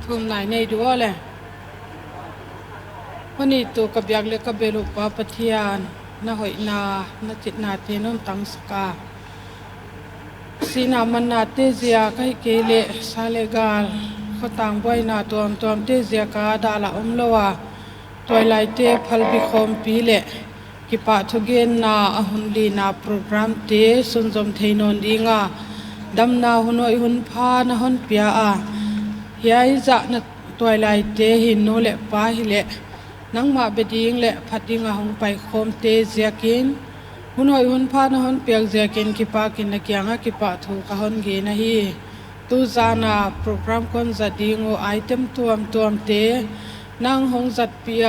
ทุ่มไหนในดัวเลยวันนี้ตัวกับยักษ์เล็กกับเบลุปาปฏิยานนาหอยนาจิตนาเทนนตังสกาสีนามันนาเตเซียก็ให้เกเลซาเลกาลเขาต่างบ่อยนาตัวเตเซียกาดาละละวะตัวไลเตพัลบิคอมปีเลกิปะทุเกนนาอหุนลีนาโปรแกรมเตสุนจอมเทนนดีงาดำนาหุนอยหุนพานะหุนเปียอาเฮียจะนัดตัวไลเตหินโนเลปาฮิเลนังมาเบดิงเลพัดดิงาหงไปคอมเตเซียกินหุนหอยหุนพานะหุนเปียกเซียกินกิปากินนักยังะกิปะถูกะหุนเกนะฮีตูจานาโปรแกรมคนจัดดิงโอไอเทมตัวเตนังหงจัดเปีย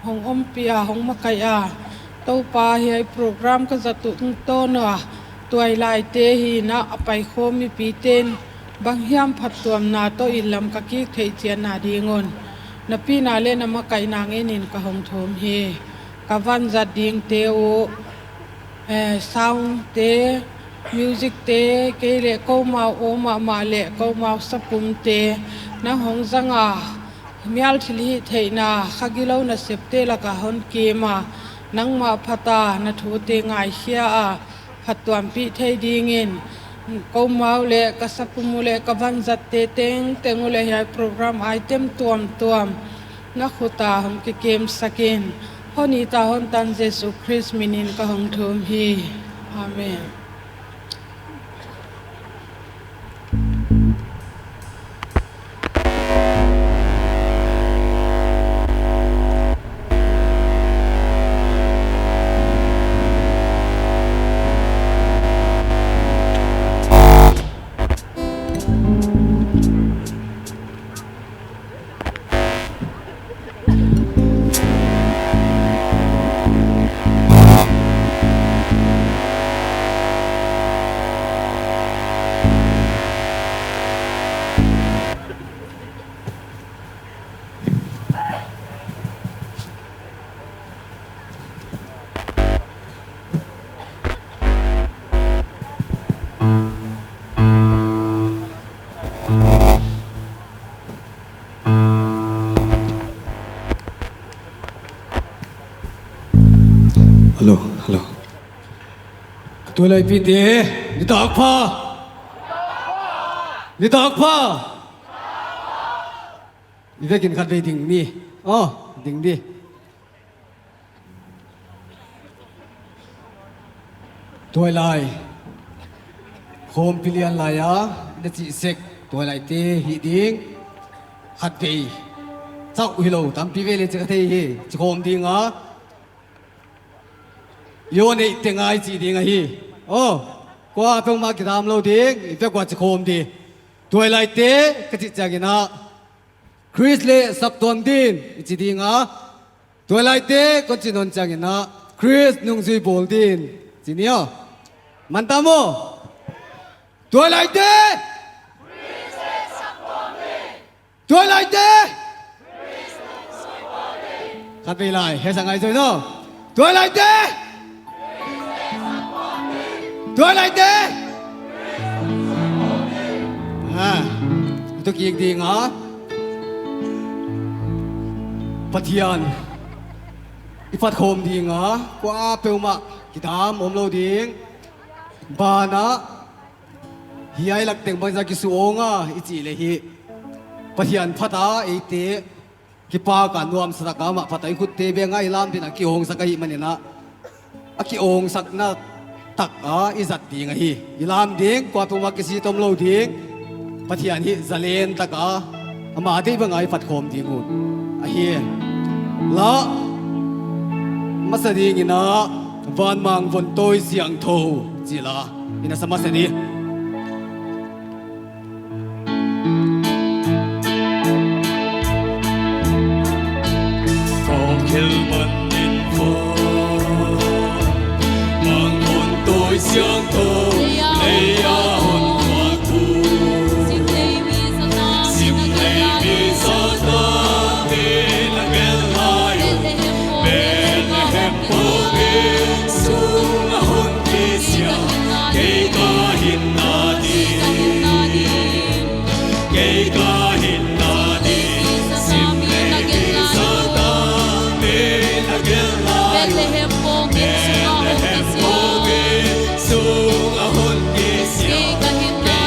หงอมเปียหงมะกายาตัวปาเฮียโปรแกรมก็จัดตุงโตนัวตัวไลเตฮีนะอไปโคมีปีเตนบางยามผัดตัวนาโตอิลำกะกิเทเจียนาดีงอนนปีนาเลนมะไก่นางเอนินกะหงโถมเฮกะวันจัดดิงเตโอซาวเตมิวสิกเตเกเลก็มาโอมาเลก็มาสปุมเตนะหงจังอามีอัลทิลิเทนาขกิโลนะเสพเตละกะหนเกมานังมาพัตานะทูเตงายเชียอาผัดตัวปีเทดีเงินก็มาเลกสปุมุเลกวันจัดเตเต็งเลใหญ่โปรแกรมไอเทมตัวนักขุตาหงกิเกมสกินฮอนิตาหนตันเจสุคริสมินินกะหงทุมฮีอาเมนฮัลโหลตัวอะไรพี่เดนี่ตากผ้านี่ได้กินขัดไปดิ่งนี่อ๋อดิ่งดิตัวอะไรโคมพิเลียนลายะนี่จิเสกตัวอะไรเตหิดิ่งขัดไปเจ้าอุยโลตามพิเวเลจะเทหิจะโคมดิ่งอ่ะโยนี่เต็งไอจีดิ่งอ่ะฮีโอ้กว่าเพิ่งมากินตามเราดิ่งอีกกว่าจะโคมดีตัวอะไรเตก็จิจากินะคริสเล่สับตอนดินจีดิ่งอ่ะตัวอะไรเตก็จีนนจากินะคริสนุ่งซีโบลดินจีนี่อ่ะมันตามโมตัวอะไรเตตัวอะไรเตขัดไปเลยเฮ้ยสังไงใจเนาะตัวอะไรเตตัวอะไรเต้ตัวกี่ดีงะพัทยานอีฟัดโคมดีงะกว่าเปลมากิตามอมโลดิงบานะเฮียหลักเต็งบางจากกิสุองะอีจีเลยฮีพัทยานพัตาไอเตกิปากันรวมสักกามะพัตาอีขุดเตเบงไอลามดินะกิองสักไอมันเนี่ยนะอากิองสักนะตักอิจัดดีงะฮีอิลามดิงกว่าตัวมักสิตอมโลดิงพัทยานีจะเลนตักอามาที่บังไอฟัดโคมดิงูอะฮีละมาสดีงินะวันมังวันโตยเสียงโทจีละอินะสมาสดี theo mân nên phố mang hồn tôi相同你也看花枯心里面撒那你那个来Bethlehem phố kia xuống hồn kia xiang cây ca hin na đi cây ca hin na đi sim lệ đi sa ta mê na gel lai Bethlehem phố kia xuống hồn kia xiang cây ca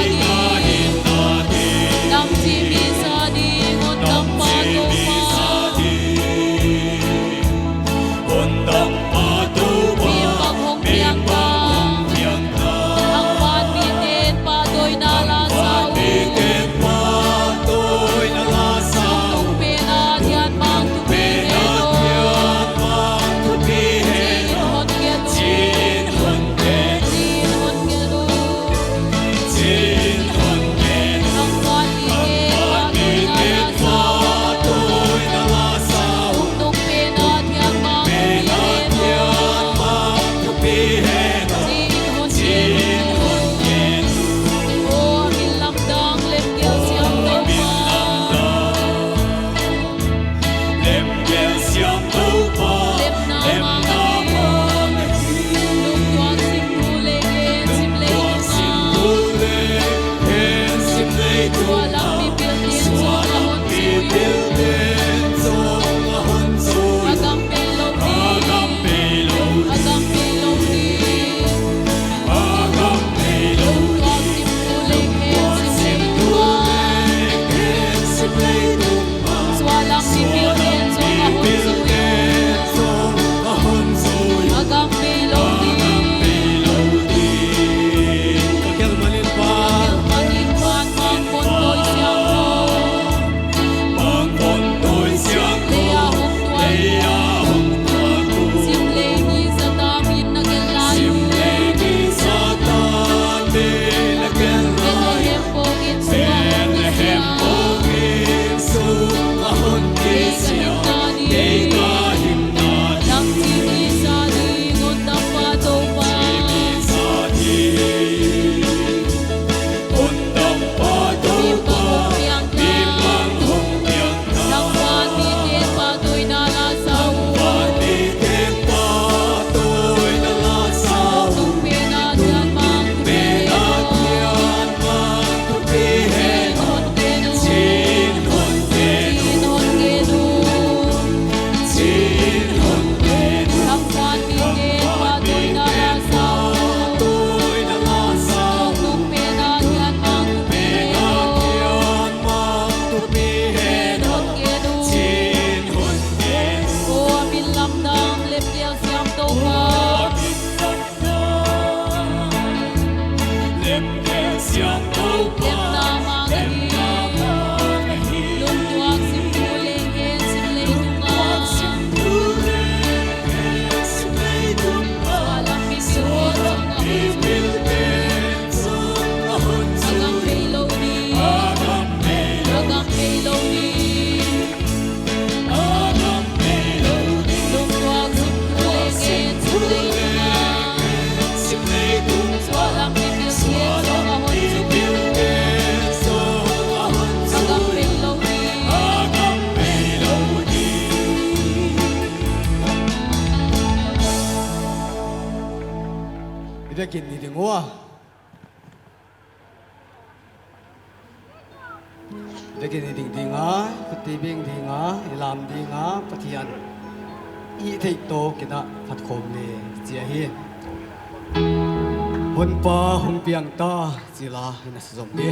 hin na đi nam chi mi sa đi hồn nam pa tu pa hồn nam pa tu pa miền bắc hồng miền nam ang pan mi tên pa đôi na la sao Ida kin ni dingwa. Ida kin ni ding dinga, kutibing dinga, ilam dinga, patian. I thei to kina phat khom le chia hi. Hon pa hong piang ta sila ina som ni.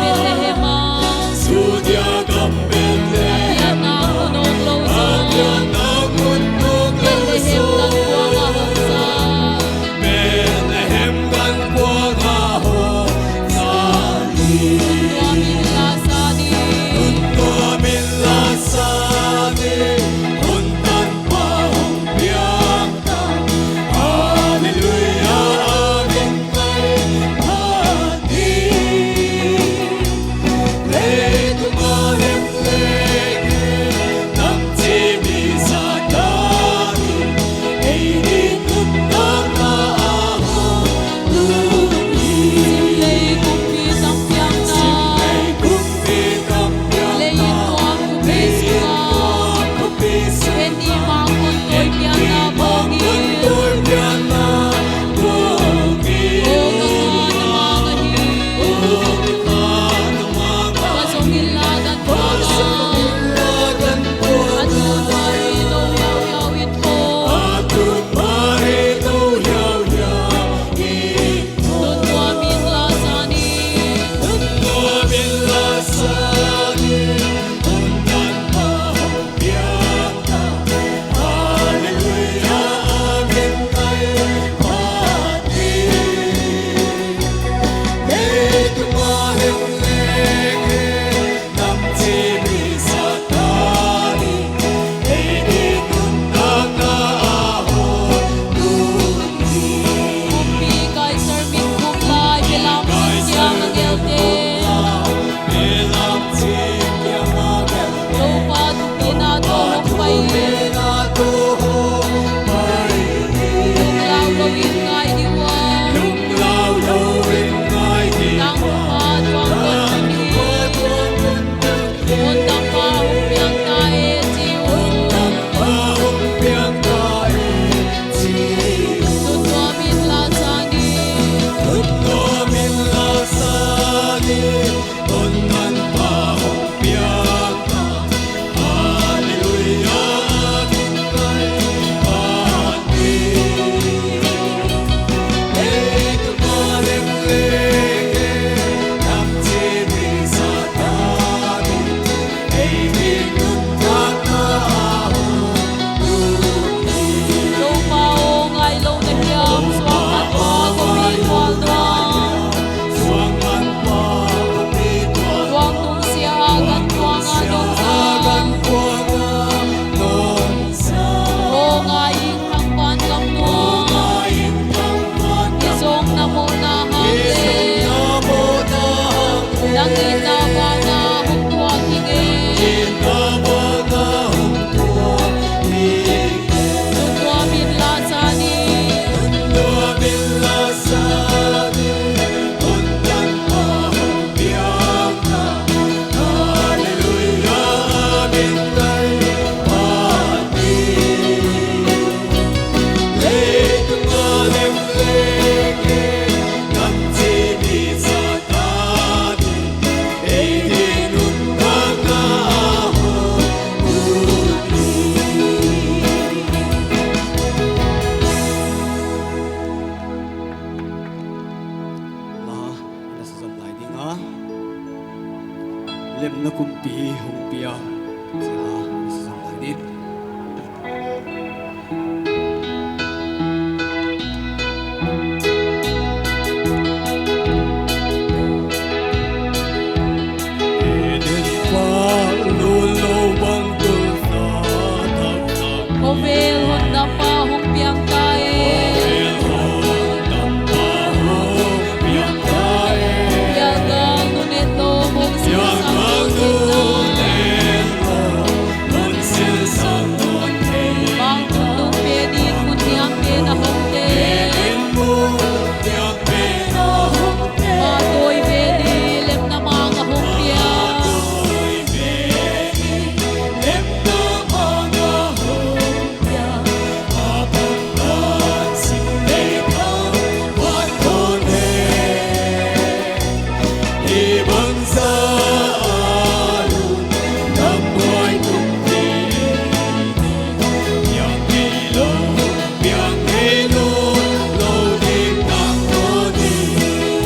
Bethlehem lem na kumpi hong pia sila isang hadit eden pa lulo bang tulsa tagtag Kovel honda pa humpiang kae Yagang nuneto mong sinasang Bang tundong pedin kutiang pena hongte Matoy pedi lem na mga humpia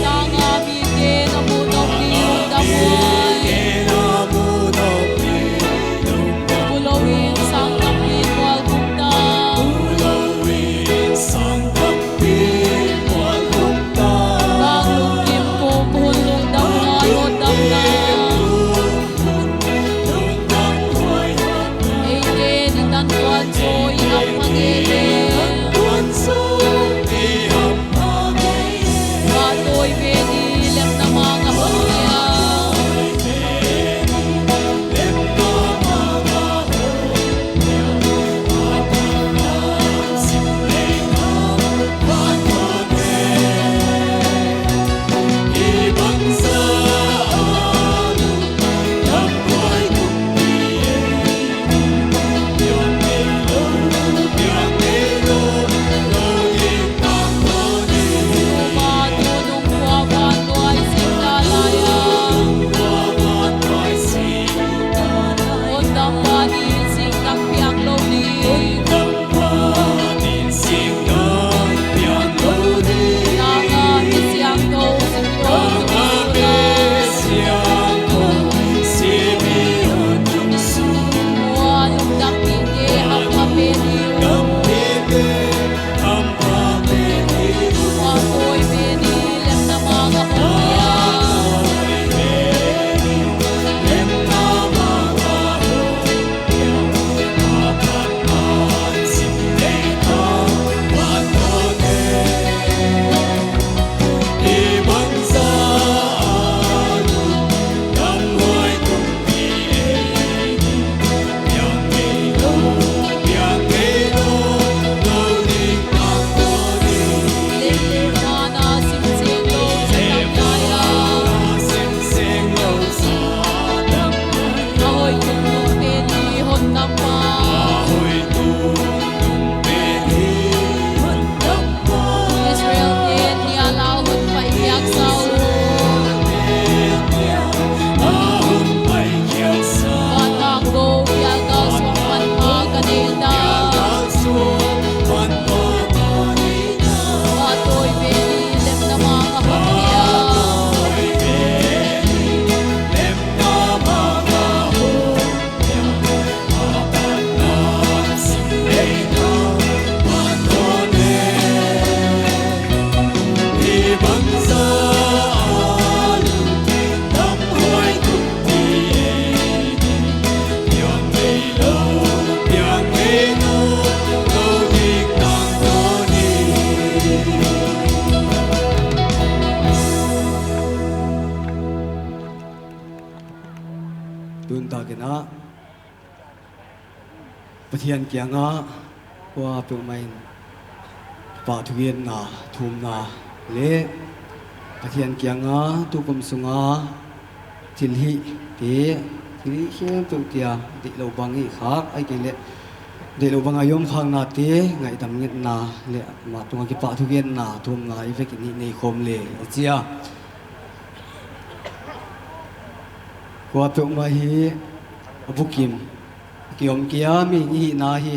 Tanga bige na munong ni damoy Pulawin sang kapit wal kumta Bang kim kong hulong damnay o damnay Eike di tantuan soy ang magiging Matoy pedi lem na mga humpia Matunong kuwaban ay singkalayang Undang panin singkang piang lowling Nanga isyang ko Muan undang pingge ang kapeniyo Matoy pedi lem na mga humpia Mana simsing lo sa kagnaya Ahoy tungtong pedi hondang pa Israel din nialahon pa iyak sa Batang go yagas wapan maganida Matoy pedi lem na mga humpia tun ta kena pathian kia nga kwa pe main pa thuyen na thum na le pathian kia nga tu kum sunga thilhi te thilhi hem tu tia di lo bangi khak ai ke le de lo banga yom khang na te ngai dam ngit na le ma tunga ki pa thuyen na thum nga i fe ki ni nei khom le chia kwa pe ma hi abukim kiom kia mi ni na hi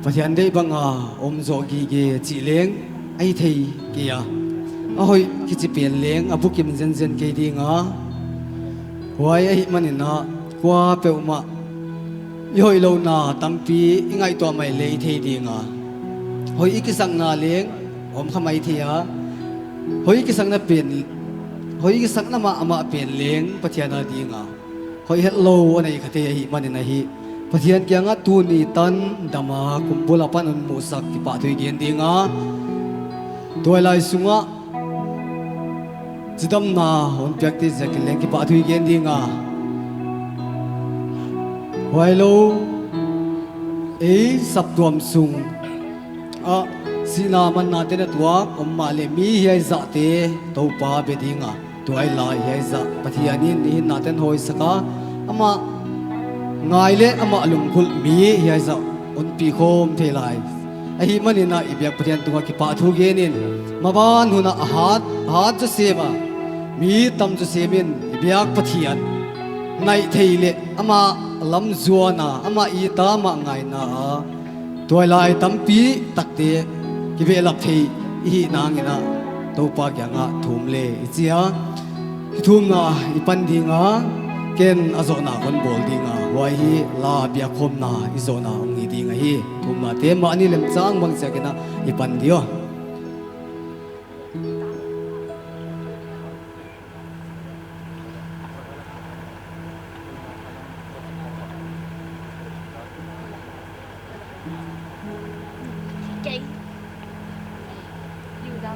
pathian dei banga om zo gi ge chi leng ai thei kia a hoi ki chi pen leng abukim zen zen ke di nga huai ai manin na kwa pe uma yoi lo na tampi ingai to mai le thei dinga hoi ikisang na leng om khamai thia hoi ikisang na pen hoi ikisang na ma ama pen leng pathiana dinga hoi hello anai khate hi manin na hi pathian kyanga tu ni tan dama kumpula pan un musak ki pa thui gen dinga toy lai sunga chidam na hon practice zakileng ki pa thui gen dinga hoai lo e sap tuam sung a sina man na te na tuak om ma le mi hi za te to pa be dinga toy lai hi za pathianin ni na ten hoi saka ama ngai le ama lung khul mi hi za on pi khom the lai a hi manina ibyak pathian tunga ki pa thu genin maban huna hat jo sema mi tam jo semin ibyak pathian nai theile ama lam zuana ama i ta ma ngai na toy lai tampi takte ki ve lap thei hi nangina to pa kya nga thum le ichia ki thum na ipan dinga ken azona kon bol dinga wai hi la bia khom na izona ngi dinga hi thum na te ma ni lem chang bang sa kena ipan dio Chị Dù đâu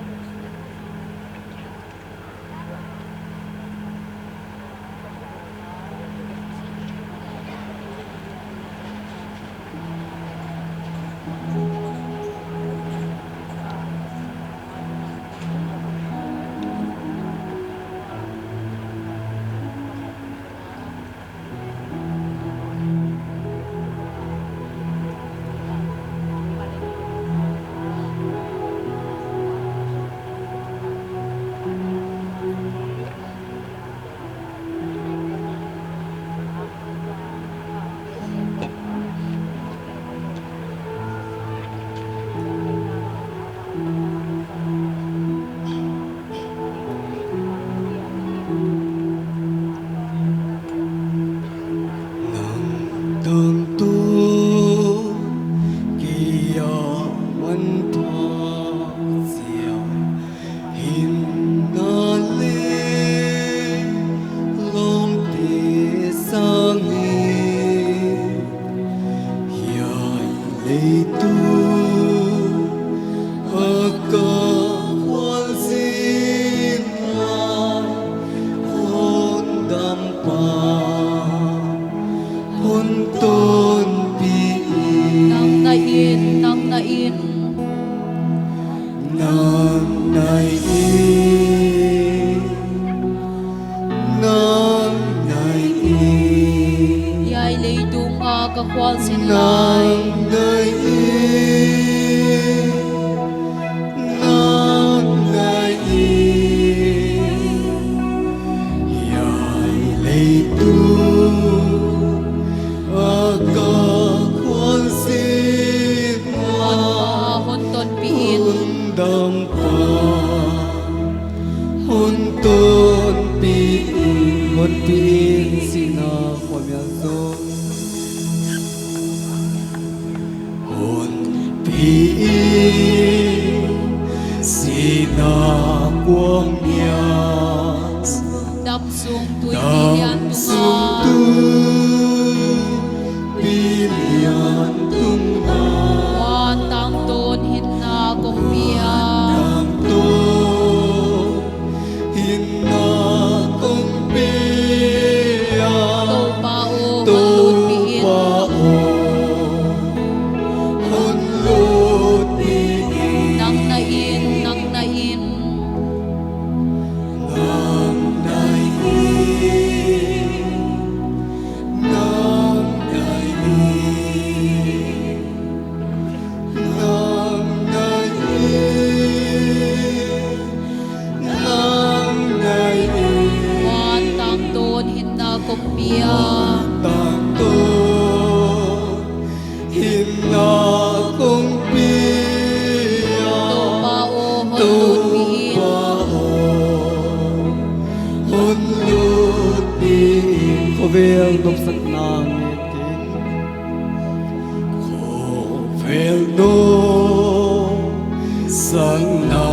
kwal sin lai đập xuống tuổi bilian tunga wan tang tôn hin na kong pia to pa o hon lut biin nang na in Kopia tanto hinna kong pia to pa o hon lut biin vel nop sak na nge king ko vel no sang na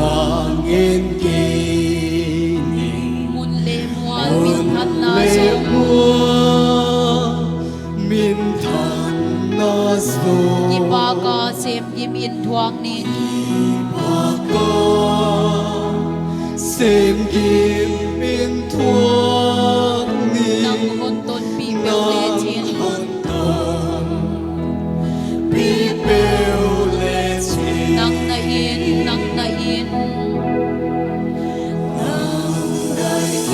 ngin king mun le mual min hat na le som mua min than na so ki pa ka sem yim in thuang ni Baka sem kim min thuốc ni nang hon ton pi pe le chin hon ton bi bêu le chin nang na in nang na in nang na in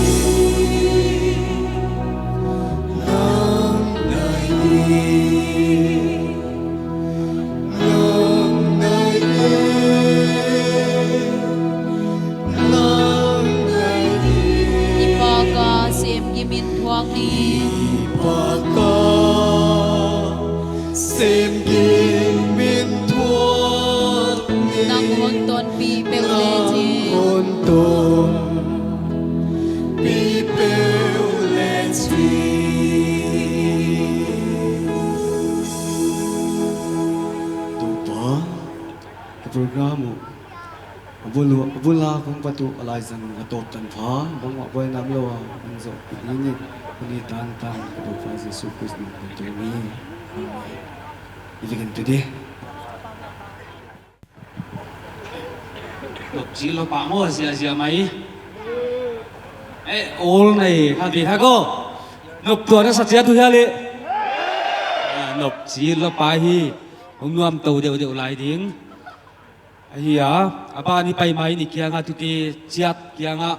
nang na in ki pa ka sem yim in thuang ni Baka sem kim min thuốc ni nang hon ton pi pe le chin hôn tôm bi bêu le chi tu pa cái program abula kung patu alaizan atop tan pha bang wa boy nam lo ang zo ini ni tan tan do fa Jesus Christ ni to mi even today Độc chí lo bám mua xìa mày. Ê, ôn này khá thì thác cô. Nộp tuổi nó sạch sẽ tôi ra lệ. Nộp chí lo bái hi. Ông nuông tàu đều lại tiếng. Hi à, ba ni bay máy ni kia ngã tụi tì chiat kia ngã.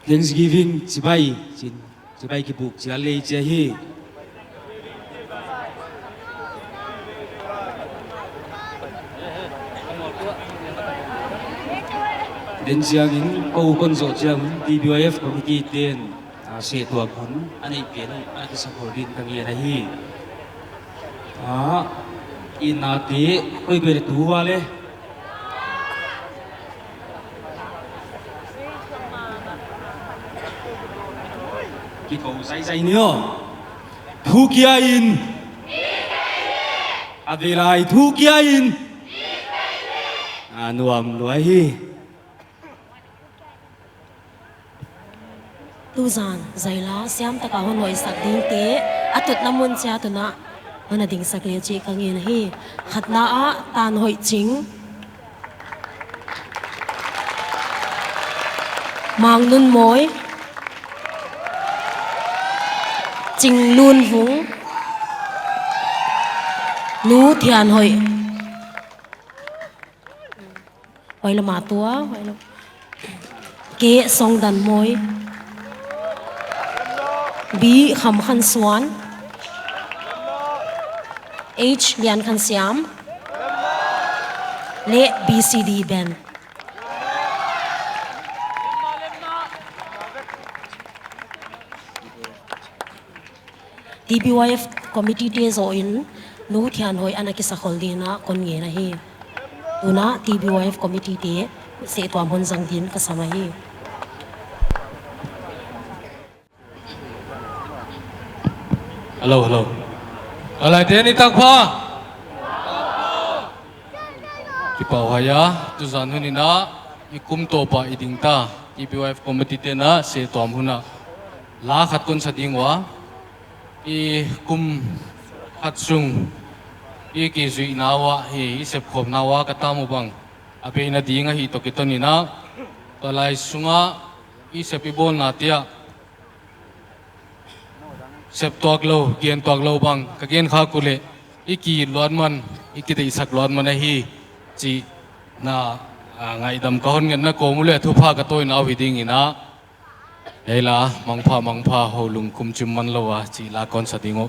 Thanksgiving chỉ bay cái buộc chỉ lệ chỉ hi. Đến chiang in câu con rộ chiang DBF committee tiền sẽ thuộc huấn anh ấy biến anh ấy sắp hồi đến càng này hi in nati oi bere tu wale ki câu say nữa thu kia in adelai thu kia in nuam nuai hi tu zan zaila siam taka honoi sak ding te atut namun cha tuna mana ding sak le chi kangin hi khatna a tan hoi ching mang nun moi ching nun vung nu thian hoi hoi la ma tua hoi la ke song dan moi B kham khan swan H lian khan siam le BCD ben TBYF committee te zo in nu thian hoi anaki sakhol dina kon nge na hi tuna TBYF committee te se twam hon jang din ka sama hi hello alai te ni tak pha ki pau haya tu zan huni na i kum to pa i ding ta TBYF committee te na se twam huna la khat kon sa ding wa i kum khat sung i ki zui na wa hi i sep khom na wa ka ta mu bang ape na dinga hi to ki to ni na alai sunga i sepi bon na tia sep tuak lo kian tuak lo bang ka kian kha kule iki luan man iki te isak luan man hi chi na ngai dam ka hon ngen na ko mule thu pha ka toy na wi ding ina hela mangpha ho lung kum chim man lo wa chi la kon sa dingo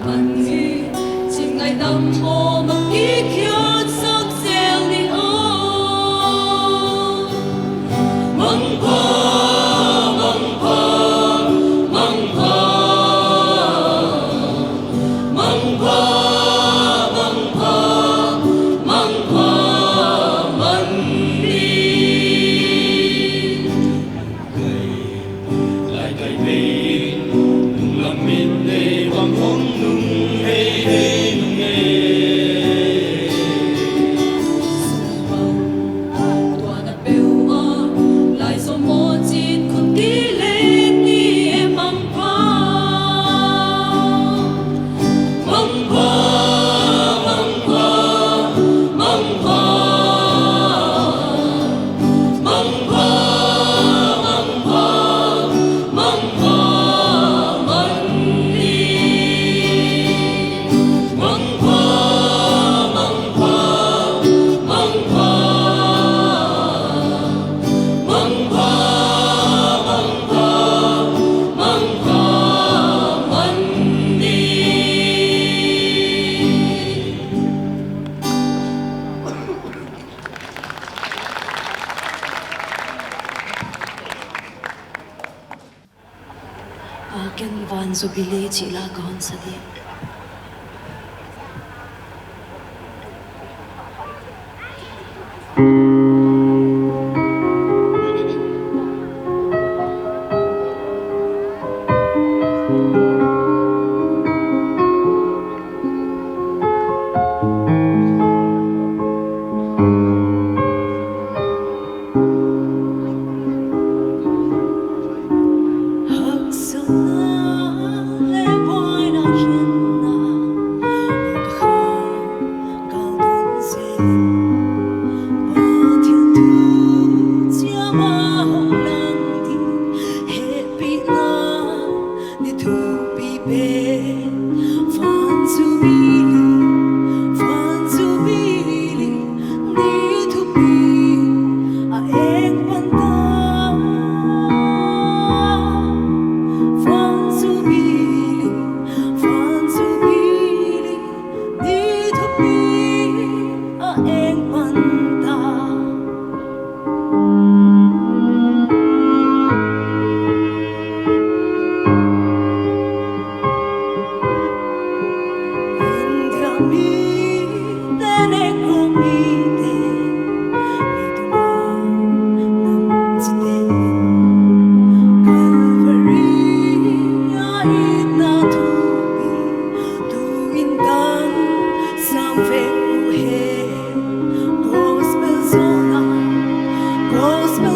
問於情藝能和默於卻生笑你哦，夢破夢破夢破夢破夢破夢破問你。lại cày bên nung lòng min nê bằng hông nung hey hey nung nghe Tua na bêu a lại so mo chín khôn kỹ lên đi em mong pa mong pa mong pa mong pa mong pa mong pa mong pa mong đi mong pa mong pa mong pa mong pa mong pa mong pa mong đi. Ken van zo bili chỉ là con sa đi. Hak sana le boy na hinna ukha kaldon sen ba thiên thu chia ma hong lang ti he pi na ni thu pi be fan zu bi ni thu pi a ek ban ta Fan zu bili, ni thu pi a eng pan ta. India mi tene ko mi te, mi tu nam chi te. Gospel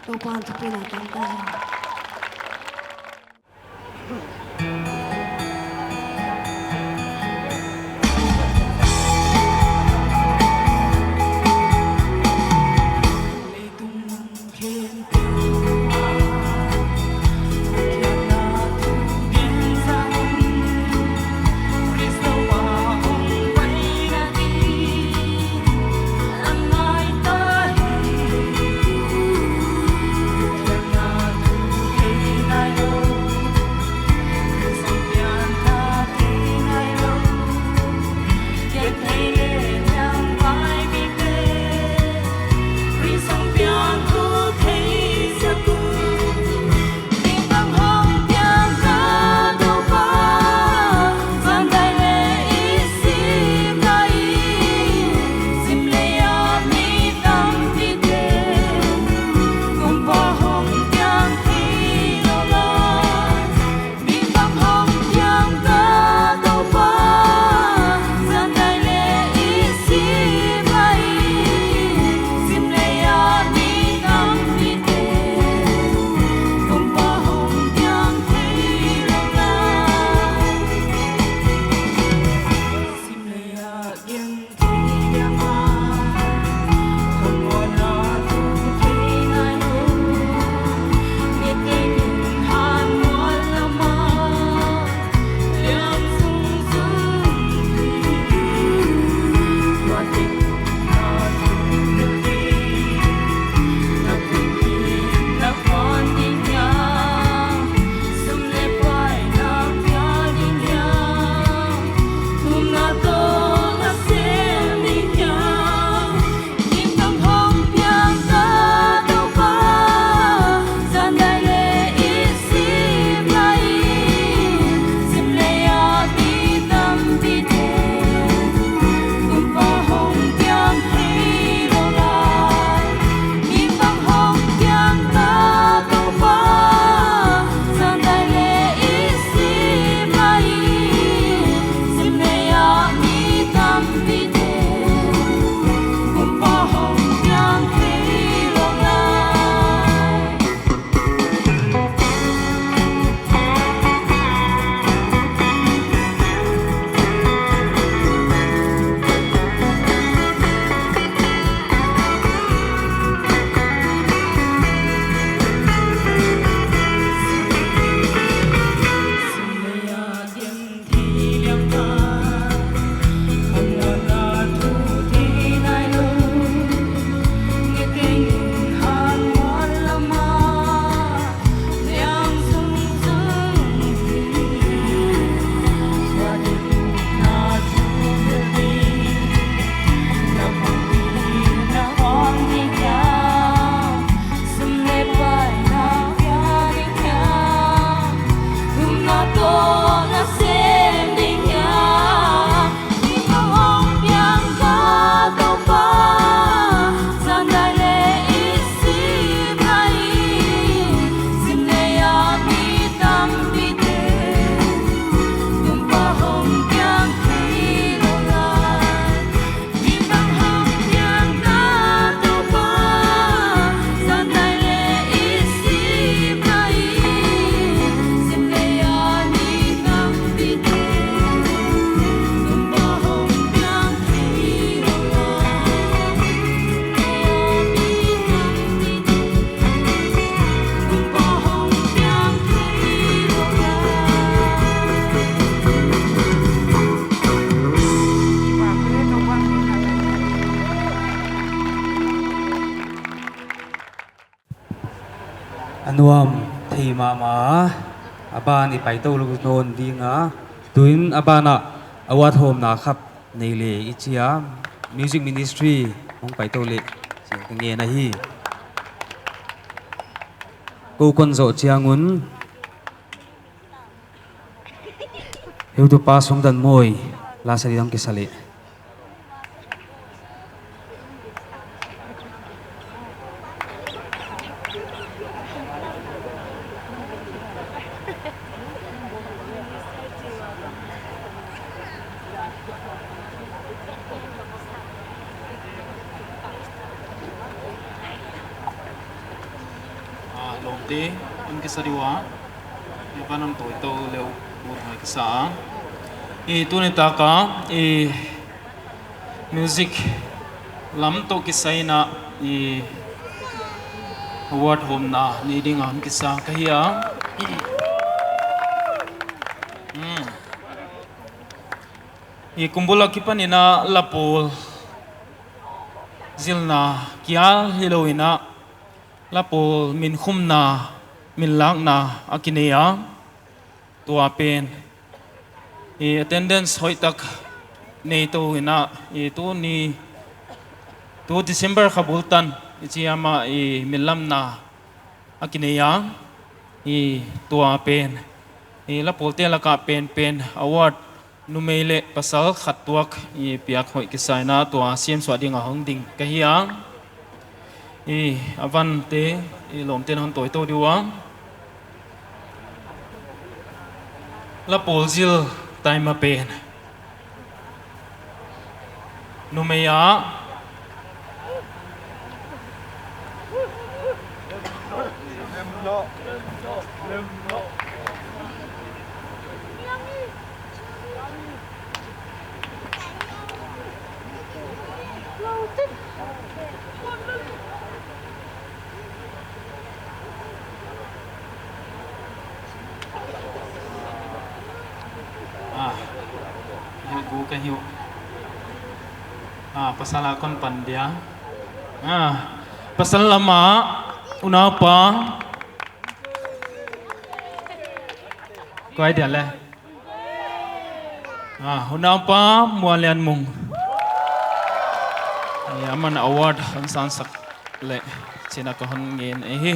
to pan to pina tam ta Anuam thì mà aban ipai to lu non dinga tuin abana awat home na khap nei le ichia music ministry mong pai to le sing nge na hi ko kon zo chiangun heu tu pa song dan moi la sa dang kisale lom te an ki sariwa e panam to to leu bur mai ki sa e tu ne ta ka e music lam to ki saina e award hom na ni ding an ki sa ka hiya e kumbula ki panina lapol zilna kial hiloina lapol min khumna min langna akineya tua pen e attendance hoi tak nei to ina e tu ni tu December khabultan ichiama e milamna akineya e tua pen e lapol te laka pen award numele pasal khattuak e piak hoi kisaina tua siam swading a hongding kahia e avan te e lom ten hon toy to diwa la polzil time pen numeya gu ka hiu pasal akon pandia pasal lama unapa koi dia le unapa mualian mung aman award han san sak le china ko hon ngen hi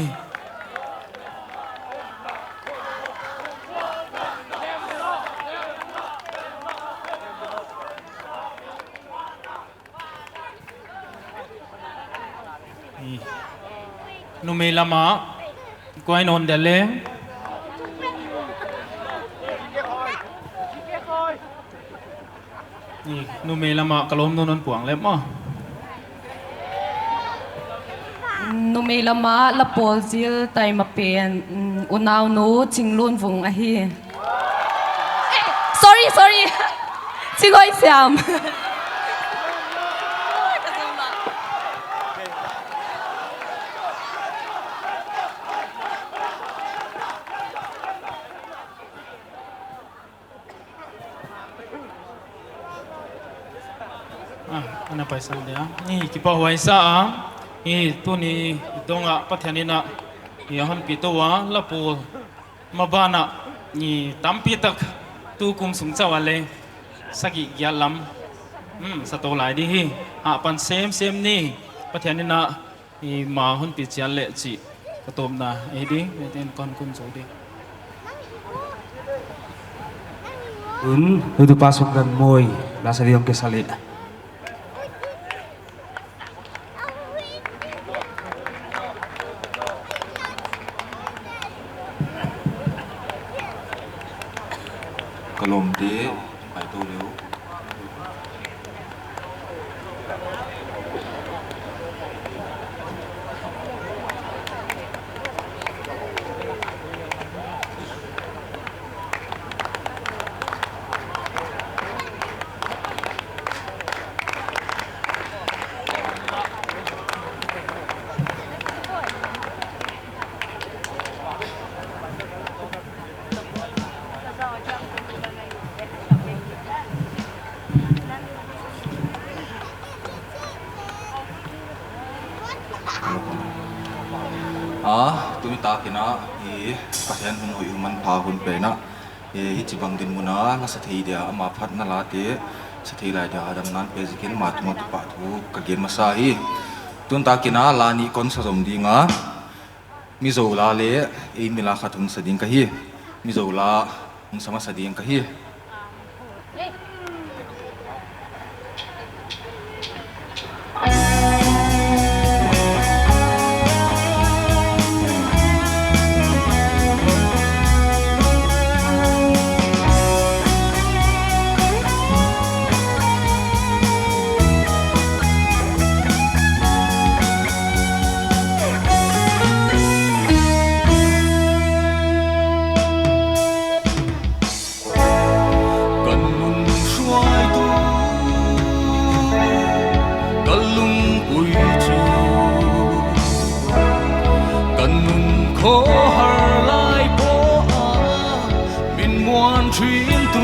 numei lama koi non dele ni numei lama kalom non puang lem mo numei lama la pol zil tai ma pen unaw no chinglun vung a hi sorry chingoi siam ana paisa dia ni kipa waisa ni tu ni donga pathanina ni hon pitowa lapul mabana ni tampi tak tu kum sum chawale sagi gyalam sato lai di hi pan sem ni pathanina ni ma hon pi chial le chi katom na e di ten kon kum so di Itu pasok dan moy lasa diam ke salit. Kalom de pai to leu tumi ta kina pasien hun hoi human pa hun pe na hi chibang din muna la sa thei dia ama phat na la te sa thei lai dia adam nan pe zikin ma tu pa thu ka gen ma sa hi tun ta kina la ni kon sa zom dinga mi zo la le e mi la kha thung sa ding ka hi mi zo la hung sama sa ding ka hi khô hở lại bố mình ngoan chuyên tu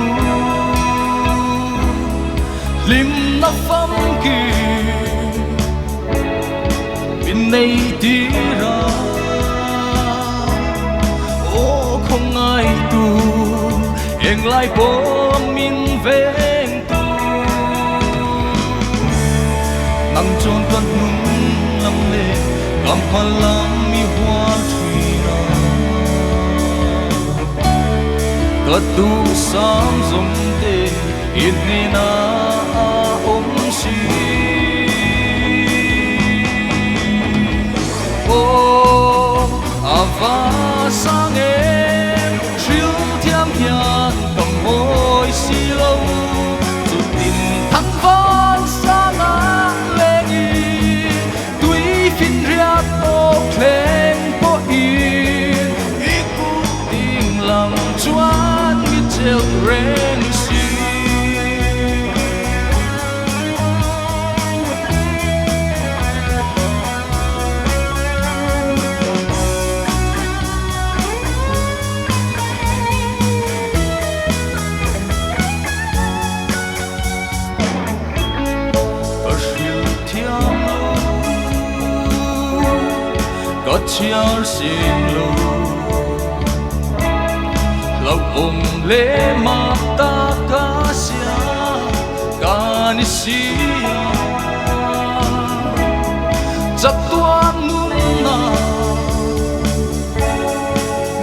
lim na phâm kỳ mình này tí ra ô không ai tu em lại bố mình về tu nằm trốn con nung lắm lệ cảm hoa lắm mi hoa thủy ra cất tu sam dùng tê yên na ôm si ô ava sang em chiếu thiam hiền cầm môi xì lâu dù tin thăng văn sang ngang lên y tuy phiền riết ô khen bố yên ý cụ tình lòng choan biết treo ren xì có chiar xin lâu lâu ôm lê mà ta ca sia ca ni sia chắc tuan nun na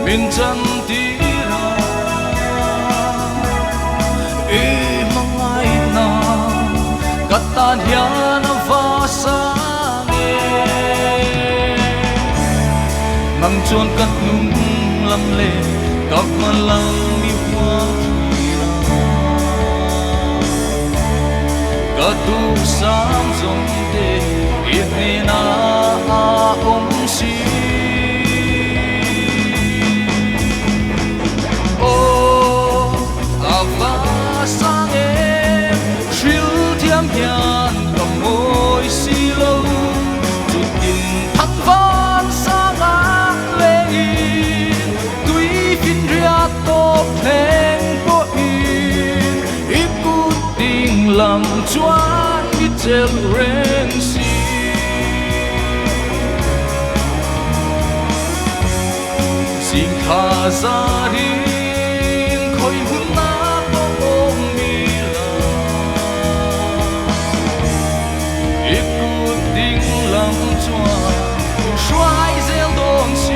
min chân tira e mangai na katan hian va sa nằm trốn cất nung lắm lệ gặp mà lăng mi hoa thủy ra cả tu sam giống tê biết nê na ôm si ô ava sang em chiếu thiam hiền cầm môi xì lâu chút tình thăng văn sang tốt lên bố yên ít cú tình lòng choan biết treo ren xì xin khá ra riêng khôi hôn na bố ôm mi la ít cú tình lòng choan xoay gieo đồn xì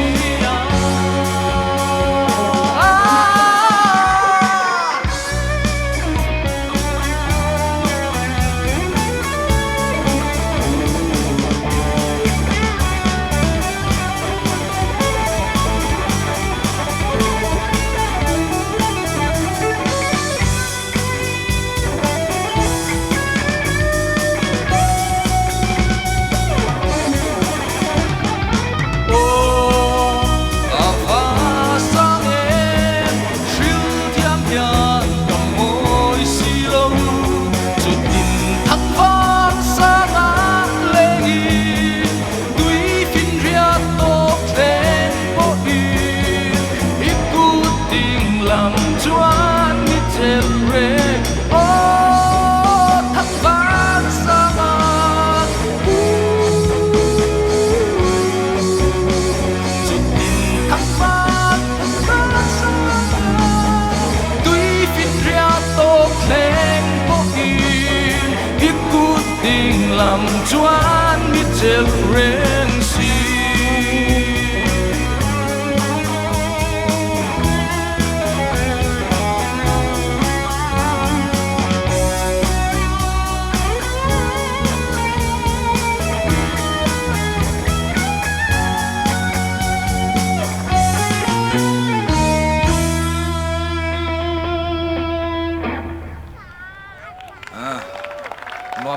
làm choan biết treo ren xì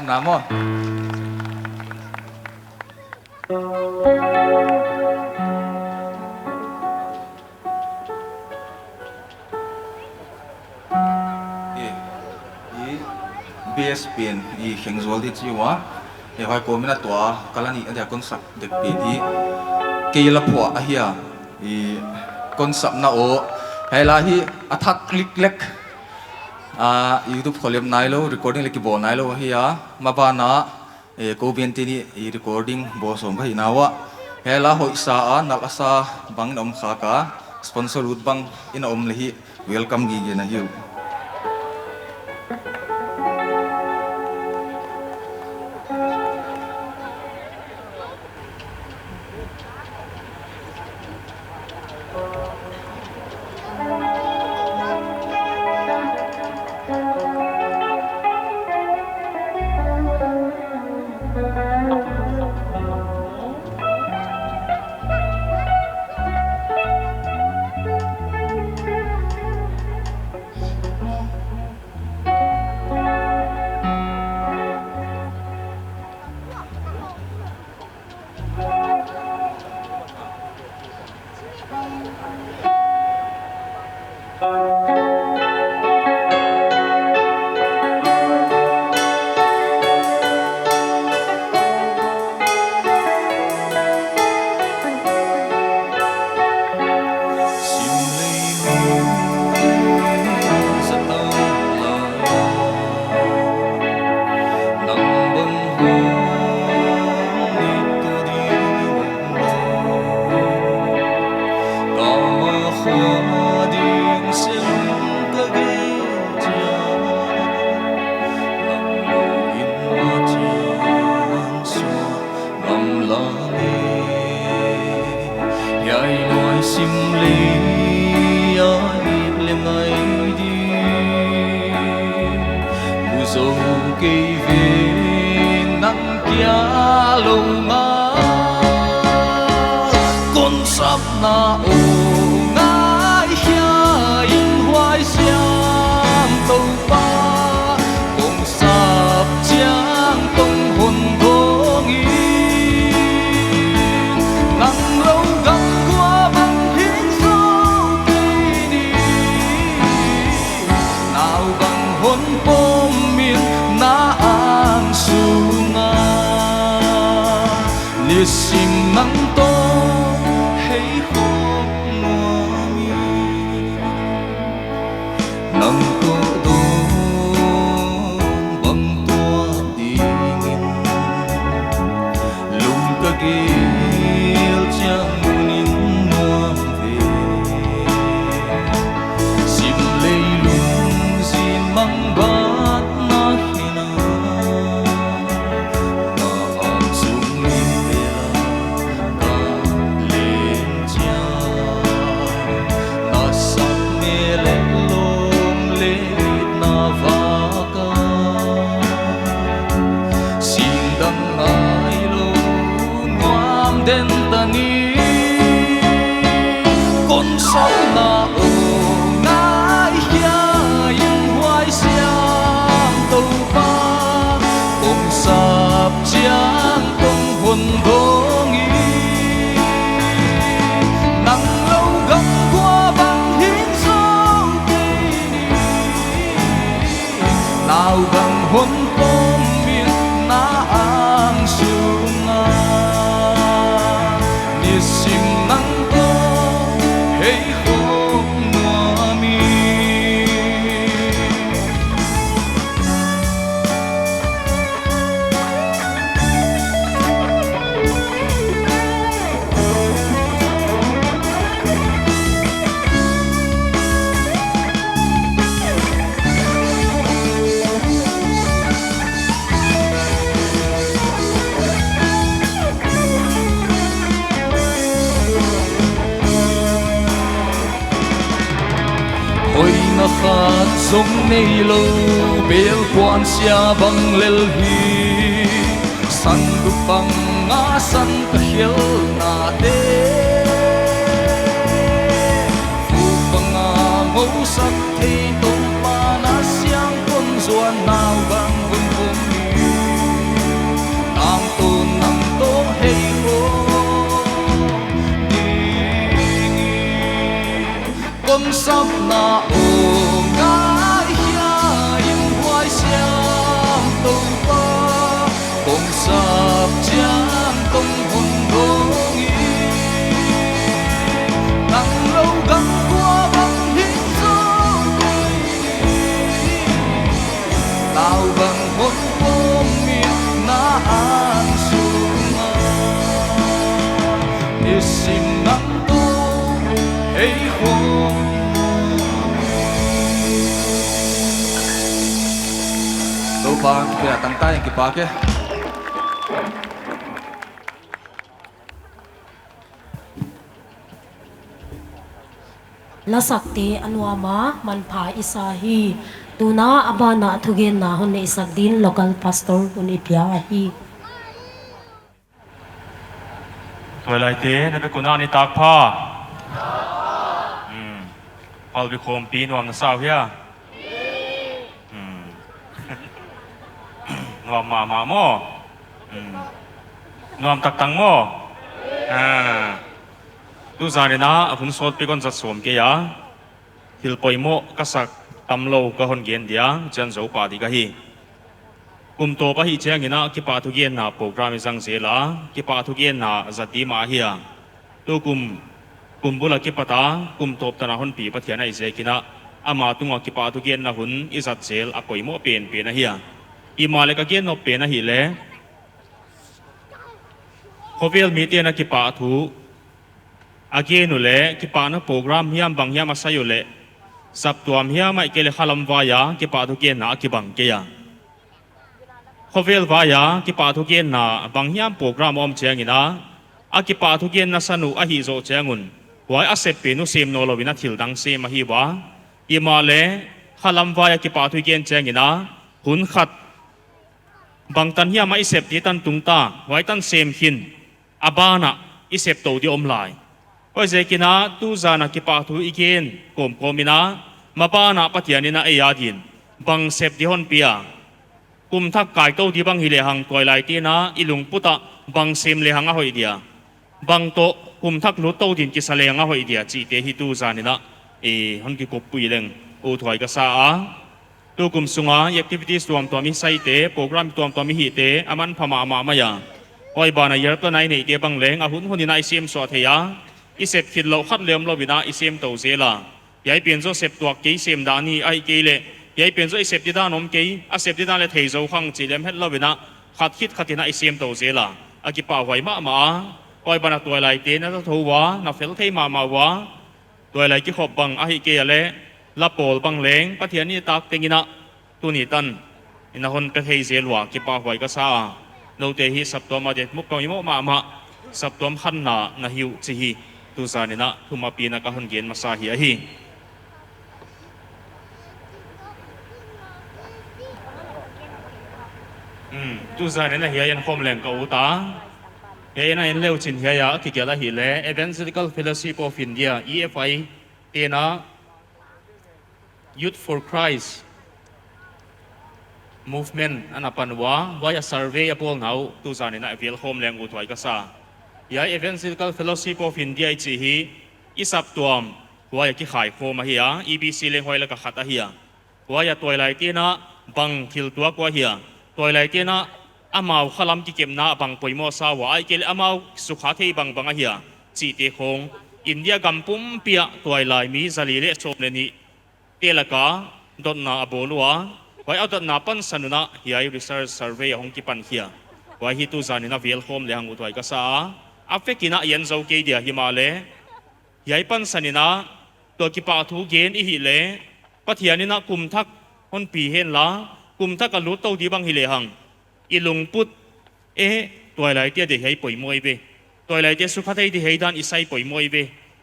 Nam mô BSPN i khengzol di chiwa e hoi ko mina to kalani adia kon sak dek pe di ke la phwa a hia con sập na o hay là hi attack click lek YouTube kholim nai lo recording leki bo nai lo hi ma ba na ko bian ti ni recording bo som bhai na wa hay là hoi sa nal asa bang nom kha ka sponsor ut bang in om le hi welcome gi na hi Sông nay lâu bèo quan xia bằng lel hi san du bằng ngã san ka hiel na de phu bằng ngô sắc thi tung pa na siang con zuan nào bằng vun vun hi nang to hey ho con sắp na ôm sắp chán tung hồn đô nghi nắng tu hay khô đâu ba kaya tăng tay cái ba kia la sakte anuama manpha isahi tuna abana thugen na hon isakdin local pastor unipia hi toy lai te na be kuna ni tak pha pal bi khom pi nuam na sao hia nuam ma mo nuam tak tang mo tu zani na apun sot pi kon zat som ke ya hil poimo kasak tamlo ka hon gen dia chan zo pa di ka hi kum to pa hi chang ina ki pa thu gen na program isang zela ki pa thu gen na zati ma hiya tu kum bula ki pata kum top ta na hon pi pathian ai ze kina ama tunga ki pa thu gen na hun izat zel a poimo pen pe na hiya I male ka gen no pe na hi le khovel mi te na ki pa thu again ule ki pa na program hiam bang hiam asayo le sap tuam hiam mai ke le khalam wa ya ki pa thu gen na ki bang ke ya khovel wa ya ki pa thu gen na bang hiam program om chang ina a ki pa thu gen na sanu a hi zo changun wai asep pe nu sem no lo wina thil dang se ma hi wa I ma le khalam wa ya ki pa thu gen chang ina hun khat bang tan hiam mai sep ti tan tung ta wai tan sem hin abana I sep to di om lai oi ze kina tu zana ki pa thu igen komina mapana patianina ayadin bang sep di hon pia kum thak kai to di bang hile hang toy lai tina ilung puta bang sem le hanga hoi dia bang to kum thak lu to din ki sale hanga hoi dia chi te hi tu zanina hon ki kop pui leng o thoi ka sa a tu kum sunga activities tuam to mi sai te program tuam to mi hi te aman phama ma ma ya oi bana yer to nai nei te bang leng a hun hunina isim so theya isep khit lo khat lem lo bina isem to zela yai pen zo sep tuak ke sem da ni ai ke le yai pen zo isep ti da nom ke a sep ti da le thei zo khang chi lem het lo bina khat khit khatina isem to zela a ki pa wai ma oi bana toy lai te na tho wa na fel thei ma wa toy lai ki khop bang a hi ke le la pol bang leng pathian ni tak tengina tu ni tan ina hon ka thei zelwa ki pa wai ka sa no te hi sap to ma de muk ko mo ma sap tom khan na hiu chi hi tu zanina thuma pina ka hon gen masa hi a hi tu zanina hi yan khom leng ka uta he na en leu chin hi ya ki kela hi le Evangelical Fellowship of India EFI tena Youth for Christ movement anapanwa via survey apol now tu zanina vel khom leng u thoi ka sa ya Evangelical Fellowship of India chi hi isap tuam waya ki khai kho ma hiya EBC leng hoi la ka khata hiya waya toilai te na bang thil tua kwa hiya toilai te na amau khalam ki kemna bang poimo sa wa ai kel amau sukha thei bang bang hiya chi te khong India gampum pia toilai mi zali le chom le ni telaka dot na abolwa wai out na pan sanuna hiya research survey hong ki pan hiya wai hi tu zanina vel khom le hang u thoi ka sa afekina yen zo ke dia himale yai pan sanina to ki pa thu gen I hi le pathianina kum thak hon pi hen la kum thak a lu to di bang hi le hang ilung put toy lai te de hei poi moi be toy lai te su kha thei di hei dan isai poi moi be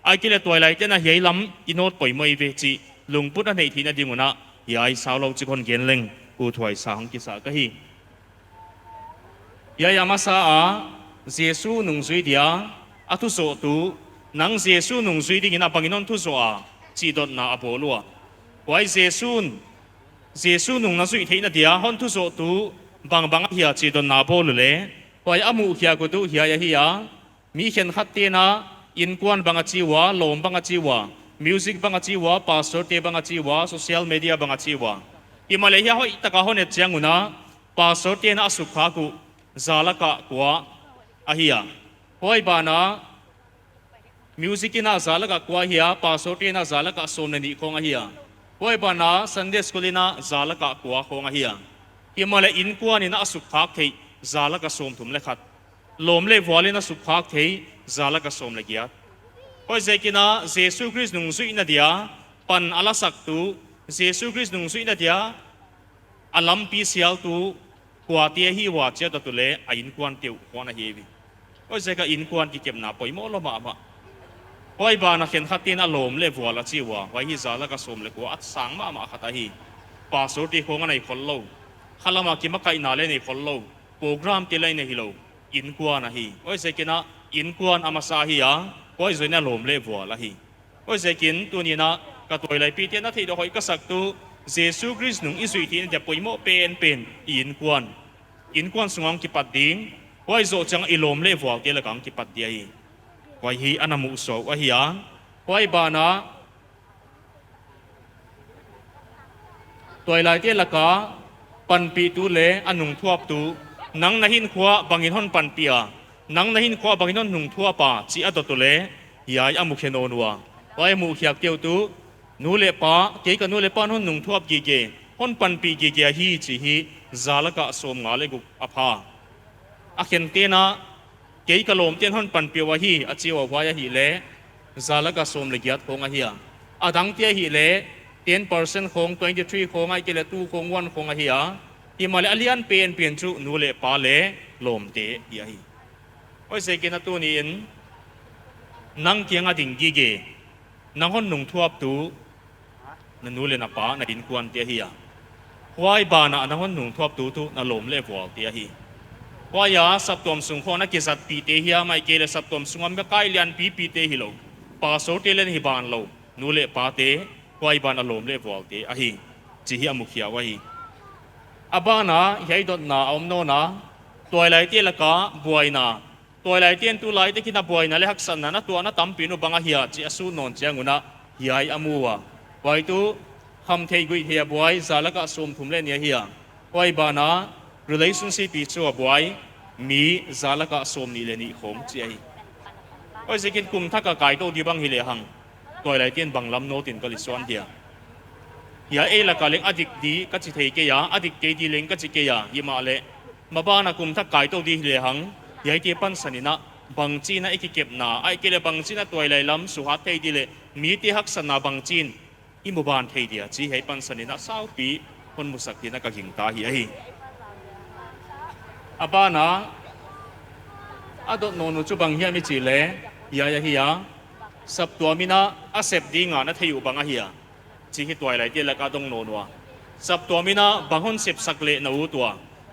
ai ki le toy lai te na hei lam inot poi moi be chi lung put a nei thina dinguna yai sao lo chi kon gen leng u thoi sa hang ki sa ka hi yai amasa a Jesu nung zui dia atu so tu nang Jesu nung zui di gina Panginoon tu so a chi dot na apolua wai Jesu nung na zui theina dia hon tu so tu bang hiya chi dot na apolu le wai amu hiya ko tu hiya mi khen khat te na in kwan banga chi wa lom banga chi wa music banga chi wa pastor te banga chi wa social media banga chi wa I Malaysia hoi taka honet changuna pastor te na asukha ku zalaka kwa ahia hoi bana music ina zalaka kwa hiya pastor te na zalaka somnani khong ahia hoi bana Sunday school ina zalaka kwa khong ahia himala in kwa ni na asukha thei zalaka som thum le khat lom le wale na sukha thei zalaka som le gya hoi zekina Jesu Christ nung sui na dia pan alasak tu Jesu Christ nung sui na dia alam pi sial tu kuatia hi wa chia tu le ain kwan teu kwan na hevi hoi zeka in kwan ki kem na poi mo lo ma hoi ba na khen khatin alom le wala chiwa wai hi zala ka som le ko at sang ma khata hi pastor ti khong anai khollo khalama ki makai na le nei khollo program ti lai ne hi lo in kwan na hi hoi zekina in kwan amasa hi ya hoi zoina lom le wala hi hoi zekin tu ni na ka toy lai pi te na thei do hoi ka sak tu Jesu Christ nung isui thi de poimo pen in kwan sungong ki pat ding hoi zo chang ilom le wal te la kang ki pat dia hi hoi hi anamu so wa hi ya hoi ba na toy lai te la ka pan pi tu le anung thuap tu nang na hin khwa bangin hon pan pia nang na hin khwa bangin hon nung thua pa chi adot tu le yai amu khen onwa hoi mu khiak teu tu nu le pa ke ka nu le pa hon nung thuap gi ge hon pan pi gi ge hi chi hi zalaka som nga le gu apha a khen te na ke ka lom ten hon pan pi wa hi a chi wa ya hi le zalaka som le giat khong a hi a dang te hi le 10% khong 23 khong ai ke le 2 khong 1 khong a hi a ti male alian pen chu nu le pa le lom te hi a hi oi se ke na tu ni in nang kiang a ding gi ge nang hon nung thuap tu na nu le na pa na din kwan te hi a hwai ba na nang hon nung thuap tu tu na lom le wal te hi hwai ya sap tom sung khon na ke zat pi te hi a mai ke le sap tom sungam me kai lian pi te hi lo pa so te len hi ban lo nu le pa te hwai ba na lom le wal te a hi chi hi amu khia wa hi abana hei dot na om no na toy lai te la ka buai na toy lai ten tu lai te kina buai na le hak san na tu na tam pi nu banga hiya chi asu non changuna hiai amuwa wai tu ham thei gui hia buai zalaka som thum le nia hiya wai bana relationship pi chu buai mi zalaka som ni le ni khom chi ai oi zekin kum thaka kai to di bang hi le hang toy lai ten bang lam no tin ka li swan dia ya e la ka leng adik di ka chi thei ke ya adik ke di leng ka chi ke ya hi ma le mabana kum thak kai to di le hang yai te pan sanina bangchi na ikikep na ai kele bangchi na toy lai lam su hat thei di le mi te hak sana bangchin imuban thei dia chi hei pan sanina sau pi hon musak ti na ka ging ta hi ai abana adot nonu chu bang hiam mi chi le ya ya hi ya sap to mina asep dinga na thei u banga hi ya chi hi toy lai te la ka dong nonwa sap to mina banghon sep sakle na u tua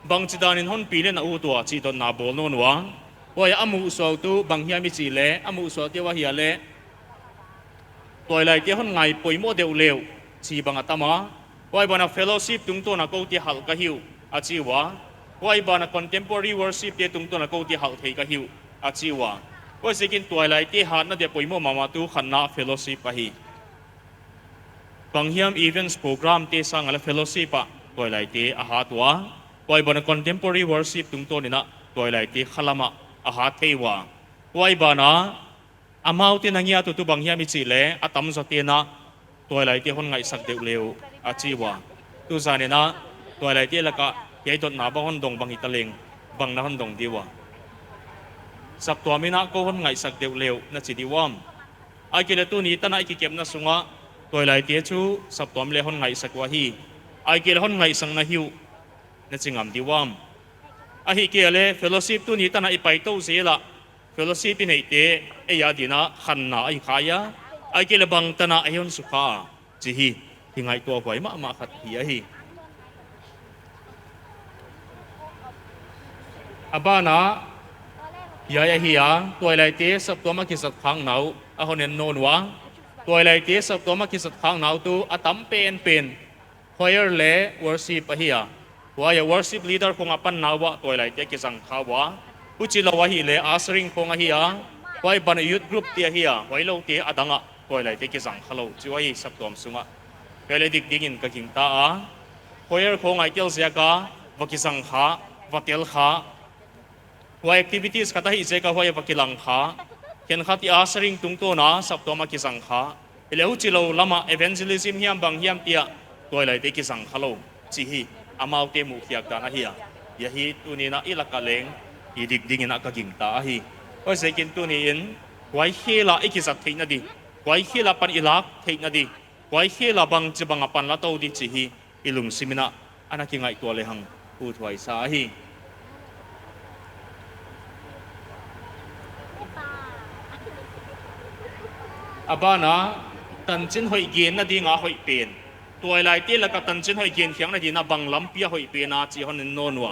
bang chidanin hon pi le na u tua chi don na bol non wa waya amu so tu bang hiam mi chi le amu so te wa hi le toy lai te hon ngai poimo deu leu chi bang atama wai bana fellowship tung to na ko ti hal ka hiu a chi wa wai bana contemporary worship te tung to na ko ti hal thei ka hiu a chi wa wai sekin toy lai te hat na de poimo mama tu khanna fellowship pa hi bang hiam events program te sang ala fellowship pa toy lai te a ha tua wai bana contemporary worship tung to ni na toy lai te khalama a ha theiwa wai bana amau te nangia tu bang hiam mi chi le atam zo te na toy lai te hon ngai sak deu leu a chi wa tu zane na toy lai te la ka ye dot na ba hon dong bang italeng bang na hon dong diwa sap to mina ko hon ngai sak deu leu na chi diwam ai ke le tu ni tana ki kem na sunga toy lai te chu sap tom le hon ngai sak wa hi ai ke le hon ngai sang na hiu na chingam diwam a hi ke le fellowship tu ni tana ipai to zela fellowship ni te e ya dina khanna ai khaya ai ke le bang tana ayon sukha chi hi hingai to hoi ma khat hi a hi abana ya ya hi ya toy lai te sap to ma ki sat khang nau a honen non wa toy lai te sap to ma ki sat khang nau tu atam pen choir le worship a hi ya waya worship leader kong apan nawa toy lai te ki sang khawa uchi lawa hi le asring kong a hi ya wai ban youth group te hi ya wai lo te adanga toy lai te ki sang khalo chi wai sap tom sunga pele dik dingin ka king ta a choir kong ai tel sia ka waki sang kha watel kha wai activities kata hi je ka wai wakilang kha ken khati asring tung to na sap to ma ki sang kha ele uchi lo lama evangelism hiam bang hiam tia toy lai te ki sang khalo chi hi amau te mu khiak ta na hi ya hi tu ni na ilaka leng i dik ding na ka king ta hi oi se kin tu ni in ไว้เฮละไอ้กิสัตเทนดีไว้เฮละปันอิลักเทนดีไว้เฮละบังจะบังปันละโตดิจิฮีอิลุมซิมินะอันนั้นยังไงตัวเลยหังพูดไว้สาฮีอาบ้านะตันจินหอยเกียนนะดีงาหอยเป็นตัวอะไรที่ละก็ตันจินหอยเกียนเขียงนะดีนะบังลำเปียหอยเป็นนะจีฮอนนนนัว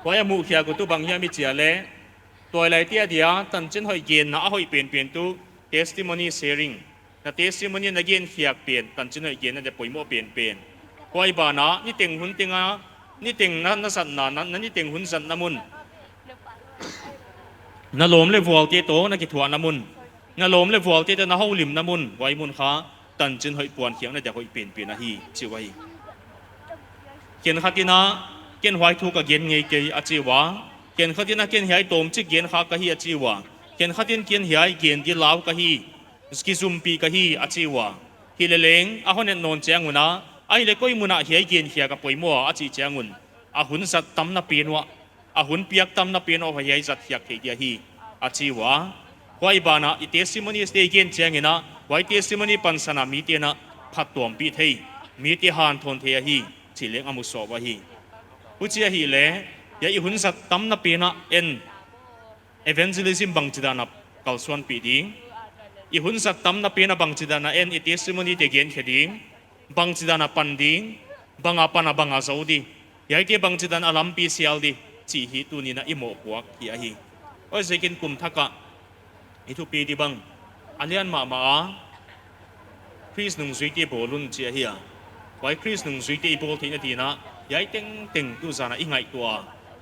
ไว้มูเขียกุตุบังยามิเจียเล่ตัวอะไรที่เดียตันจินหอยเกียนนะหอยเป็นตุ testimony sharing นะ testimony นะเกียนเขียเปลี่ยนตันจินหอยเกียนนะจะป่วยโมเปลี่ยนไว้บ้านะนี่เต็งหุ่นเต็งอ่ะนี่เต็งนั่นสัตว์นั้นนี่เต็งหุ่นสัตว์น้ำมุนน่าลมเลยวัวเตโตน่ากิถวาน้ำมุนน่าลมเลยวัวเตโตน่าห้าวลิมน้ำมุนไว้มุนขาตันจินหอยปวนเขียงนะจะหอยเปลี่ยนนะฮีจิไว้เขียนขัดที่นะเขียนไว้ทุกข์กับเขียนไงเกยอาจิวะเขียนขัดที่นะเขียนหายตมจิเขียนขากะฮีอาจิวะเขียนขัดที่เขียนหายเขียนที่ลาวกะฮีสกิซุมปีกะฮีอาจิวะฮีเลเลงอาคนนนเจียงุนะไอ้เล็กก็มุนะหายเขียนหายกับป่วยมัวอาจิเจียงุนอาหุนสัตตำนับเปลี่ยนวะอาหุนเปียกตำนับเปลี่ยนเอาหายสัตหายเขียฮีอาจิวะไว้บานะอิเตสิมนีสเตเกนเจียงนะไว้เตสิมนีปันสนามีเตนะพัดตัวปีเทยมีเตหานทนเทียฮีจิเลงอามุสวะฮีอุจิยฮีเล่ยาอิหุนสัตตำนับเปลี่ยนเอ็นเอเวนเจลิซิมบังจิดานับกัลส่วนปีดิงอิหุนสัตตำนับเปลี่ยนบังจิดานะเอ็นอิเตสิมนีเตเกนเขดิงบังจิดานะปันดิงบังอาปันบังอาโซดียาอิเตบังจิดานะลัมปีเซียลดีจีฮีตุนีนะอิโมกวักฮีฮีโอ้ยเซกินกุมทักกะอิทุปีดีบังอันนี้อันมาคริสหนึ่งสุยที่โบลุนเจียฮีไว้คริสหนึ่งสุยที่โบที่นาทีนะย้ายเต็งตุจานะอีไงตัว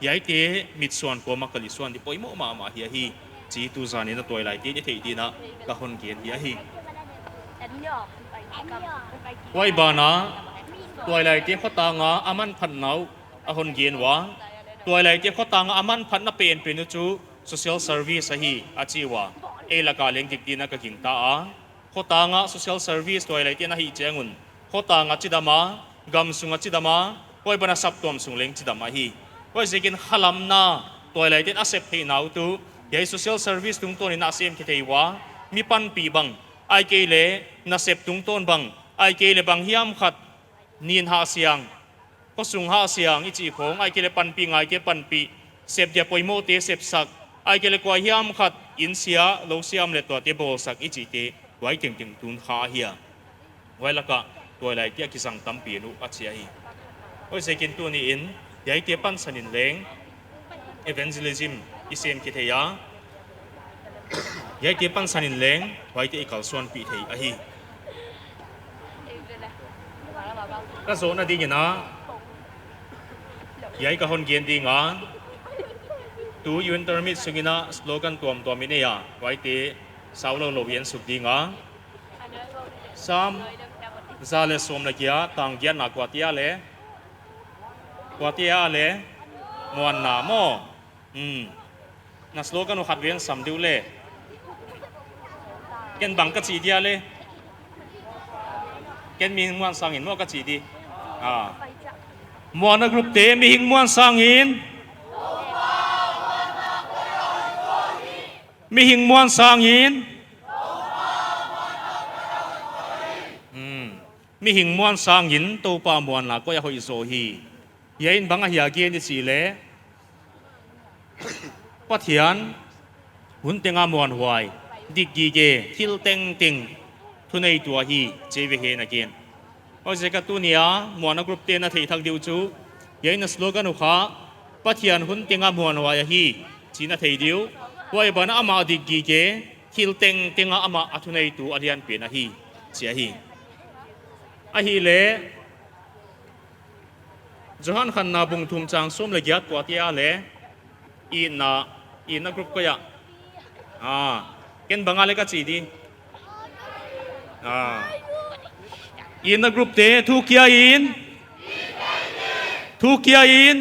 ย้ายเตะมิดส่วนกัวมักกะลิส่วนที่ปอยโมมาฮีฮีจีตุจานี่นะตัวอะไรที่จะเทียดีนะกะคนเกียนฮีฮีไว้บานะตัวอะไรที่เขาตางาอามันพันนาวอาคนเกียนวะตัวอะไรที่เขาตางาอามันพันนับเป็นจู social service ฮีอาชีวะเอละกาเลี้ยงดิกดีนะกะกิงตาเขาตางา social service ตัวอะไรที่น่าฮีเจงุนเขาตางาจิดามากัมสุงจิดามาไว้บรรณาสับตัวมสุงเลี้ยงจิดามาฮีไว้จะกินขลัมนาตัวอะไรที่น่าเสพให้นาวตูยัย social service ตุงต้นน่าเสพที่เทวะมีปันปีบังไอเกเลน่าเสพตุงต้นบังไอเกเลบังฮิมขัดนินหาเสียงก็สุงหาเสียงอิจิของไอเกเลปันปีไงเกปันปีเสพเดียปอยโมเตเสพสักไอเกลกว่าฮิมขัดอินเสียโลเซียมเลตัวเตโบสักอิจิเตไว้ถึงตุนขาเฮียไว้ละก็ตัวอะไรที่กิสังตั้มปีนุอัจฉริยะโอ้ยเสกินตัวนี้อินยัยเตปันสนินเลงเอเวนเจลิซิมอิเซมคิเทียยัยเตปันสนินเลงไว้เตอิกัลส่วนปีเทียอะฮีก็โซนอดีนะยัยกับคนเกียนดีงาตูยูนเตอร์มิดสุกินะสโลกันตัวมิเนียไว้ที่สาวเราโลเวียนสุดีงาสามซาเลสอมเลกียต่างเกียนนักกว่าที่อะไรมวนนาโมนัสโลกันอุขัดเวียนสามดิวเล่เกนบังกัจจีดีอะไรเกนมีหิงมวนสังหินมวกัจจีดีมวนกรุ๊ปเตมีหิงมวนสังหินมีหิงมวนสางหินมีหิงมวนสางหินตัวป่ามวนหลักก็อยากให้โซฮียัยบังอาหิยาเกียนที่สี่เล่ปัทยันหุ่นเตงามวนหวยดิกกีเกทิลเต็งทุนในตัวฮีเจวิเฮนักเกียนโอ้เจกัตุเนียมวนกรุ๊ปเตนะที่ทักดิวจูยัยนัสโลกันอุขาปัทยันหุ่นเตงามวนหวยฮีจีน่าที่ดิวไว้บรรณามาดิกีเกทิลเต็งอามาอัทุนัยตัวอดียันเป็นฮีเสียฮีอะฮีเล่จฮันขันนาบุงทุมจังส้มเลยยัดตัวที่อาเล่อินนะกรุ๊ปก็ยะเก็นบังอะไรก็จีดีอินนะกรุ๊ปเตทุกยาอินทุกยาอิน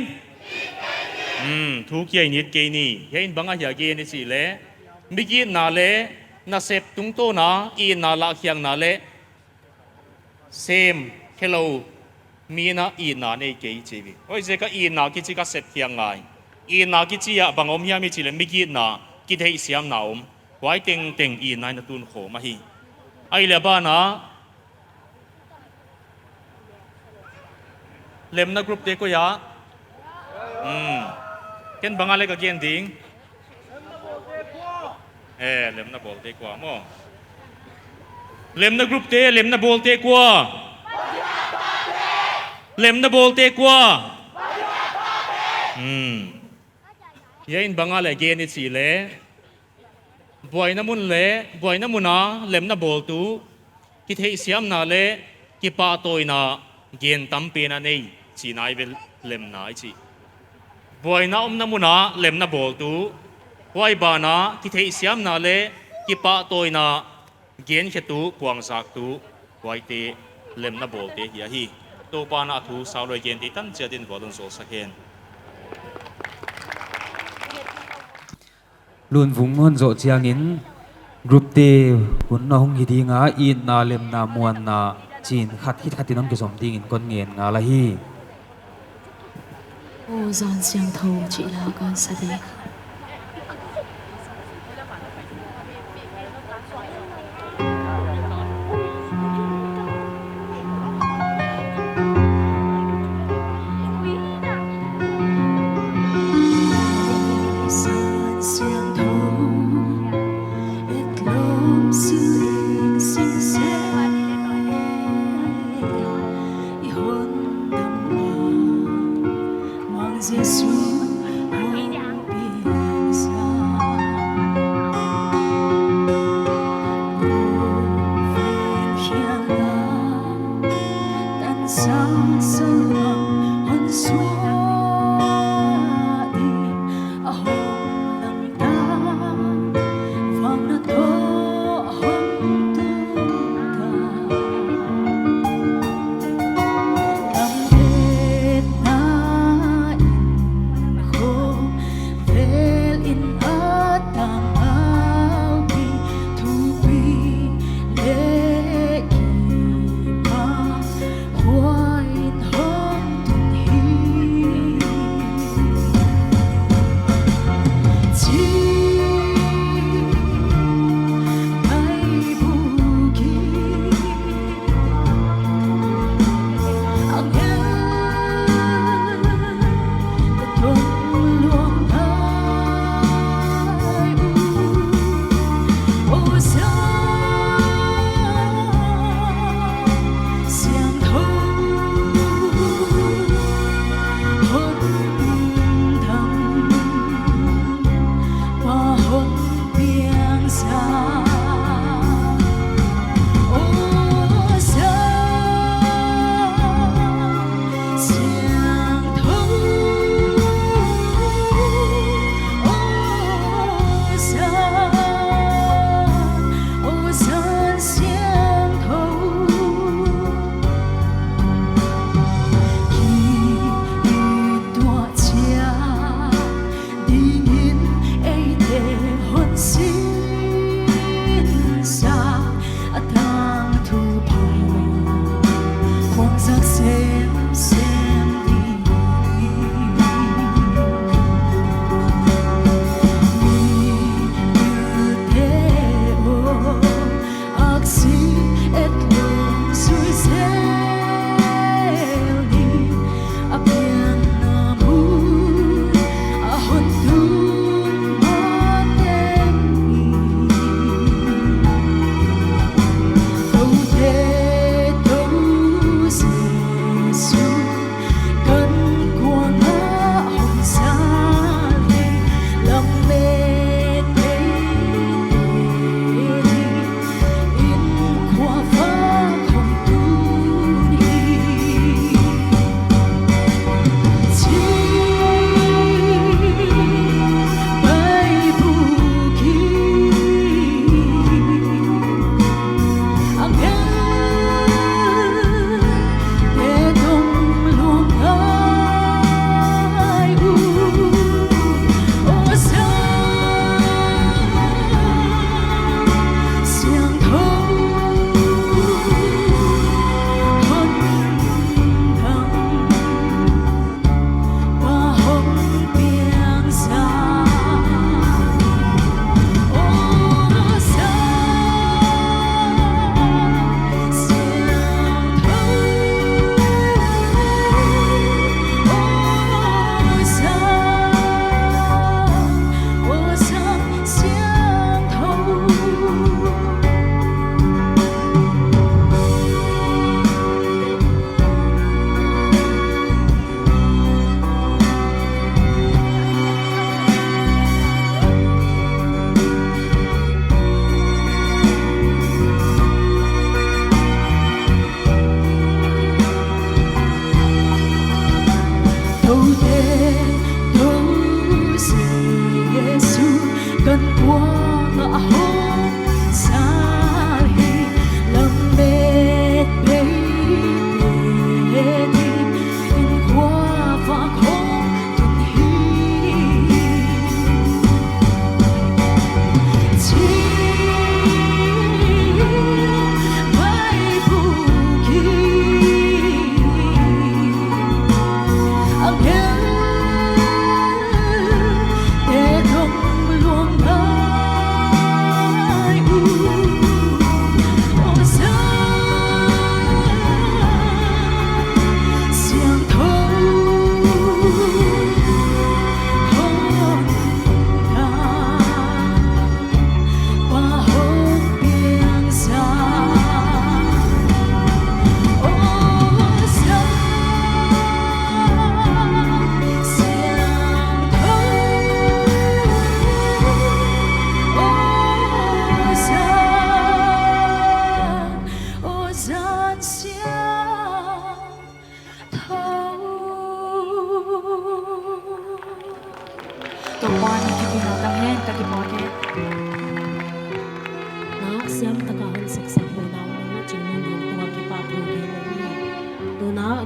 นิดเกนี่ยันบังอาหิยาเกนี่สิเล่มิกินนาเล่นาเซปตุงโตนาอินนาลาเขียงนาเล่เซมเฮลโลมีนาอินนาในเกยจีบีโอ้ยเจ้าก็อินนากิจิก็เซปเขียงไงอินนากิจิยะบังอมยามิจิเล่มิกินนากิเทอิสยามนาไ ไว้เต็งเต็งอีนายนตุนโขมาฮีไอเลียบ้านะเล็มนักกรุ๊ปเด็กก็ยาเกันบังอะไรก็เกียนดิ้งเล็มนักบอลเด็กกว่ามั้งเล็มนักกรุ๊ปเตะเล็มนักบอลเตะกว่าเล็มนักบอลเตะกว่ายันบังอะไรเกียนนี่สิเล่บอยน้ำมุนเล่บอยน้ำมุนนะเล็มนักบอลตูคิดให้เสียมนาเล่คิดป้าตัวน่ะเกียนตั้มเป็นอะไรจีนายเวลเล็มนาจีบอยน้ำน้ำมุนนะเล็มนักบอลตูไว้บ้านะคิดให้เสียมนาเล่คิดป้าตัวน่ะเกียนแค่ตูกวางสักตูไว้เตะเล็มนักบอลเตะเฮียฮีตัวป้านะทูสาวเลยเกียนที่ตั้งใจดินบอลโซสักเห็นลุนvùng hôn rộ chiang in group te hun na hong hidi nga in na lem na muan na chin khat hit khatin om ke som ding in kon ngen nga la hi ô giòn xiang thầu chị là con sa đéc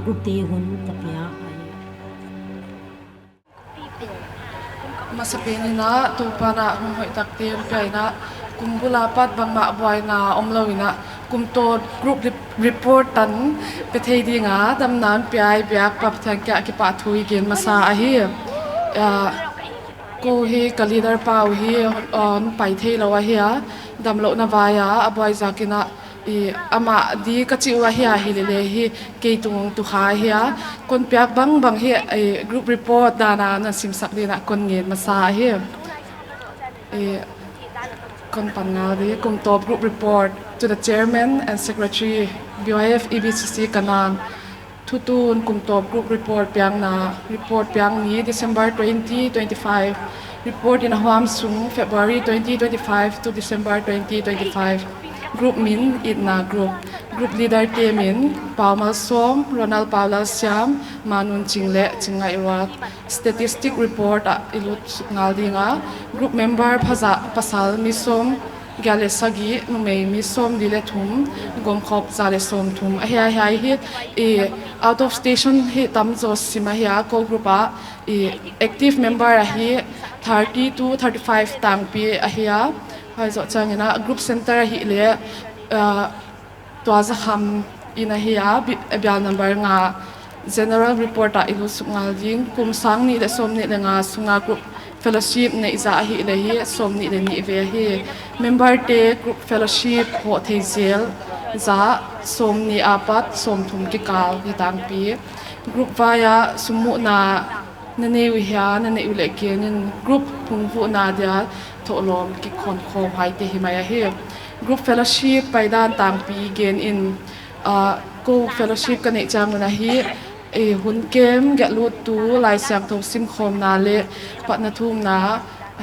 group te hun kapia masapini na tupa na hung hoi takte umpiay na kumbulapat bang maabuay na omlawina kumto group report tan petay di nga damnan piay biak papatang kya kipathui gen masa ahi ko hi ka leader pau hi on pai thei lawa hi damlo na vaya abuay zakina ama di kachiwa hi hi le hi keitung tu kha hi kon piak bang hi group report dana na simsak dina kon ngen masa hi kon pangal di kum top group report to the chairman and secretary BYF EBCC kanang tutun kum top group report piang na report piang ni December 2025 report in Huam Sung February 2025 to December 2025 group min itna group leader te min Paumal Som Ronald Paula Siam Manun Chingle Chingai Wat statistic report ilut ngal dinga group member phaza pasal misom gale sagi numei misom dile thum gom khop zale som thum hi out of station hi tam jo sima hi ko group active member hi 30 to 35 tang pi hi hai zo changena group center hi le to za kham ina hi bia number nga general report ilu sungal jing kum sang ni le som ni le nga sunga group fellowship nei za hi le hi som ni le ni ve hi member te group fellowship ho theisel za som ni apat som thum ki kal hi tang pi group vaya sumu na nane wi ha nane ule kenin group phungfu na dia tholom ki khon khom hai te himaya hi group fellowship paidan tang pi gen in ko fellowship ka nei chang na hi hun kem ga lut tu lai siang tho sim khom na le pat na thum na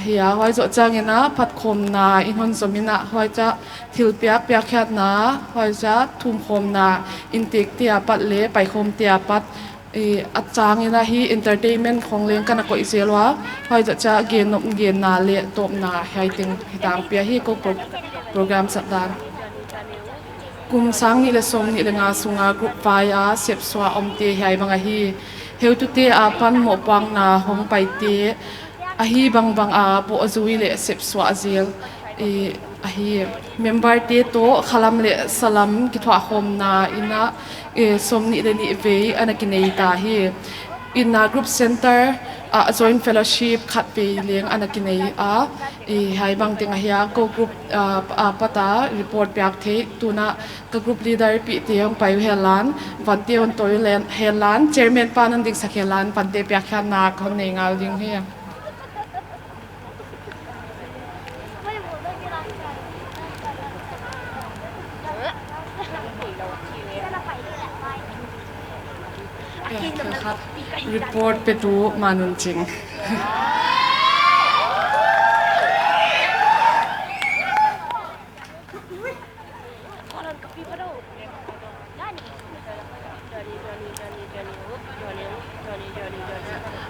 hiya hoi zo chang ina phat khom na in hon zomina hoi cha thil piak piak khat na hoi cha thum khom na intek tia pat le pai khom tia pat achang ina hi entertainment khongleng kana ko iselwa hoi cha cha gen na le top na hai ting hitang pia hi ko program satdan kum sang ni le som ni le nga sunga group faya sep swa omte hai banga hi heu tu te a pan mo pang na hom pai te a hi bang a po azui le sep swa zel a hi member te to khalam le salam ki thwa khom na ina som ni le ni ve anakinei ta hi ina group center joint fellowship khat pe leng anakinei hai bang tinga hiya ko group pata report pyak the tuna ka group leader pi tiang pai helan van te on toilet helan chairman panan ding sakhelan pante pyak khan na khon nei ngal ding hiya report pe tu manun ching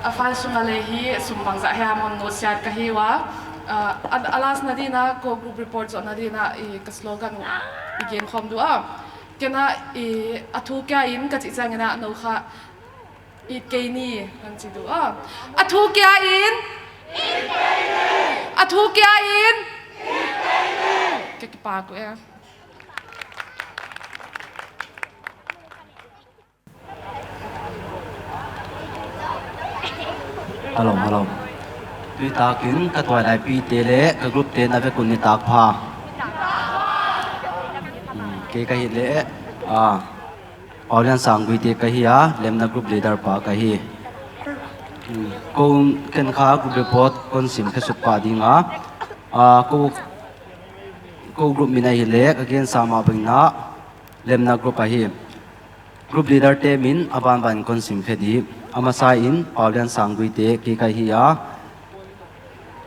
afal sumale hi sumbang za ha mon no siat ka hi wa alas nadina ko group report zo nadina ka slogan igen khom du kena athu kya in ka chi changena no kha it keini kan chi du athu kya in it keini athu kya in it keini ke pa ko hello tuy ta kín ka toy lai pi te le ka group te na ve kun ni tak pha ke ka hi le audience sang gui te ka hi lem na group leader pa ka hi kon ken kha group report kon sim khe sut pa dinga ko group mina hi le again sama bing na lem na group a hi group leader te min ban kon sim phe di ama sai in audience sang gui te ki ka hi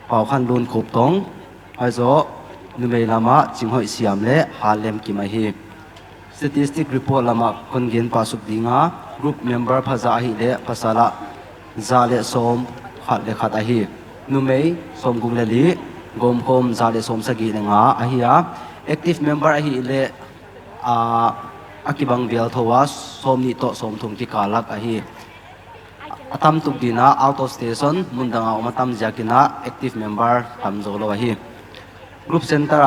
pau khan lun khup tong aizo numei lama chinghoi siam le halem ki ma hi statistic report lama kon gen pasuk dinga group member phaza hi le pasala zale som khat le khat a hi numei som gung le li gom khom zale som sagi le nga a hi active member a hi le akibang bial thowa som ni to som thum ki kalak ahi atam tuk dina out of station mundanga omatam jakina active member tam zolo ahi group center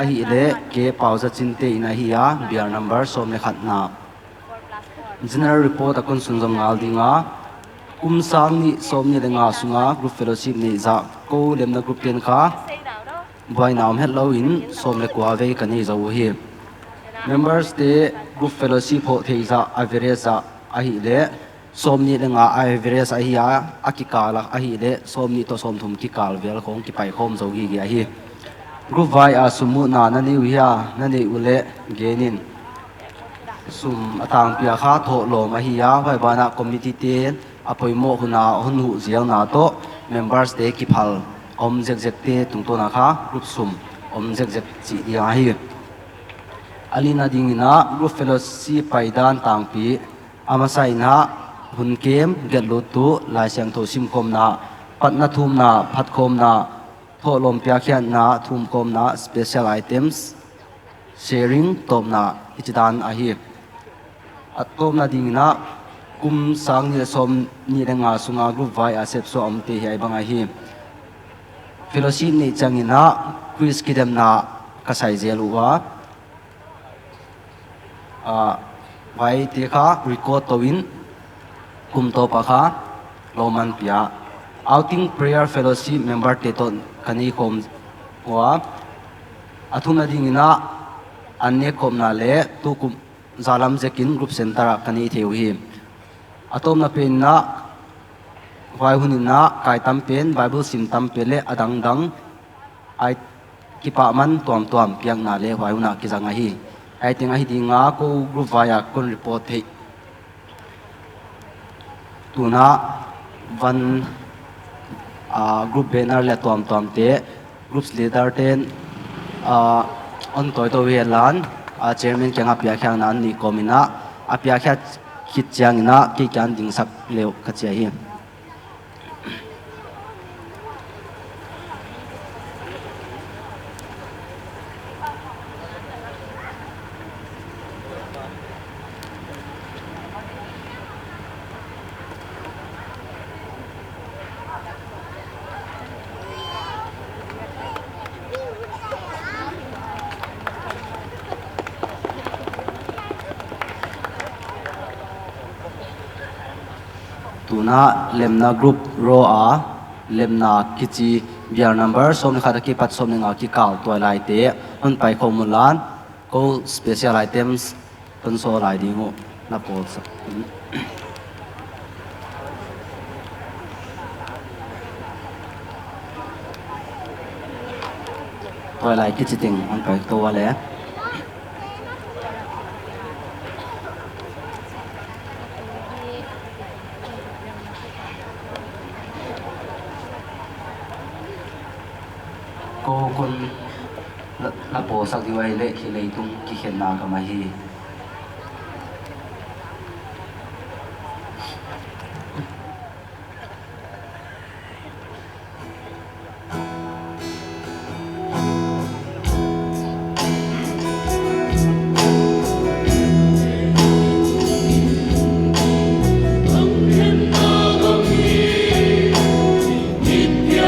ahi le ke pauza chinte ina hi ya biar number som le khatna general report akon sunjom ngal dinga sang ni som ni lenga sunga group fellowship ni za ko lemna group ten kha boy naam hello in som le kwa ve kani zo hi members de group fellowship ho theiza average ahi le som ni lenga average ahi ya akikala ahi le som ni to som thum ki kal vel khong ki pai khom zo gi hi group vai a sumu na na ni wiya na ni ule genin sum atang pia kha tho lo ma hi ya vai bana committee ten apoi mo huna hunu ziang na to members de ki phal om jek jek te tung to na kha group sum om jek jek chi dia hi alina dingina group fellowship paidan tangpi amasaina hun kem getlu tu lai siang tho sim kom na patna thum na phat khom na tho lom pia khian na thum kom na special items sharing tom na ichidan ahi atom na dingina kum sang ni som ni renga sunga group vai asep so am te hi banga hi fellowship ni changina quiz kidam na kasai jeluwa vai te kha record towin kum to pa kha loman pia outing prayer fellowship member te ton kani kom wa athuna dingina anne kom na le tu kum zalam jekin group center kani theu hi atom na pen na vai hunina kai tam pen bible sim tam pele adang dang ai kipa man tuam piang na le vai huna ki janga hi ai tinga hi dinga ko group vaya kon report thei tuna van group banner le tuam te groups leader ten on toy to we lan chairman kyang apia khyang nan ni komina apia kha khit chang na ki kan ding sak leo khachia hi tuna lemna group ro a lemna kichi biar number som khata ki pat som nga ki kal to lai te on pai khomulan ko special items ton so lai dingo na pol sa to lai kichi ting on pai to wale ko kon la po sak diwai le khi lei tung ki khen na ka ma hi Hãy subscribe cho kênh Ghiền Mì Gõ để không bỏ lỡ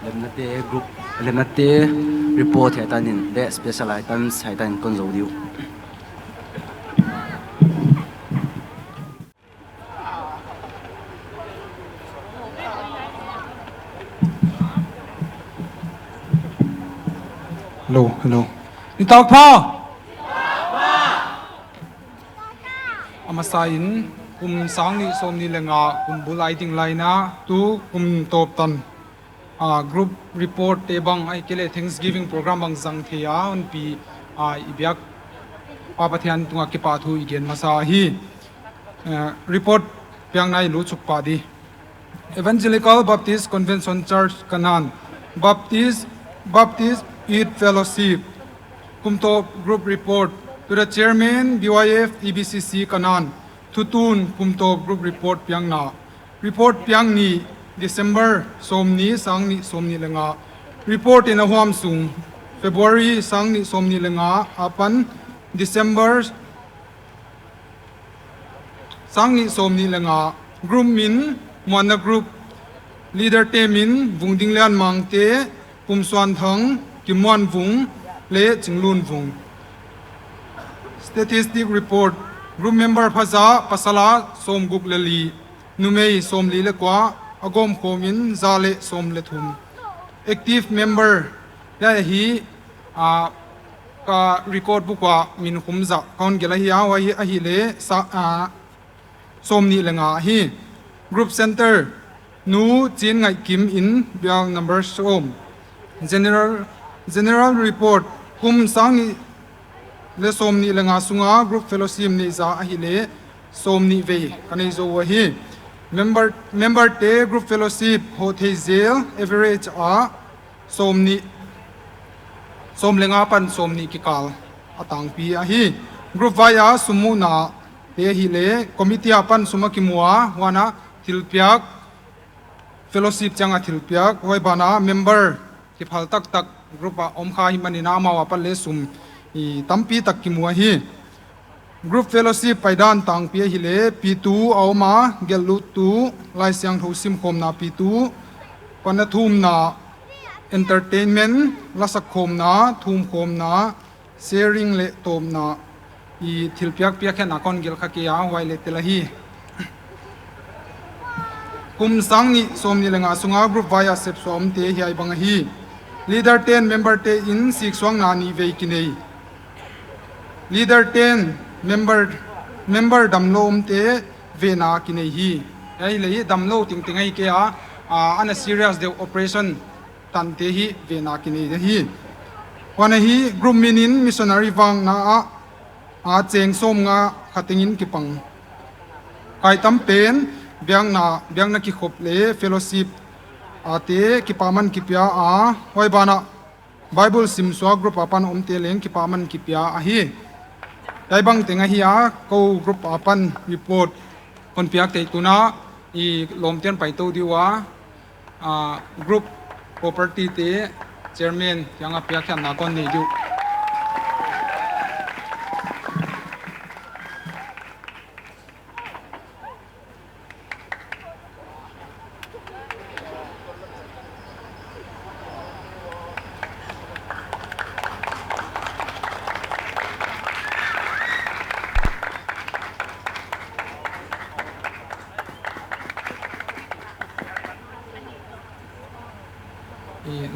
lemnate group lemnate report hetanin le special items hetan kon zo diu hello ni tawk pha amasain kum sang ni som ni lenga kum bulai ding laina tu kum top tan group report te bang ai kele thanksgiving program bang jang thea on pi ibyak papathian tunga ki pa thu igen masa hi report pyang nai lu chuk pa di Evangelical Baptist Convention Church Kanan Baptist Youth Fellowship Kumto Group Report to the Chairman BYF EBCC Kanan Tutun Kumto Group Report Pyang na Report Pyang ni December Somni Sangni Somni Lenga Report in a Huam Sung February Sangni Somni Lenga Apan December Sangni Somni Lenga Group Min Mwana Group Leader Temin Vungding Lian Mangte Kumswan Thang Kimwan Vung Le Chinglun Vung Statistic Report Group Member Phaza Pasala Som Guk Leli Numei Som Li Lekwa Agom Komin Zale Som Lethum Active Member Ya hi ka record bukwa min khumza kaun gela hi wa hi a hi le sa som ni lenga hi Group Center nu chin ngai kim in biang number som General Report kum sang ni le som ni lenga sunga Group Fellowship ni za a hi le som ni ve kanai zo wa hi member te Group Fellowship ho thei zel average a som ni som lenga pan som ni kikal atang pi a hi Group vaya sumuna te hi le committee apan suma kimwa wana thilpiak fellowship changa thilpiak hoi bana member ki phal tak tak group a om kha hi manina ma wa pa le sum I tampi tak kimwa hi Group Fellowship paidan tang pi hi le P2 awma gelu tu lai siang tho sim khom na P2 panathum na entertainment lasak khom na thum khom na sharing le tom na I thilpiak piak na kon gel khakia wai le telahi kum sang ni som ni lenga sunga group via sep som te hi bang hi leader 10 member te in sik swang na ni ve kinei leader 10 member damlom te ve na kinei hi ai le damlo ting tingai ke an a serious de operation tan te hi ve na kinei hi wana hi group minin missionary wang na a cheng som nga khatingin kipang kai tam pen biang na ki khop le fellowship ate ki paman ki pya a hoi bana bible simswa group apan omte leng ki paman ki pya a hi dai bang tenga hi a ko group apan report kon piak te tuna I lom ten pai to diwa group property te chairman yang a piak khan na kon ni du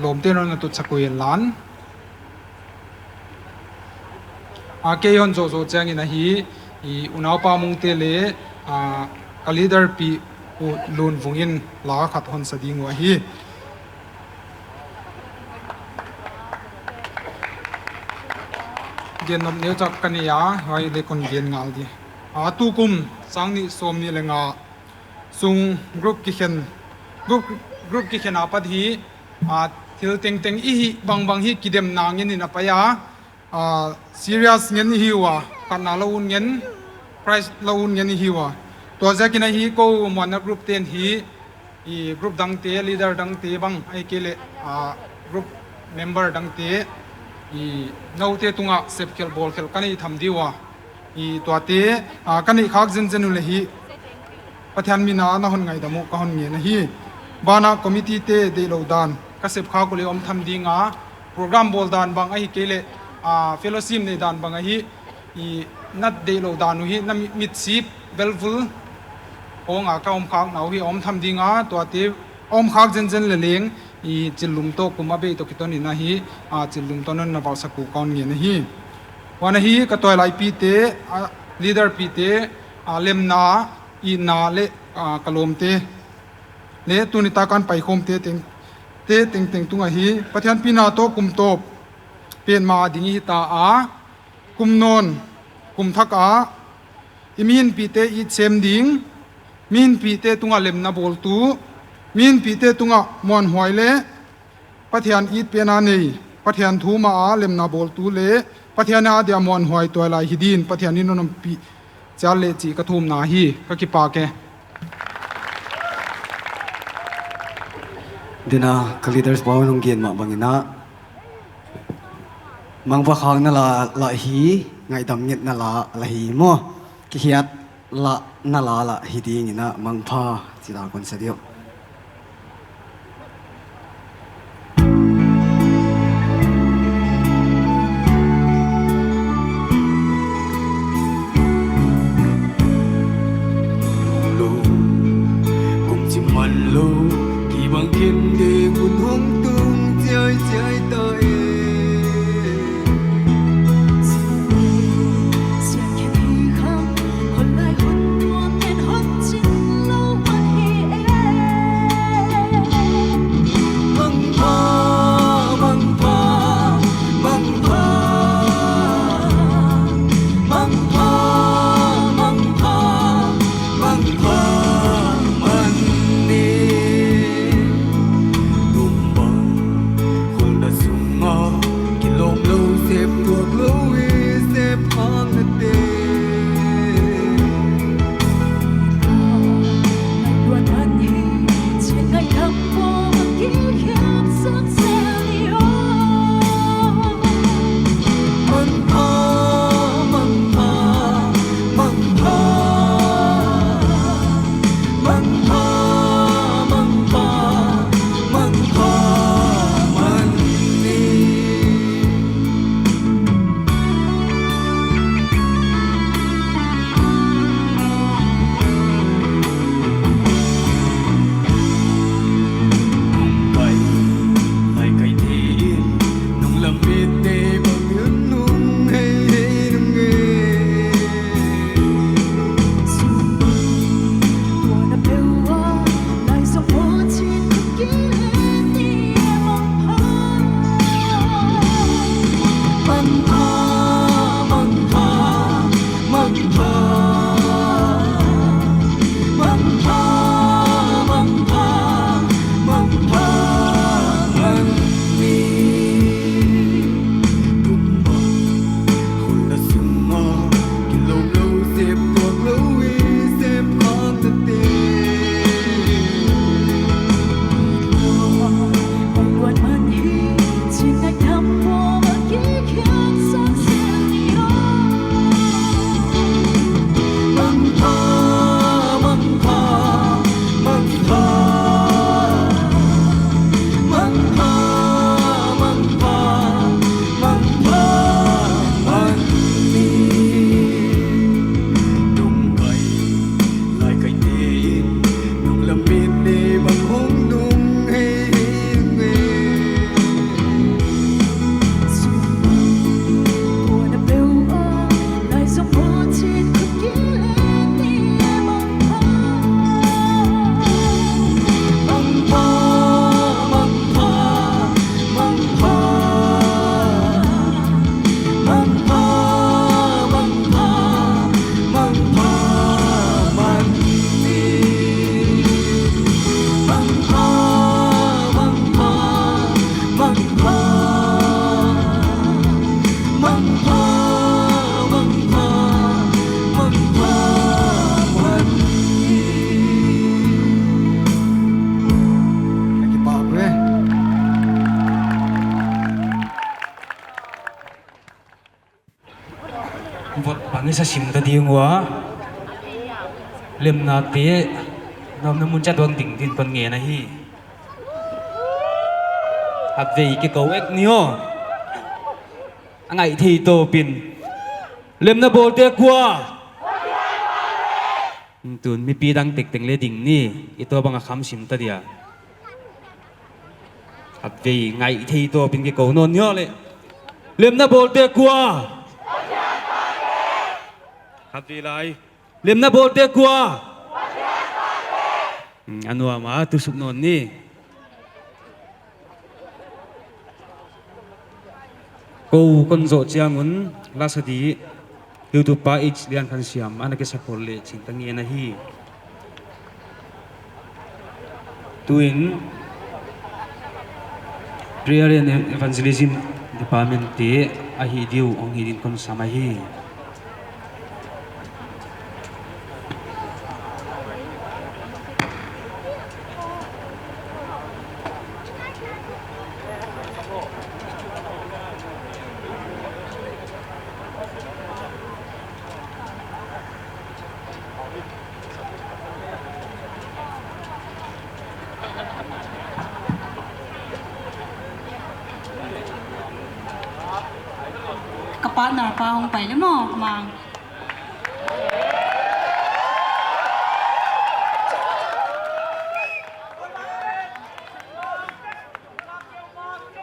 lom te no na tu chakui lan a ke yon zo zo chang ina hi I unaw pa mung te le ka leader pi u lun vungin la khat hon sading wa hi gen nom neu chak kania hoi le kon gen ngal di a tu kum sang ni som ni lenga sung group ki khen apat hi thil teng I hi bang hi kidem na ngin in apaya serious ngin hi wa kana laun ngin price laun ngin hi wa to zakina hi ko mona group ten hi I group dang te leader dang te bang ai kele group member dang te I naute tunga sep khel bol khel kani tham diwa I to te kani khak jen le hi pathian mina na hon ngai damu ka hon nge na hi bana committee te de lo dan kasep kha ko le om tham dinga program bol dan bang ai ke le fellowship ne dan bang hi I nat de lo danu hi na mit sip belvul ong ka om khak nau hi om tham dinga to ti om khak jen le leng I chilum to kuma be to kiton ina hi chilum to non na ba saku kaun nge na hi wana hi ka toy lai pi te leader pi te lem na I na le kalom te le tunita kan pai khom te teng tunga hi pathian pina to kum top pen ma dingi ta kum non kum thak imin pi te I chem ding min pi te tunga lem na bol tu min pi te tunga mon hoi le pathian it pena nei pathian thu ma lem na bol tu le pathian a dia mon hoi toy lai hidin pathian ni non pi chal le chi ka thum na hi ka ki pa ke dina ka leaders baw nong gen ma bangina mangwa khang na la hi ngai dam ngit na la hi mo ki hiat la na la hi ding ina mangpha chira kon sadio lo kum chim man lo ki bang kin de kun hong tung chơi chơi tới bang sa sim ta ding wa lem na te nom na mun cha dong ding din kon nge na hi หัดเวกี่เขาเอ็กนิโอไงที่โตปินเล่มนาโบเตกัวตุนมีปีดังเต็กเต็งเลดิ่งนี่อีตัวบังคับสิมตะเดียหัดเวไงที่โตปินกี่เขาโนนเยอะเลยเล่มนาโบเตกัวหัดเวไรเล่มนาโบเตกัวอันว่ามาตุสุกโนนนี่กูคนโจเจียงุนลาสดียูทูปป้าอีกเรียนขันเสียมอันนั้นก็สักคนเลยสิ่งตั้งเงี้ยนะฮีตัวอินเรียนเอวันเจลิซิมดีพาร์ตเมนต์ที่อาฮีดิวองฮีดินคนสมัยฮีกระป๋าหนาปลาลงไปแล้วหมอมัง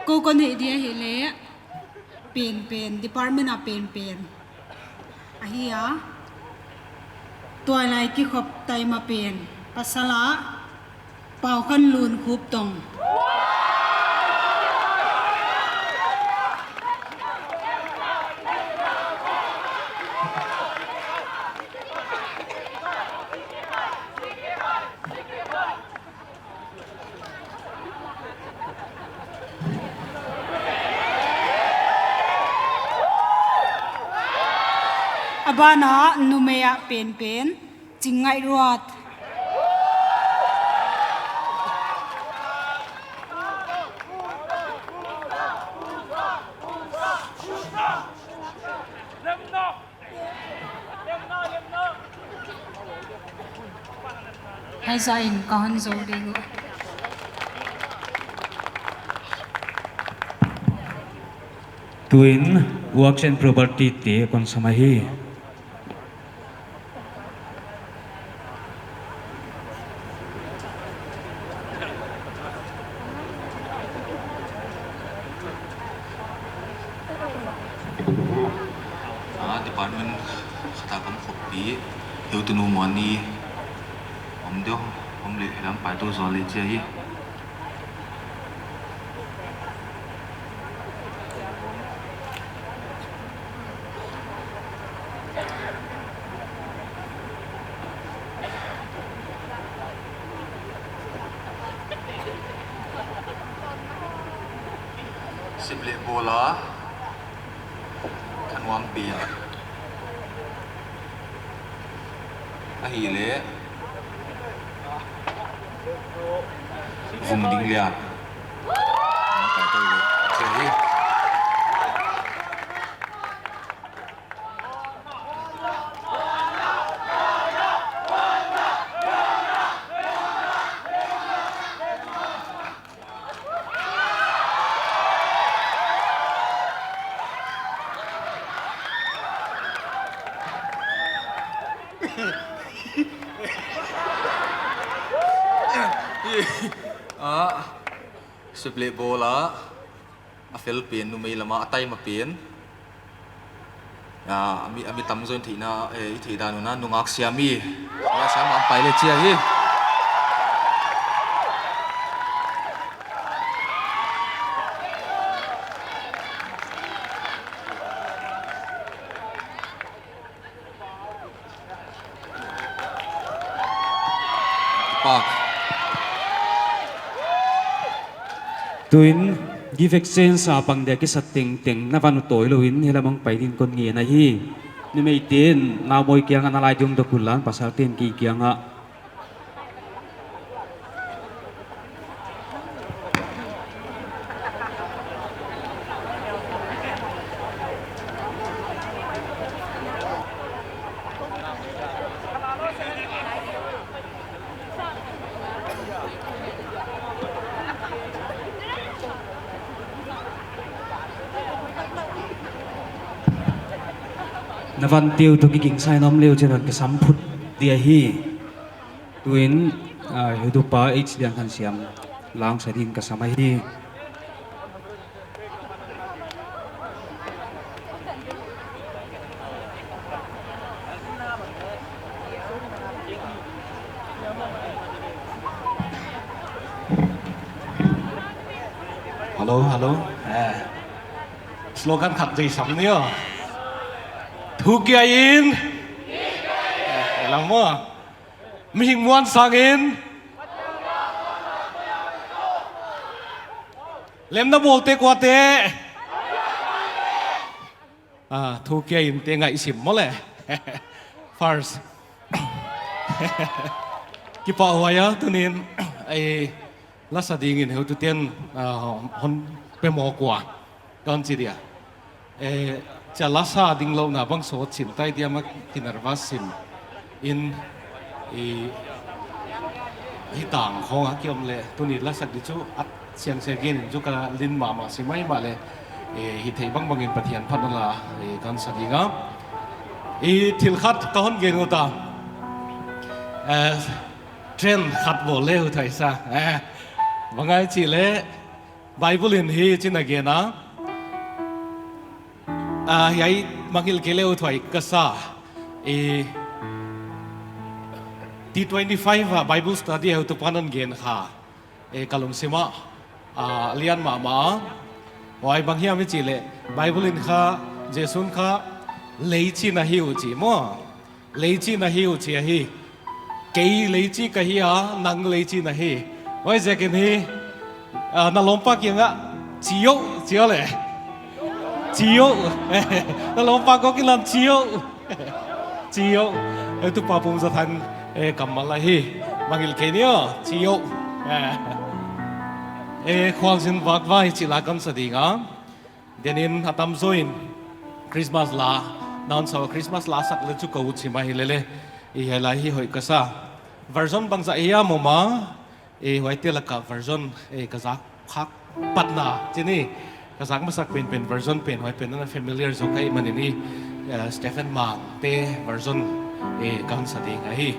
กูคนเหตุเดียเหตุเละเป็นดีพาร์ตเมนต์อะเป็นอะเฮียตัวอะไรกี่ขบไตมาเป็นปัสสาวะเป่าขันลูนคูบตรงอบานานุเมียเป็นจิงไงรวดให้ใจก่อนโจดีกว่าตัวอิน works and property เตะคนสมัยฮีดีพาร์ตเมนต์ขตากรรมขบปีเฮลตุนูมันนี่ผมเดียวผมเลยเห็นไปตัวซอลิเจียสิบเลโบลาขันวางปีอะฮีเล่vùng đình liệt phải tôi chơi sebelah bola, Philippines nu may lama atay mapin. Ami tamzon tina ithida nu na nungak siami. Ya sama ang pilot siya hi. Pak. Tuin give exchange sa pangdeki sa ting na vanu toy loin hilamang paidin kon ngi na hi ni may tin na moy kya nga nalay yung dokulan pasal tin ki kya nga na van tiêu to ki king sai nom leo chen ka sam phut dia hi tuin hidu pa h dian han siam lang sa din ka samai hi Hello, hello. Slogan khắc gì sắm nữa? Thu kia in. Làm mua. Mình muốn sang in. Lem na bolte qua te. Thu kia in te ngai sim mo le. First. Kipa hoya tunin ai la sa ding in heu tu ten hon pe mo kwa don chi dia cha la sa ding lo na bang so chin tai dia ma kinarvas sim in hi tang khong ha kiom le tu ni la sak di chu at siang se gen chu ka lin ma ma si mai ma le hi thei bang bang in pathian phat la kan sa dinga thil khat ka hon gen ngota trend khat bo le hu thai sa Mangai chỉ lẽ Bible in hi trên again na yai mangil keleo thoi kasa T25 Bible study how to panon gen kha kalung sima lian ma wai bang hiam chi le Bible in kha Jesun kha leichi na hi uchi mo leichi na hi uchi hi kei leichi ka hi nang leichi na hi Ôi giờ cái này, na lom pa kia ngã, chiếu lệ, chiếu, na lom pa có cái làm chiếu, itu pa pun zatan cầm mà lại hi, manggil cái này chiếu, khoan xin vác vai chỉ là con sadi ngã, denin hatam zoin, Christmas la, non sau Christmas la sak le chu cầu chỉ mai lele, hi lại hi hội kasa, version bang dạy ya mama. Hoài tiêu là cả version kazak khác bắt na chứ nè kazak mà sắc pen version pen hoài pen nó familiar rồi cái mà nè Stephen Mang te version kan sa ding ai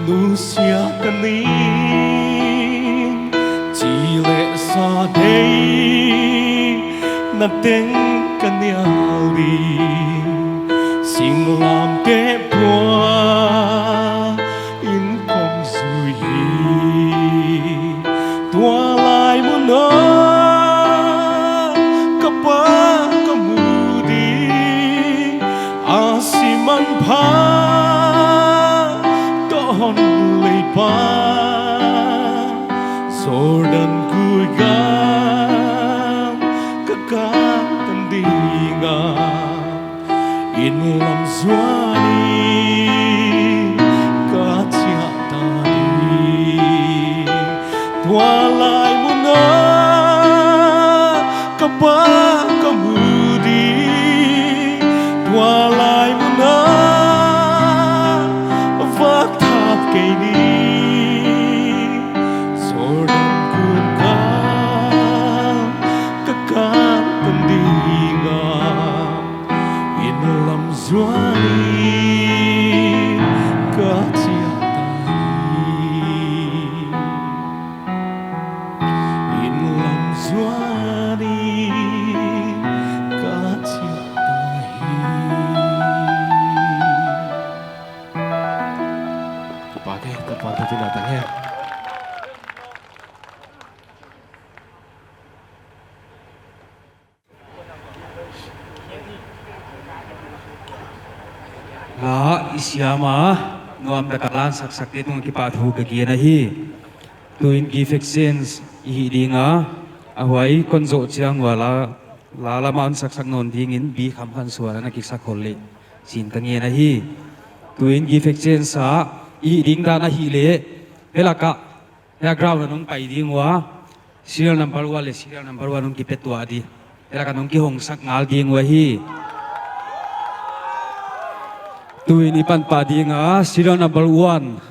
Nusia kanin, sa day na tên cần nhau đi xin làm thế qua in công duy tua lại muốn nói kapa kamudi asiman pa ton lay pa Sordan kuigam kakatandinga in lam zwani katsiatani tualay mo na kapakamudi tualay mo na vaktap kay ni Zwani katiatani in lam zwani katiatani Pakai tepat binatangnya Isyama nuam dakalan sak-sak itu ngkipathu kagian ahi tuin gifexens ihidinga awai konzo chiang wala lalaman sak-sak non dingin bi khamkhan suara na kisak holle sin kangian ahi tuin gifexens sa ihiding da na hile pelaka ya ground nong pai dingwa serial number 1 le serial number 1 nong kipetwa di pelaka nong ki hong sak ngal dingwa hi Tuin ipan padi nga serial number 1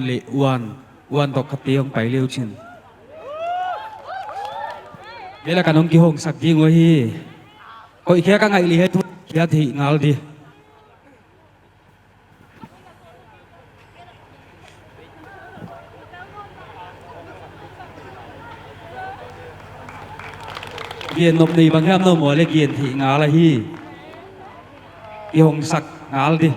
le 1 tok kapiyong pai liu chin Bela kanong ki hong sak ding wa hi ko ikya ka ngai li he tu kya thi ngal di Kian nộp này bằng ham nộp mồi lên kian thị ngã là hi, cái hồng sặc ngã đi.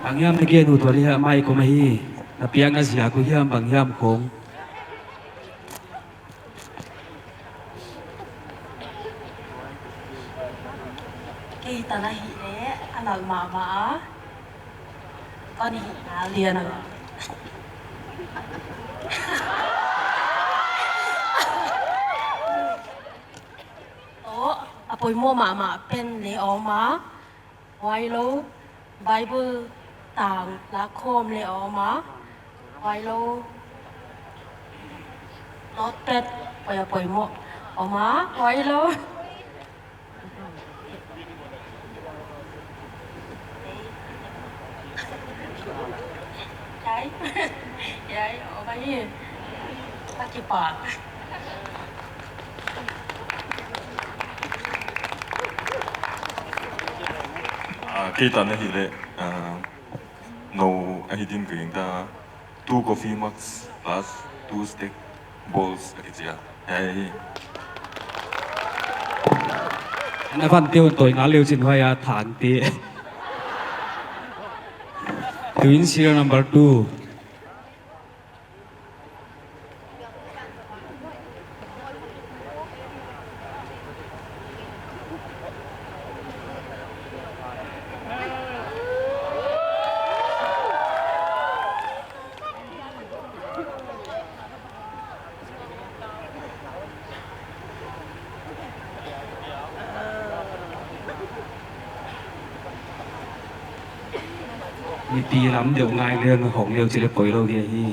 Bằng ham này kian hụt vào đi mai có mày Napiang na siya ko hiyam bang hiyam kong Kita na hile anak mama Con hi alien à Ồ, apoy mo mama pen le oma Wailo Bible tàng lá khom le oma Wailo not pet apoy mo oma Wailo Yai, yai, oma hi Taki pak Kita na hile no ahidin green da 2 coffee mugs plus 2 steak bowls akitya hey na van tiêu tôi ngã liu chin hoya than ti twin serial number 2 มีปีล้ำเดี๋ยวง่ายเรื่องของเร็วจะได้ปล่อยเราเดียวที่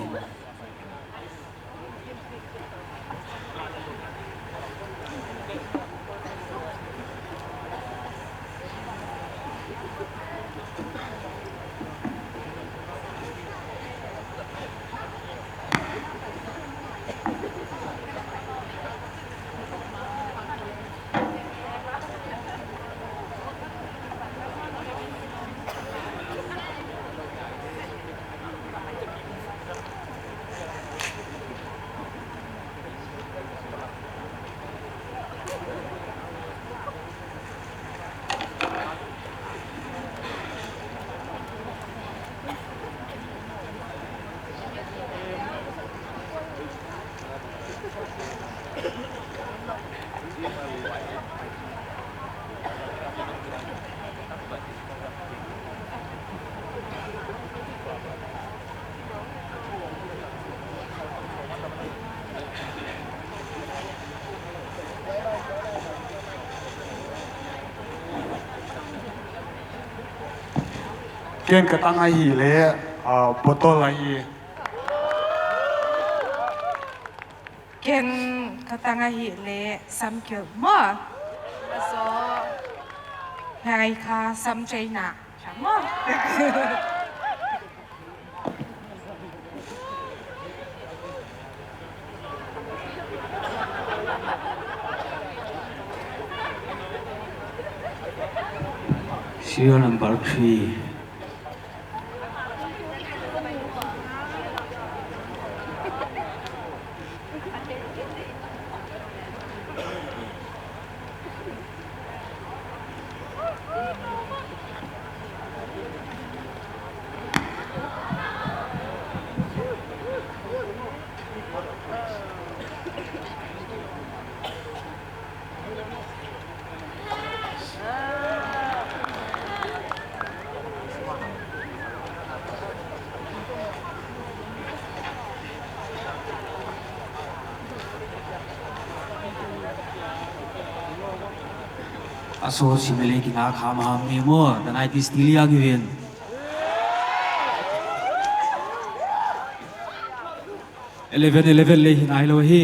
เกณฑ์กระตั้งไอหีเลยปวดต้นอะไรอี เก่งกตังหิเลสัมเกี่ยวมั้งแล้วก็ไงคะสัมใจหนักใช่มั้ง Serial number 3. Aso si Meleki nga kamahami mo, danay tistilia gawin. Eleven le hinaylo hi.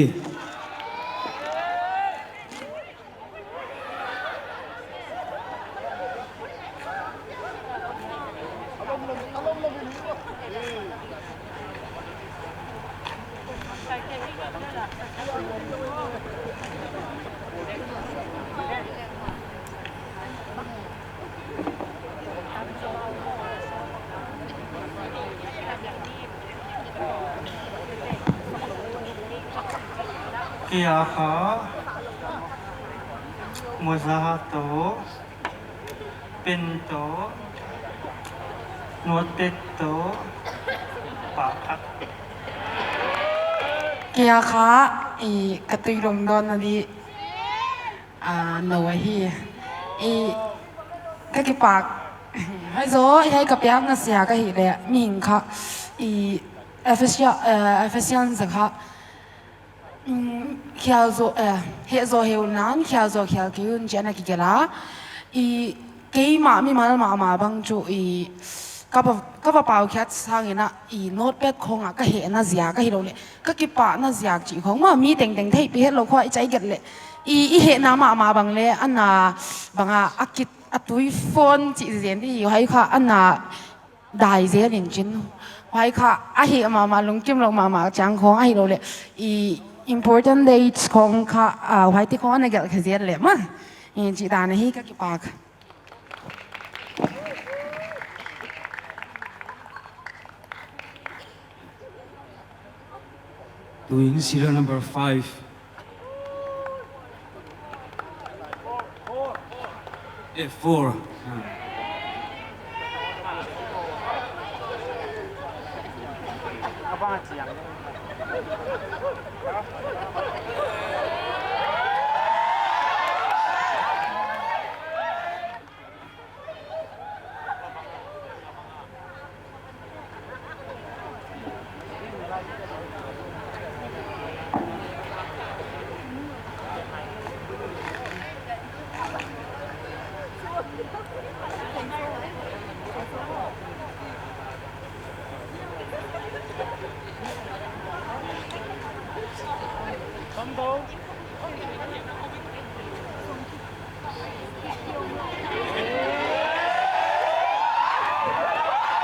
Kaya ka, Mozahato, Pinto, Noteto, Pakat. Kaya ka, katulong doon na di nawahi. Kakipak, hay zo, hay kapyang na siya kahile, ming ka, efficient ka. Khiao zo he zo he nan khiao zo khiao kyun jana ki gala ke ma mi ma bang chu ka pa pau khat sang ina notepad khong ka he na zia ka hi lo le ka ki pa na zia chi khong ma mi teng teng thei pi he lo khoi chai get le he na ma bang le anna banga akit atui phone chi zen di hai kha anna dai ze lin chin hai kha a he ma lung kim lo ma chang khong ai lo le important dates ของค่ะไว้ที่เขาในเกี่ยวกับเสียเลยมั้งจีตาในที่ก็กี่ปาก Doing serial number 5. F4.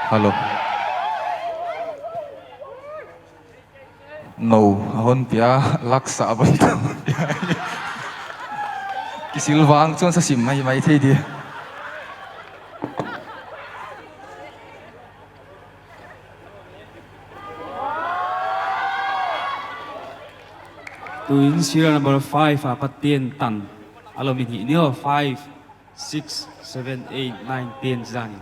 Hello. No, ahon pia laksa abanto. Kisilwang chon sa sim mai thei di. Doing serial number 5 patin tan. Alam ini niyo 5, 6, 7, 8, 9, 10 zanin.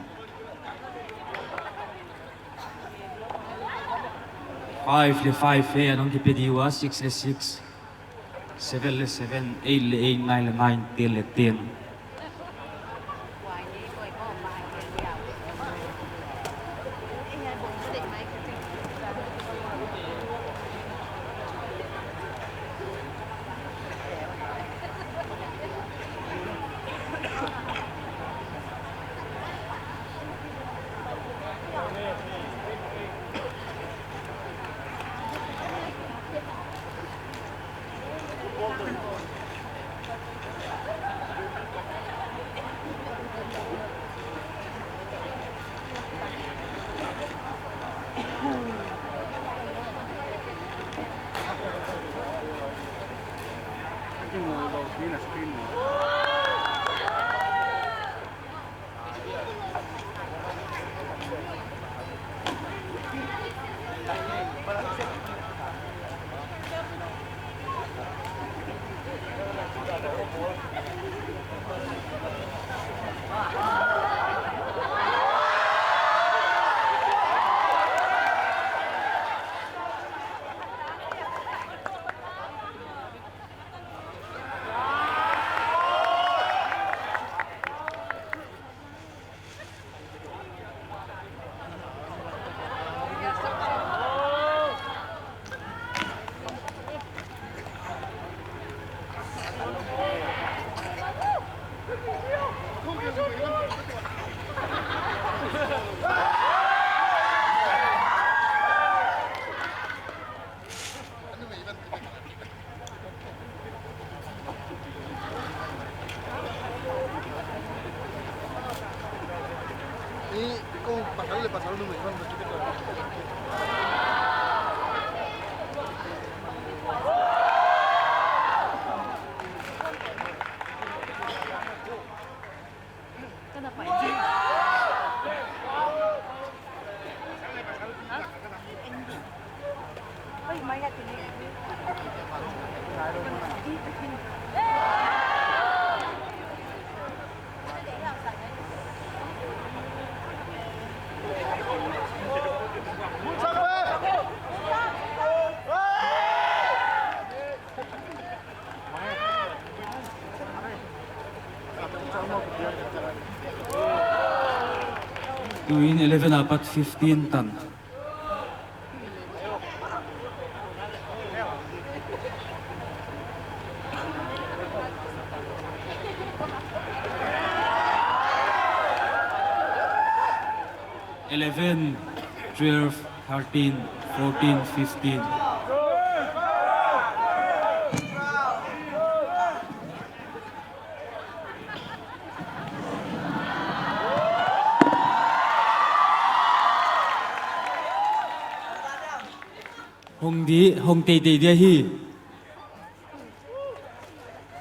5 le 5 है अनों की पेडी हुआ 6 le 6 7 le 7 8 le 8 9 le 9 10 le 10 เ Tuin 11 apat 15 tan. Eleven, 12, 13, 14, 15. Hong tê tê dia hi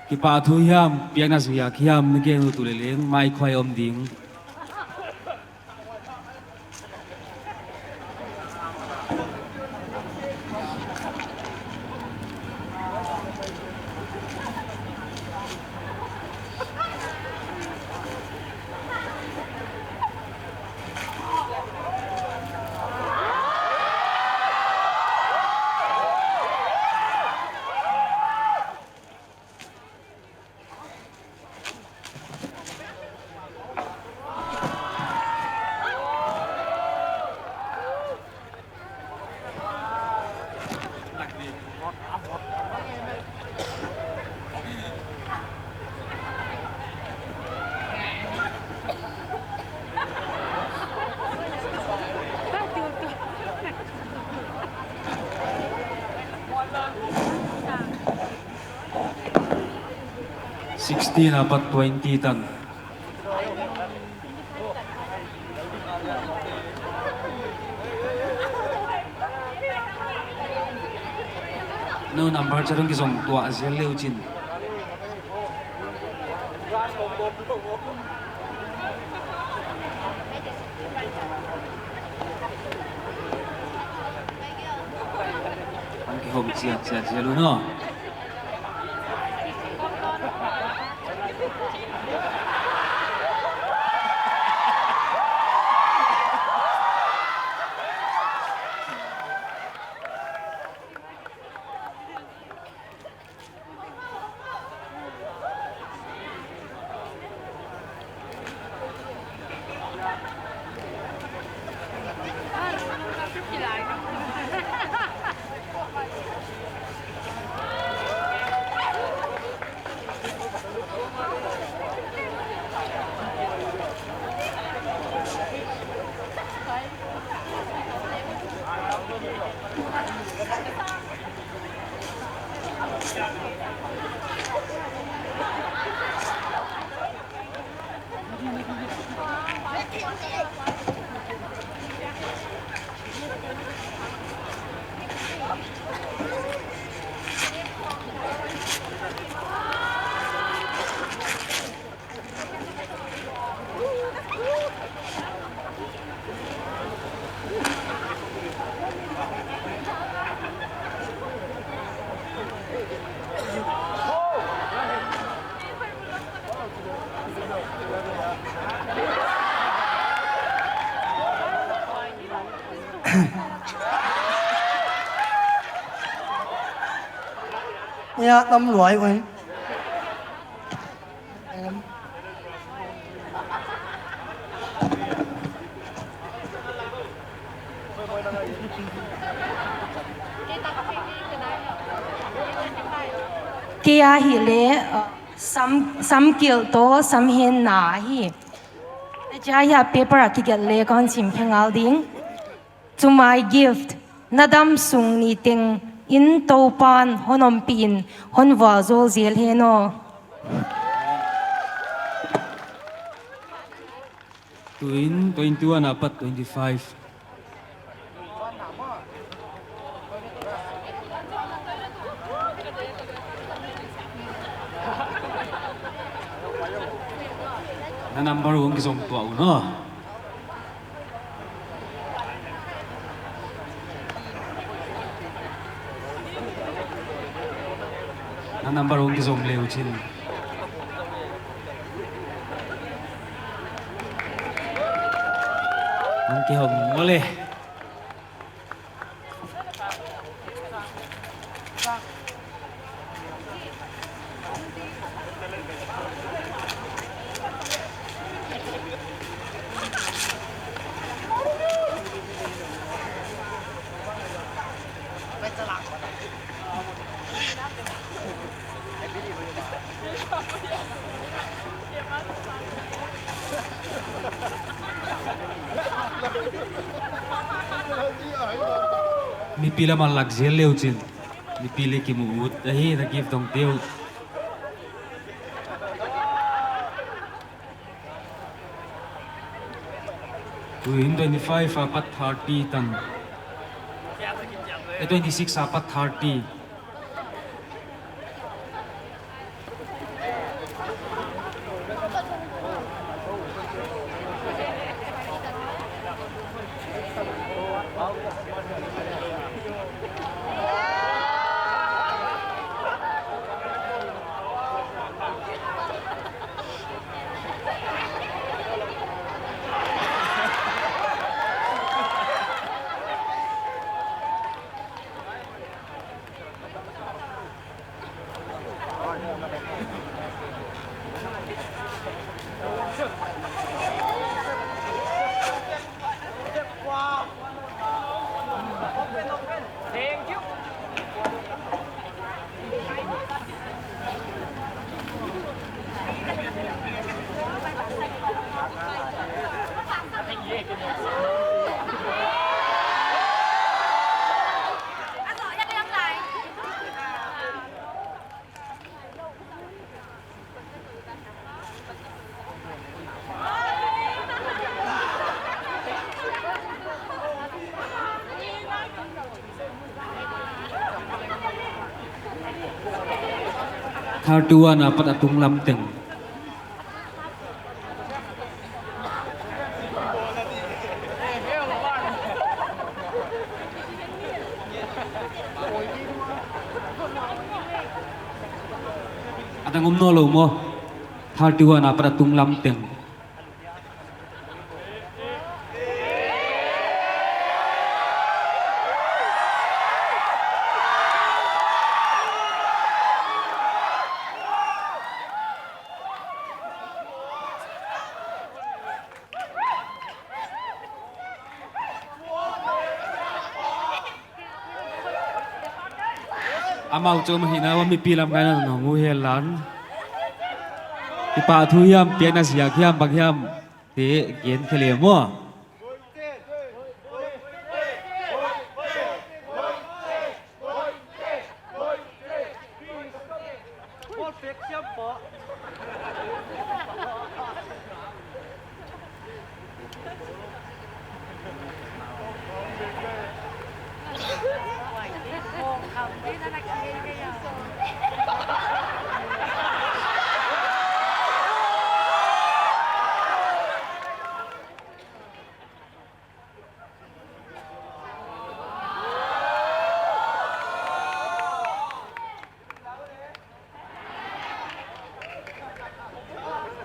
ki pa thu hiam piang na suya khiam ni ge tu le leng mai khoi om ding apat 20 tan. No number charung ki song tua zel leu chin. Ang ki hom siat lu no. Dạ, tâm loại vậy. Kia hi le sam kil to sam hen na hi. Ja ya paper ki get le kon chim phengal ding. To my gift nadam sung ni ting in to pan honom pin honwa zol zel heno. tuin 21 apat 25. Na number 1 kisong tua uno. Na number 1 kisong Leo Chin. Ang kihong muli. Mi pila malak zel leo chin. Mi pili ki muut ahi na give dong teo. Tuin 25 apat 30 tan. 26 apat 30. Thirty-one apat atung lamteng. Atang umno mo. 31 apat atung lamteng. Amau cho mahina wa mi pilam kana no mu helan ipa thuyam piana sia khiam baghiam te gen khele mo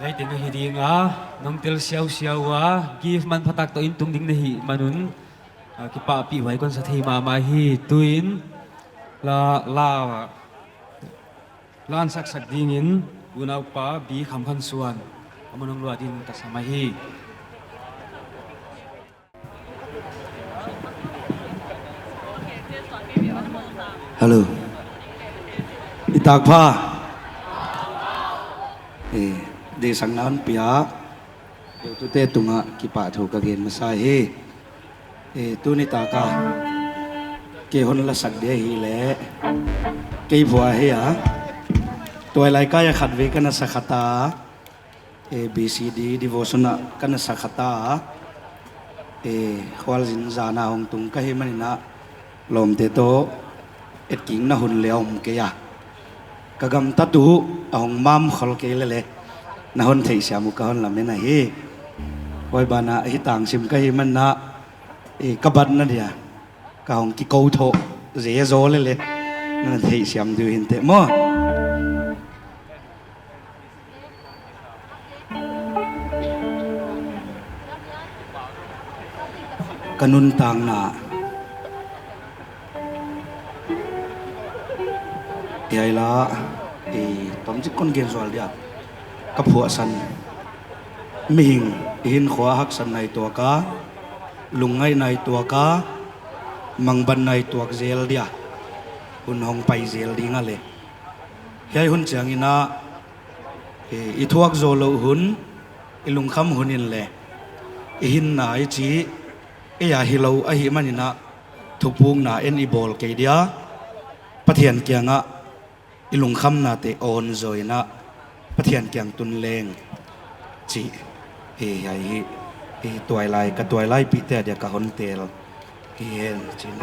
Dai ting hi ding nong tel siaw siaw give man phatak to in tung ding nahi manun ki pa pi wai kon sa thei ma ma hi tuin lan sak sak ding in unau pa bi kham khan suan amonong lua din ka sama hi Hello. Itak pa. De sang nan pia. Yo tu te tunga ki pa thu ka gen masai. Tu ni ta ka. Ke hon la sak de hi le. Ke bua he ya. Toy lai ka ya khat ve kana sa khata. ABCD devotion na kana sakhata khwal jin zana hong tung ka hi manina lom te to et king na hun leom ke ya kagam tatu ahong mam khol ke le na hon thei siamu ka hon lam na hi hoi bana hi tang sim ka hi man na kabat na dia ka hong ki ko tho je zo le na thei siam du hin te mo kanun tang na yai la tom chi kon gen zol dia ka phua san ming hin khwa hak san nai to ka lungai nai to ka mangban nai to zel dia hun hong pai zel dinga le yai hun chang ina i thuak zo lo hun ilung kham hunin le hin na ai chi ya hilo a hi manina thupung na en i bol ke dia pathian kyanga ilung kham na te on zoina pathian kyang tun leng chi ai toy lai pi te dia ka hon tel ki hen chin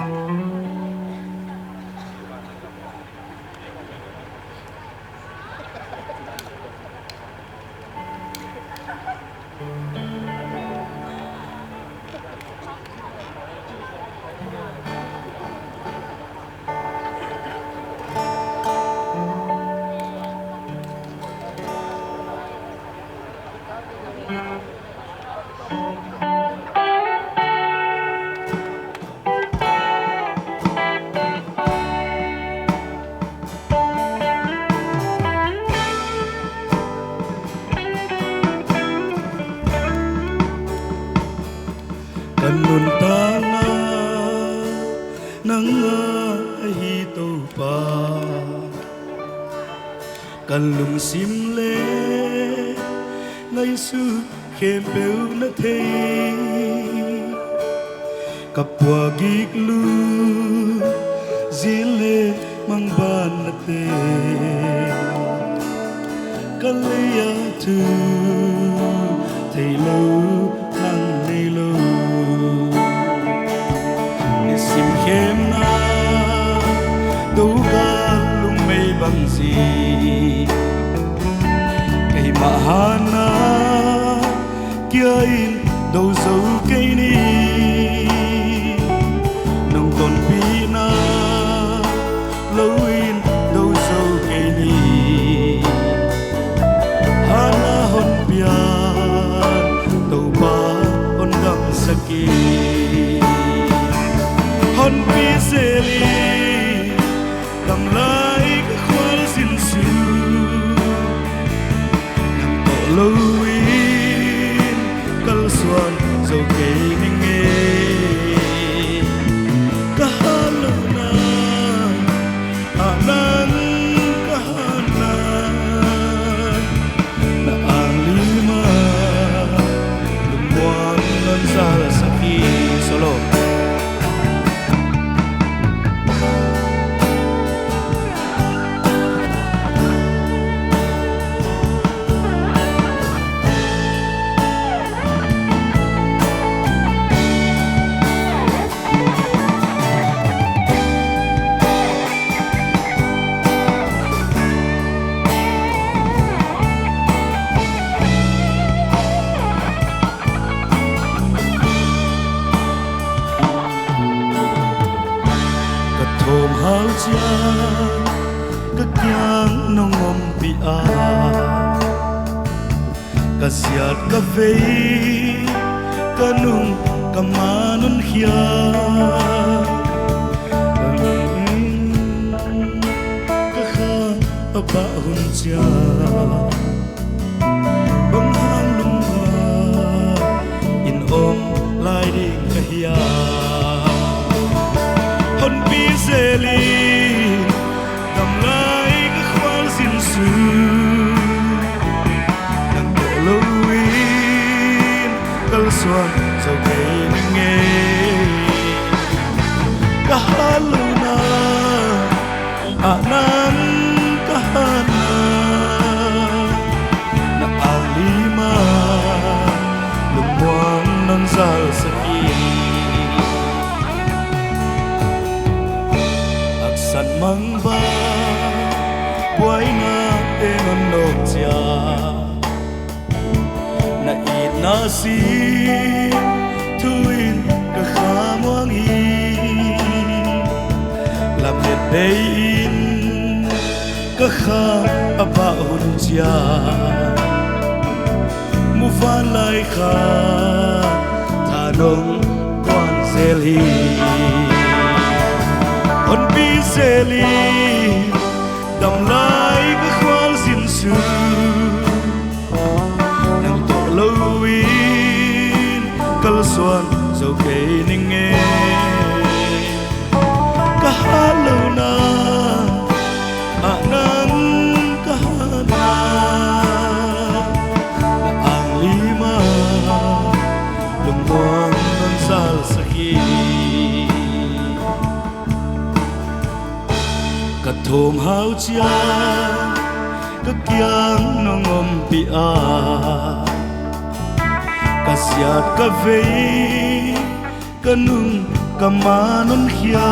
kanun tana nanga hi to pa kan lung sim le ngai su khem beu na thei kapwa gik lu zile mang ban na te kalaya tu thei lo nang nei lo sim khem na đâu ga lung mây bằng gì cây mà hana kia in đâu dấu cây ni nông tôn pina lâu in đâu dấu cây ni hana hon pian đâu ba hon dam saki hon pi seli đầm lại cái khoan xin xứ nằm tổ lâu in cơn xuân dầu cây mình nghe cả hai lâu na anan cả na na alima lum buan non sala saki solo thôm hao chan các nhang nong om pi a ka siat ka vei ka nung ka manun khia ka kha ba hun cha bang hang lung in om lai ding ka hia hon pi seli đầm lại cái khoan xin xứ nắng tổ lâu in cơn xuân dầu cây nghe cả hai lâu na anan cả na na alima non nok cha na it na si thuin ka khamwang hi lam let bein ka kha aba hun cha mu van lai kha tha nong quan seli on bi seli đầm lai cái khoan xin sư nang to lâu in kal xuân dầu cây ninh nghe cả lâu na nang cả na ang lima lung quang non sal sakhi cả thôm hao chia cả kiang nó ngom pi a cả siat cả ve cả nung cả ma non khia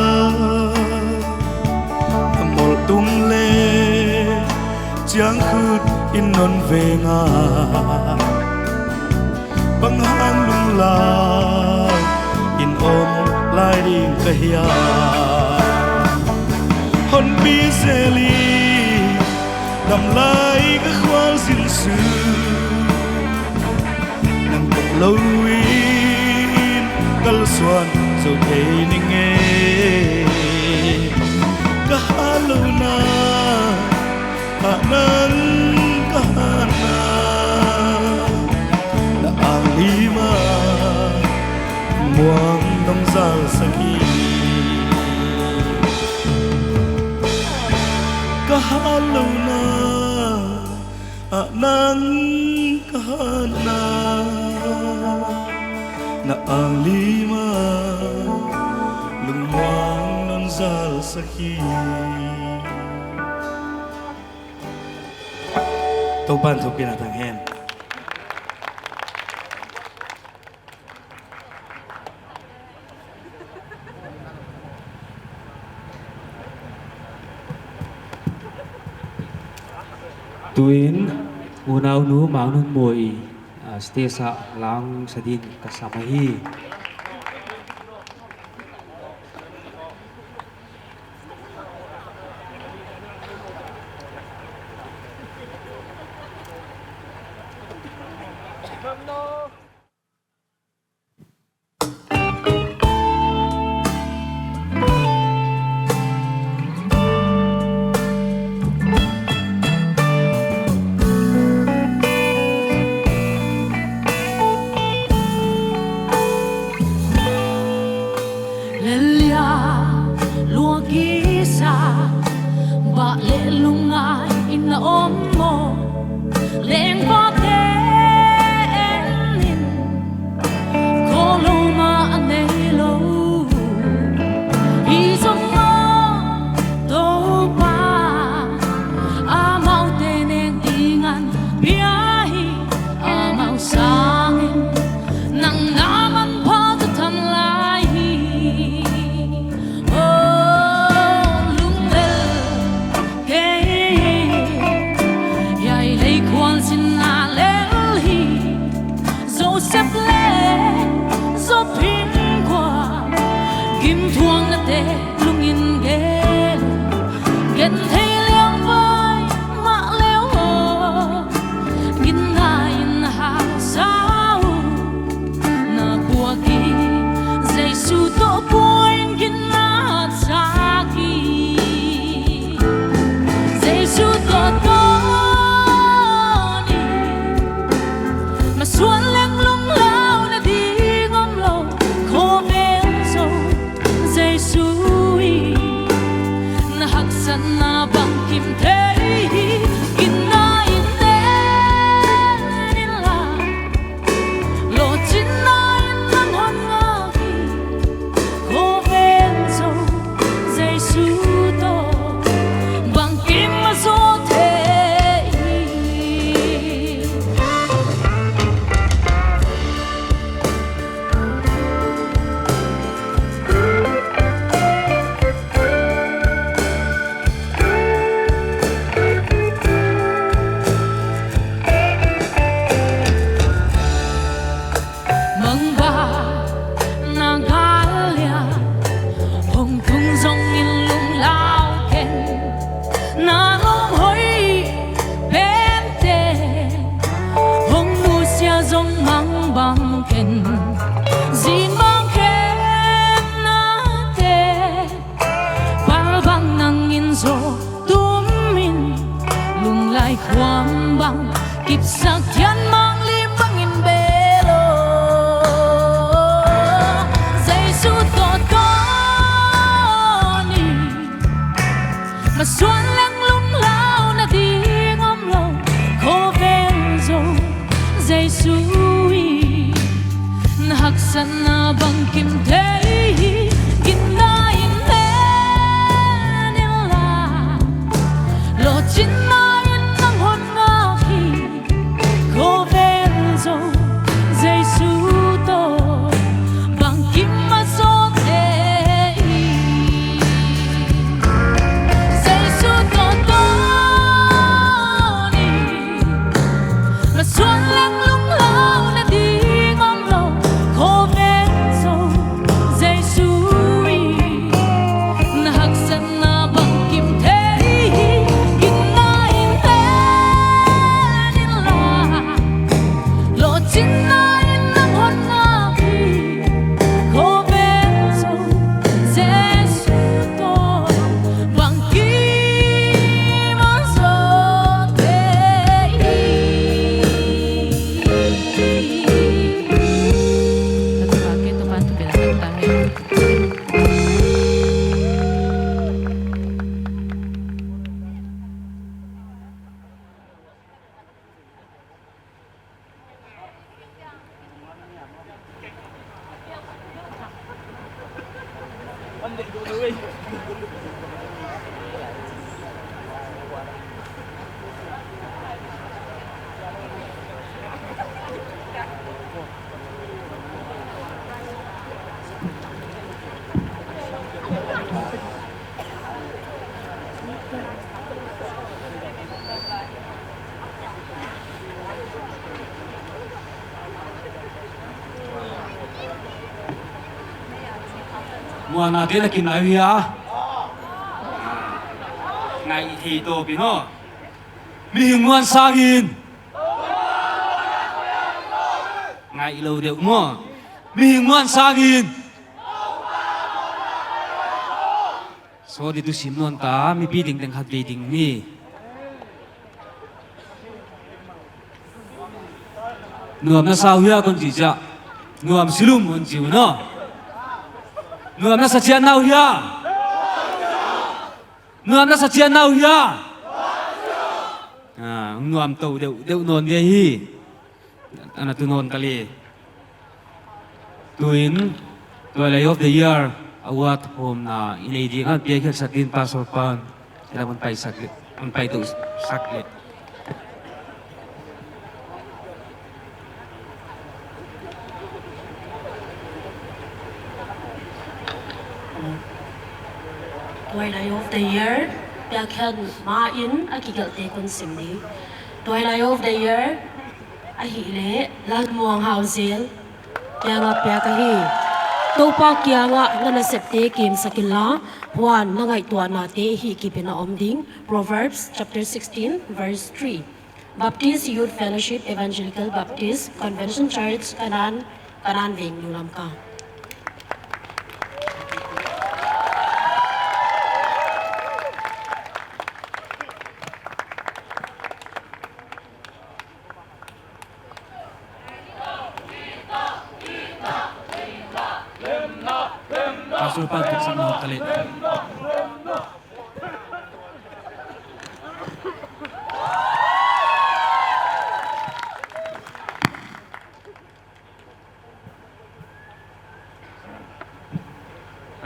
mol tung le chiang khut in non ve nga bang hang lung la in om lai ding ka hia hon bi seli đầm lai cái khoan xin sư nang bọc lâu in kal xuân dầu cây ninh nghe cả lâu na nang cả na na ang lima muang nong zal sakhi lâu na nang kahana na ang lima lumuang non zal sakhi tâu ban thu pina thang hen tuin unau nu mau nun moi stesa lang sadin kasamahi na bang kịp sắc thiên mang lim băng in bê lô dây su to to ni mà xuân lăng lung lao na đi ngom lâu khô ven dâu dây suy hắc sân na băng kim thế kim na in lên in la lo chín na in nang hôn nga khi khô ven dâu dây su to băng kim mà gió thế dây su to to ni mà xuân lăng lung lao na đi ngom lâu khô ven dâu dây suy na hắc sân na băng kim thế kim na in lên in la lo chín na in nang hôn nga khi khô ven dâu dây su to băng kim mà gió thế mua na thế là kim lại huy à ngày thì tổ biến ho mình muốn sang in ngày lâu đều mua mình muốn sang in số đi tu sim non ta mi pi ding ding hat vi ding ni nuam na sao hiya con chỉ cha nuam silum con chịu nó nuam na sa chian nào hiya nuam na sa chian nào hiya nuam tàu đều non về hi anh tu non kali tuin Toilet of the Year award home na inidi nga piyakil sa tin pasor pan sila man pay saklit man pay to saklit Twilight of the Year piyakil main akigal te kon simni Twilight of the Year ahile lagmuang hausel kaya nga piyakahi Topa kya nga na nasepte kim sakila Juan na ngay tuwa nate hi kipina omding Proverbs chapter 16 verse 3 Baptist Youth Fellowship Evangelical Baptist Convention Church Kanan Ving Nulam ka pasor pan sa mga kalit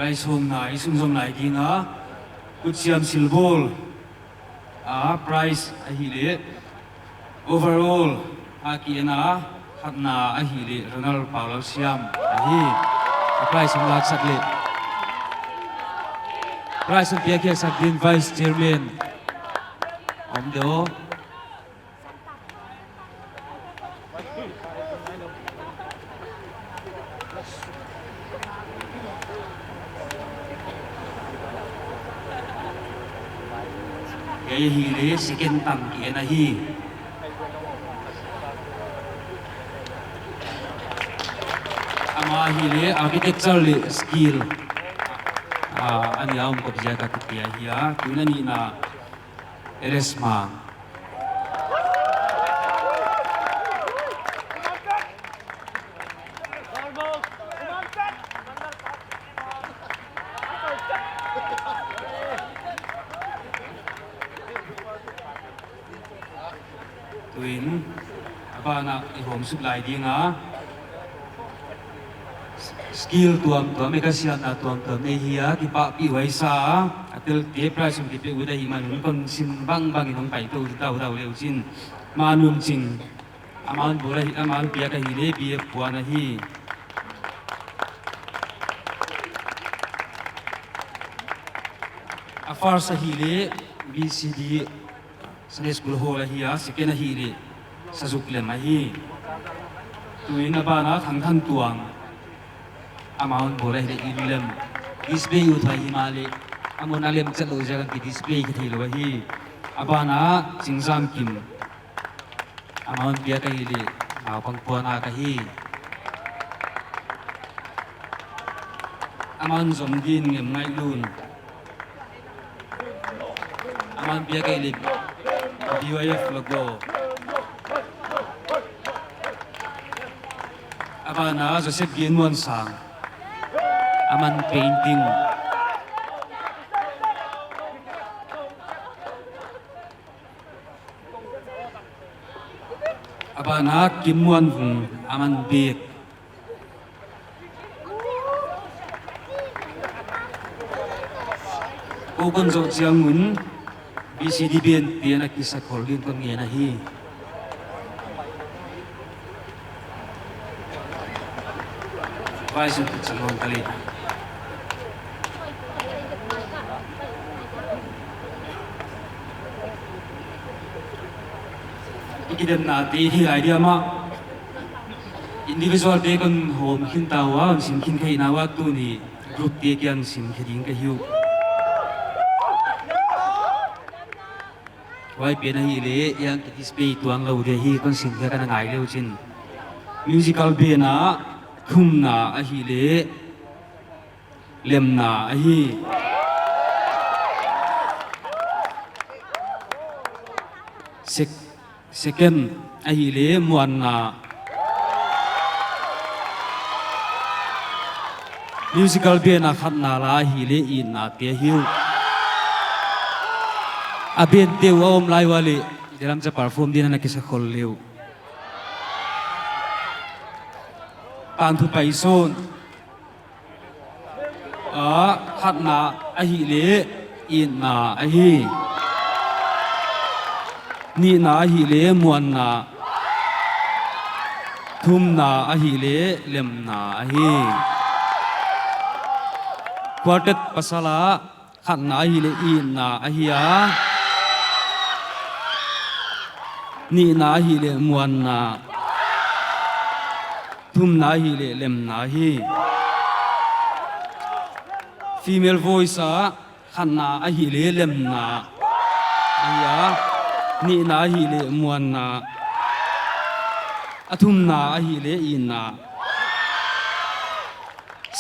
Price home na isumsum na ikina kutsiam silbol price ahili overall aki na hatna ahili Ronald Paulo Siam ahi price home lag sakli price home piakya sakdin vice chairman omdo kaya hili second tang kaya nahi ama hili architectural skill ani aum ko bija ka tiya hiya tunani na eresma abana ihom sup lai dinga skill tuam me ka siat na tuam nei hiya ki pa pi wai sa atel te price um ki pe uda hi man kon sim bang inong pai to tau leu chin manum ching aman bora hi aman pia ka hi le pia puana hi afar sa hi le BCD Sunday school hall hi a second hi le sa zuklem hi tuin abana thang than tuang amount bora hi ilem display uthai himale amon alem chalo jagan ki display ki thilo hi abana chingzam kim amount pia ka hi le pang puana ka hi aman zom din ngem ngai lun aman pia ka hi le BYF logo abana Joseph Gienwan sang aman painting abana Kimwan Vung aman bek Ogon zo chiang mun BCD ben piana kisa kolin kon ngena hi Vice Chairman kali ikidem na ti hi idea ma individual te kon home khin tawa sim khin khai na wa tu ni group te kyan sim khiding ka hiu wai pe na hi le yang ki display tuang lo de hi kon sim ka na ngai leu chin musical be na khum na a hi le lem na a hi second a hi le muan na musical be na khat na la hi le in na te hiu a ben te wa om lai wali deram cha perform din na kisa khol leu pan thu pai son a khat na a hi le in na a hi ni na hi le muan na thum na a hi le lem na a hi quartet pasala khat na hi le in na a hi a ni na hi le muan na thum na hi le lem na hi female voice a khat na a hi le lem na a hi a ni na hi le muan na athum na a hi le in na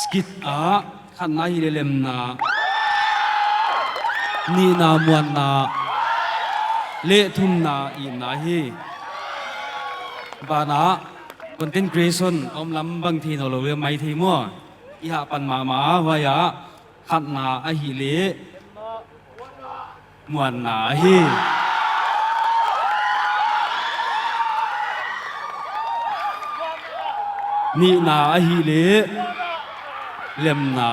skit a khat na hi le lem na ni na muan na le thum na in na hi bana content creation om lam bang thi no lo we mai thi mo i ha pan ma wa ya khat na a hi le muan na hi ni na a hi le lem na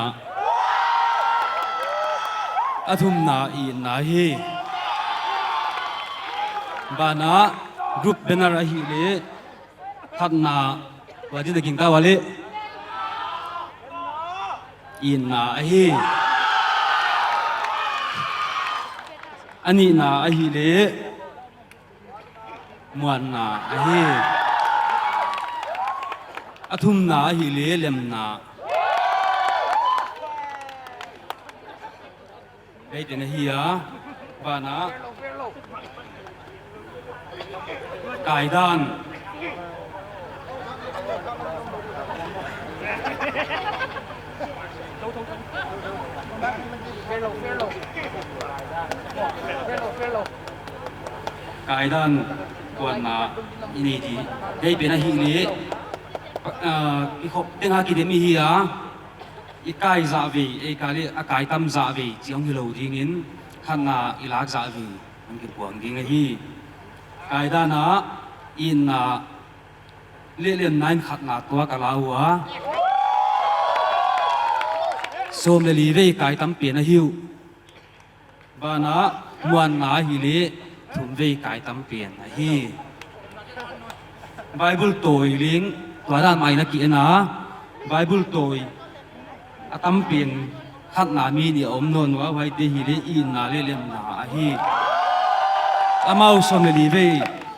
athum na i na hi bana group banner a hi le khat na wa ji da king ta wa le in na a hi ani na a hi le muan na a hi athum na a hi le lem na đây tên hi á và nó cải đan cải đan còn là ini thì đây bên này hi lệ cái hộp tiếng Hà kỳ đến mi hi á i kai za vi e kali a kai tam za vi chiang hi lo ding in khana ilak za vi ang ki puang ding hi kai da na in na lem nine khat na tua kalawa som le li ve kai tam pe na hiu bana muan na hi le thum ve kai tam pe na hi Bible toy ling tua dan mai na ki na Bible toy atam pin khat na mi ni om non wa wai te hi le in na le lem na hi amau som le li ve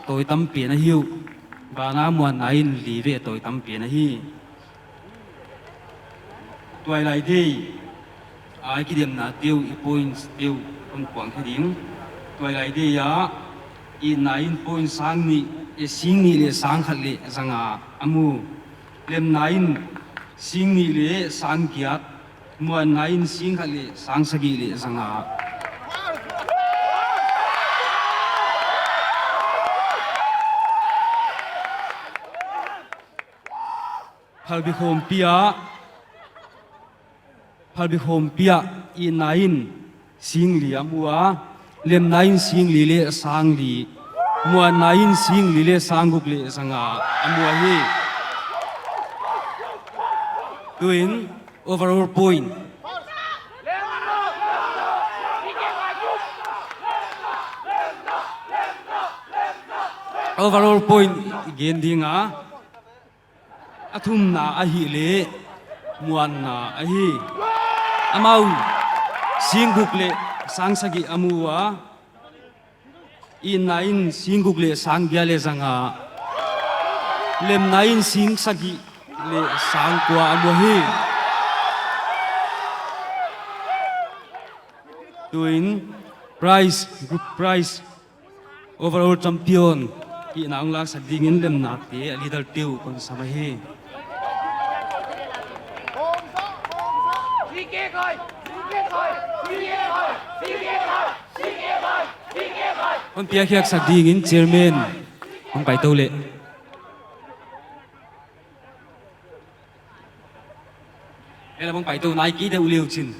toy tam pe na hiu bana muan na in li ve toy tam pe na hi toy lai dei ai ki dem na tiêu i points tiêu on kwang thi ding toy lai dei ya in na in point sang ni e sing ni le sang khat le zanga amu lem na in sing ni le sang kiat muan na in sing khat le sang sagi le zanga Palbi khom pia in nain sing li amua lem nain sing li le sang li muan nain sing li le sang guk le sanga amua hi tuin overall point again dinga athum na ahi le muan na ahi amau singguk le sang sagi amua in nain singguk le sang bia le zanga lem nain sing sagi le sang kwa amu hi tuin prize group prize overall champion ki nang lak sa dingin lem na te leader tiu kon samahi con pia khiak sa dingin chairman ông pai tâu lệ đây là ông pai tâu nai ký đều liều chin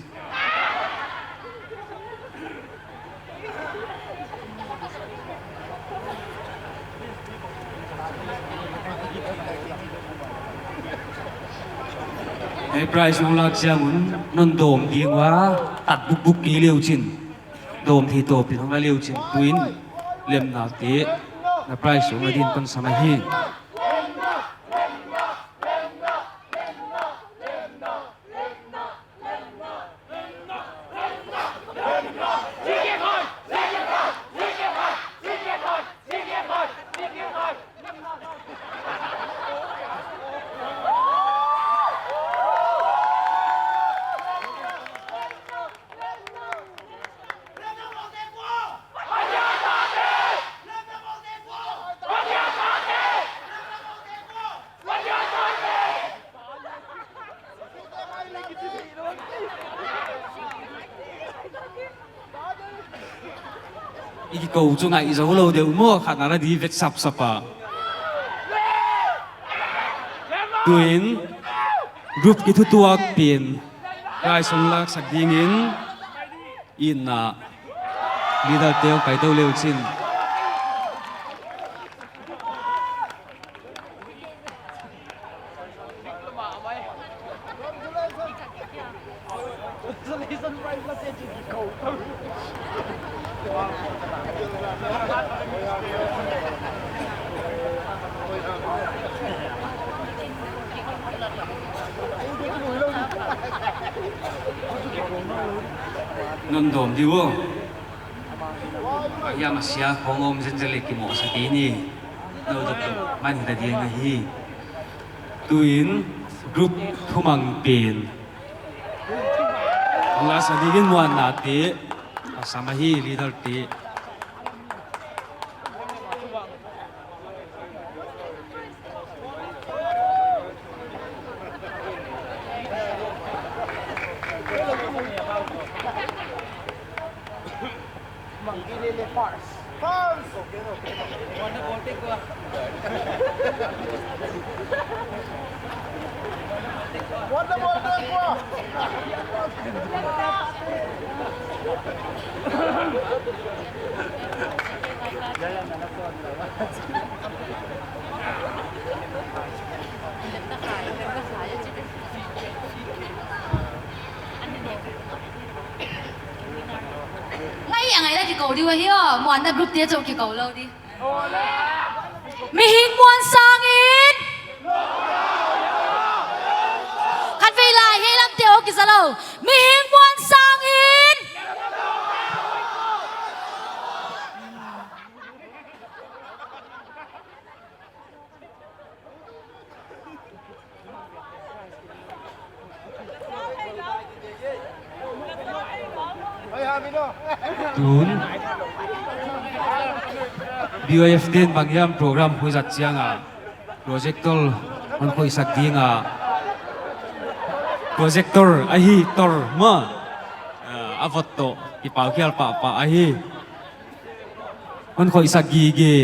cái price nong lak sia mun non dom ding wa tat buk ký liều chin dom thì tổ thì không là liều chin twin lem na te na price so ngadin kon samahi iki cầu cho ngại dấu lâu đều mua khả năng là đi vết sập sập à tuyến group cái thu tua tiền gai sông lạc sạch đi nghiến in à đi到tiêu cái đâu liều chín non dom di wo ya masya khongom jenjele ki mo sakini no dok man da di nga hi tuin group thumang pen la sa digin mo na te asamahi leader te ngay à ngày đây thì cầu đi qua hiếu muốn là group tiết trong thì cầu lâu đi mi hình muốn sang in khăn phi lại hay làm tiêu kỳ sao lâu mi hình muốn sang in tun BOF ten bangyam program hui zat chianga projector on khoi sak dinga projector ahi tor ma avotto ipau khial pa ahi on khoi sak gi ge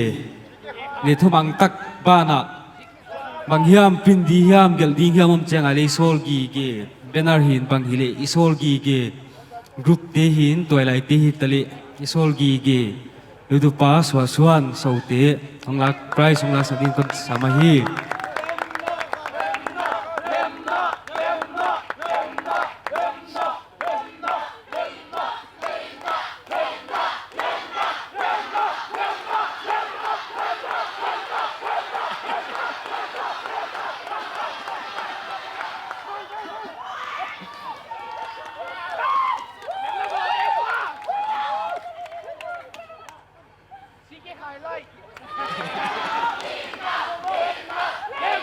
le thumang tak bana bangyam pindi hiam gel ding hiam om changa le sol gi ge banner hin bang hile isol gi ge group te hin toilai te hi tali isol gi ge ludu pa swan so te thonglak price thonglak sabin kon samahi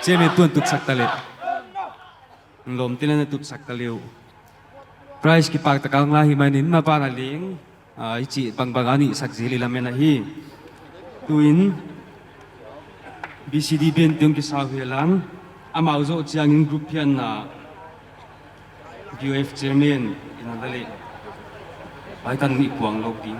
Ceme tuan tut sak tali lom tilan tut sak taliu price ki pak takang lahi mainin ma pa naling ichi bangbangani sak zili lamen hi tuin BCD ben tung ki sa helang amau zo chiangin group hian na BOF chairman inadali ai tan ni puang lo ding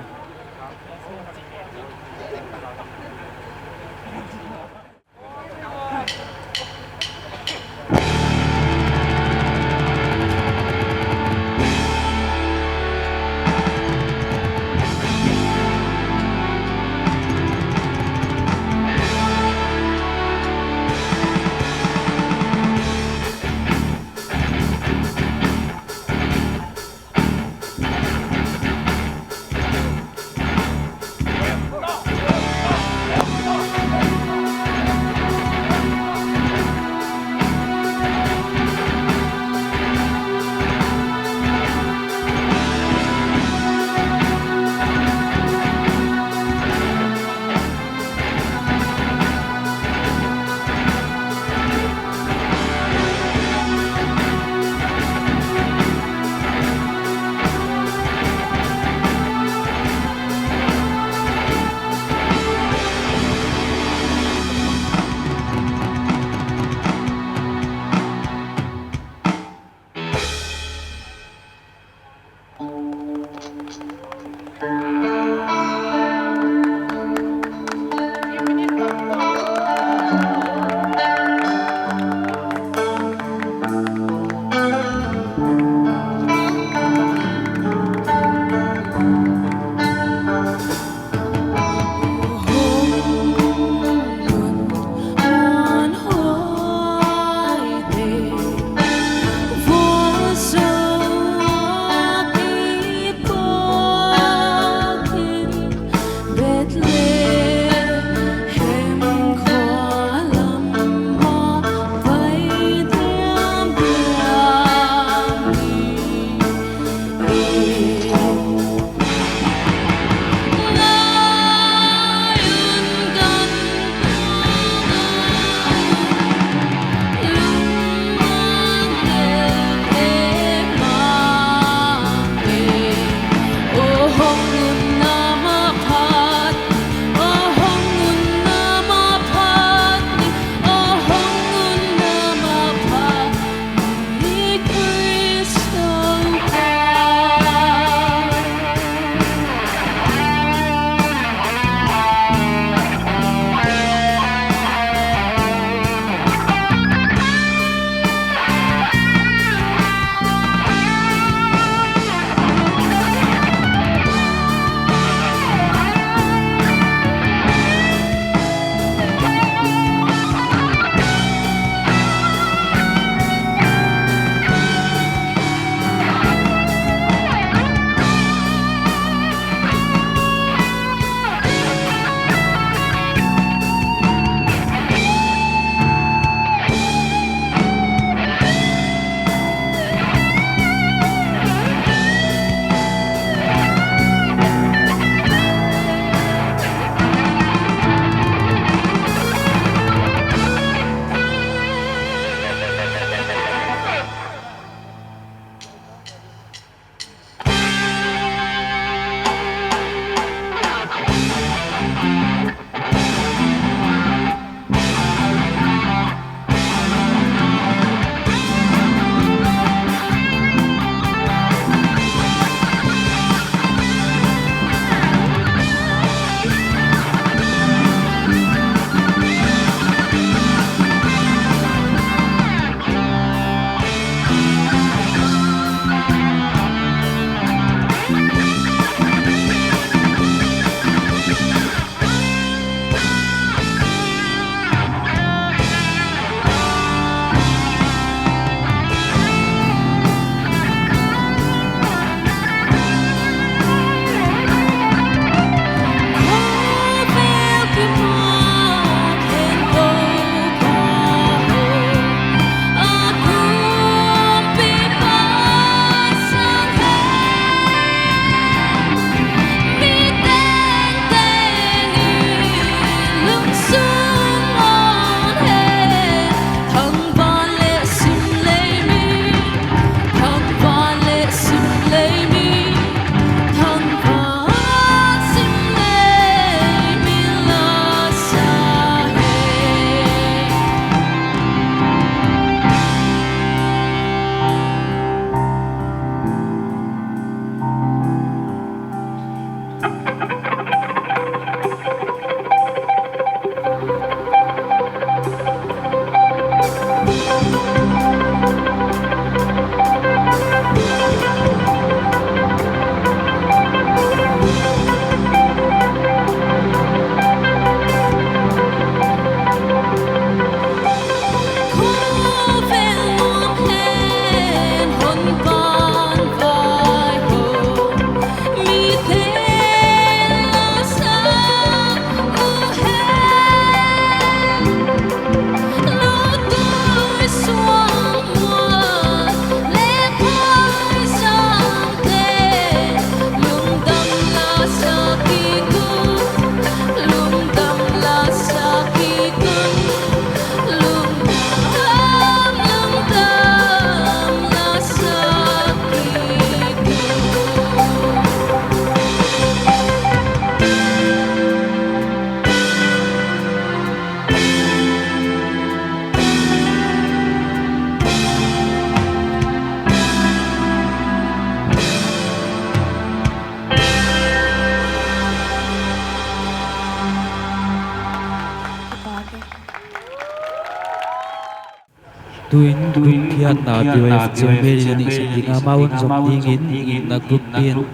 tuin thiat na POF chiang me ri ni se ding amaun zom ding in na group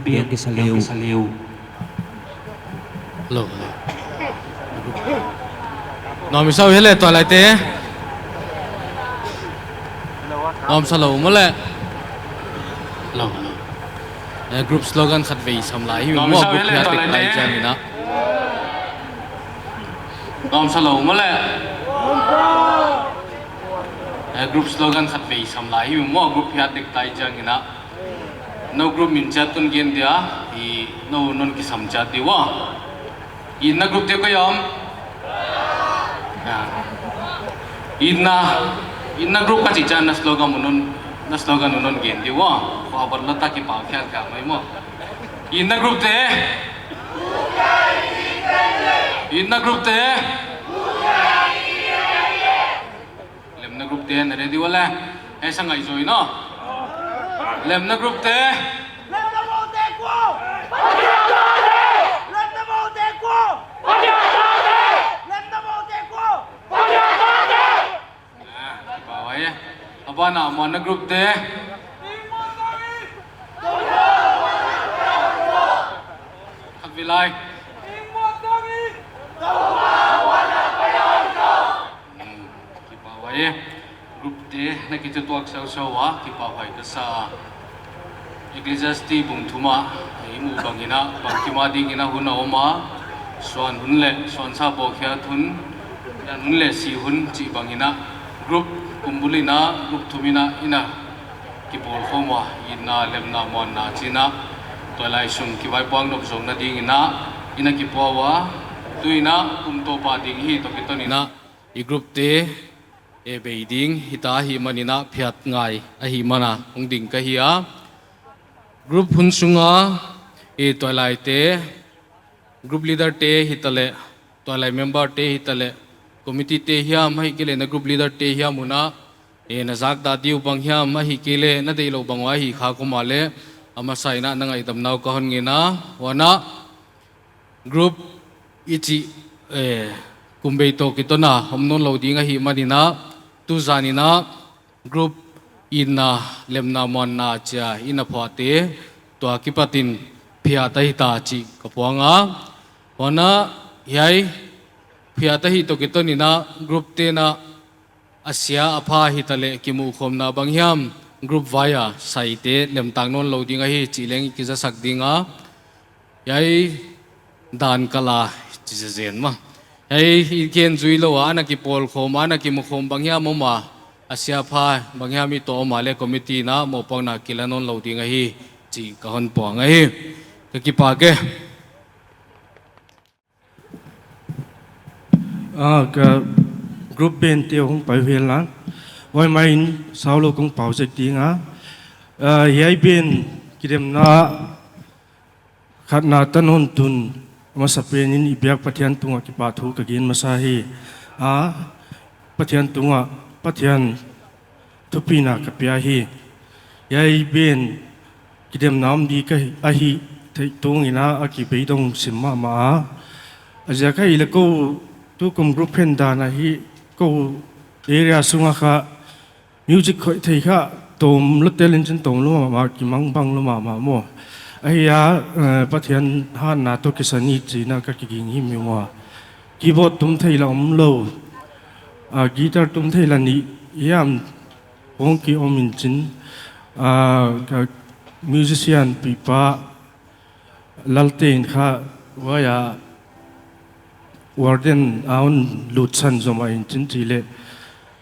pian ke saleu lo nom sao hele to lai te nom salo mo le lo group slogan khat vei sam lai hi mo group ya tik lai jang ina nom salo mo le group slogan khat vei sam lai hi mo group ya tik lai jang ina no group min chat tun gen dia hi no non ki sam chat di wa inna group te ko yom inna group ka chi chan na slogan unon gen di wa ko bar la ta ki pa khal ka mai mo inna group te lemna group te na ready wala aisa ngai joi no lemna group te abana mana group de Vilai kipawai group de na kita tuak sawa kipawai kasa Ecclesiastes bungthuma imu bangina bangkima dingina huna oma swan hunle swan sa bokhya thun yan hunle si hun chi bangina group kumbulina group thumina ina kipol khoma ina lemna monna china tolai sum kibai pang nok zong na dingina ina kipawa tuina kumto pa ding hi to kitonina I group te e beiding hita hi manina phiat ngai a hi mana ong ding ka hiya group hun sunga e tolai te group leader te hitale tolai member te hitale committee te hiam hai kile na group leader te hiamuna e na zak da diu bang hiam ma hi kile na dei lo bangwa hi kha ko male ama saina na ngai dam naw ka hon ngina wana group ichi e kumbei to kitona homnon lo dinga hi manina tu zanina group ina lemna monna cha ina phate to akipatin phia tai ta chi kapwanga wana yai phia ta hi to kitonina group te na asia apha hi tale kimu khomna banghiam group via saite lemtang non lo dinga hi chileng ki ja sak dinga yai dan kala chi zen ma yai hi ken zui lo ana ki pol khom ana ki mu khom banghiam ma asia pha banghiam mi to ma le committee na mo pang na kilanon lo dinga hi chi ka hon po nga hi ka ki pa ke ka group ben tiêu không phải về lắm, ngoài mai sau lúc cũng bảo dịch tiếng á, vậy bên cái đêm na khát na tân hôn tuần mà sắp bên in ibiak pathian tung cái bà thu cái gen masahi, pathian tung pathian tupina cái bia hi, vậy bên cái đêm nam đi cái ahi thấy tung ina cái bê đông sim mà, giờ cái là cô tu cùng group henda na hi ko area sunga kha music khoi thei kha tom lu talent chen tom lu ma ki mang bang lu ma mo aya pathian han na to kisani chi na ka ki ging hi mi wa keyboard tum thei la lo guitar tum thei la ni yam ong ki omin chin ka musician pipa lalten kha wa ya warden aun lutsan zoma in chin chile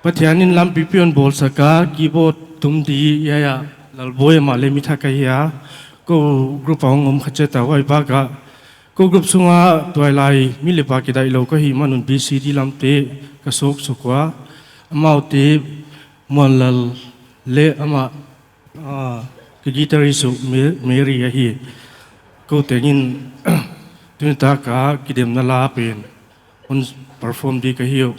pathianin lam pipion bol saka keyboard tum di ya lalboy ma le mitha ka ya ko group ong khache ta wai ba ga ko group sunga toilai mile pa ki dai lo ka hi manun bcd lam te ka sok sukwa amau te molal le ama ki guitarist mary ya hi ko tengin tunta ka kidem na la pen on perform di kahiyo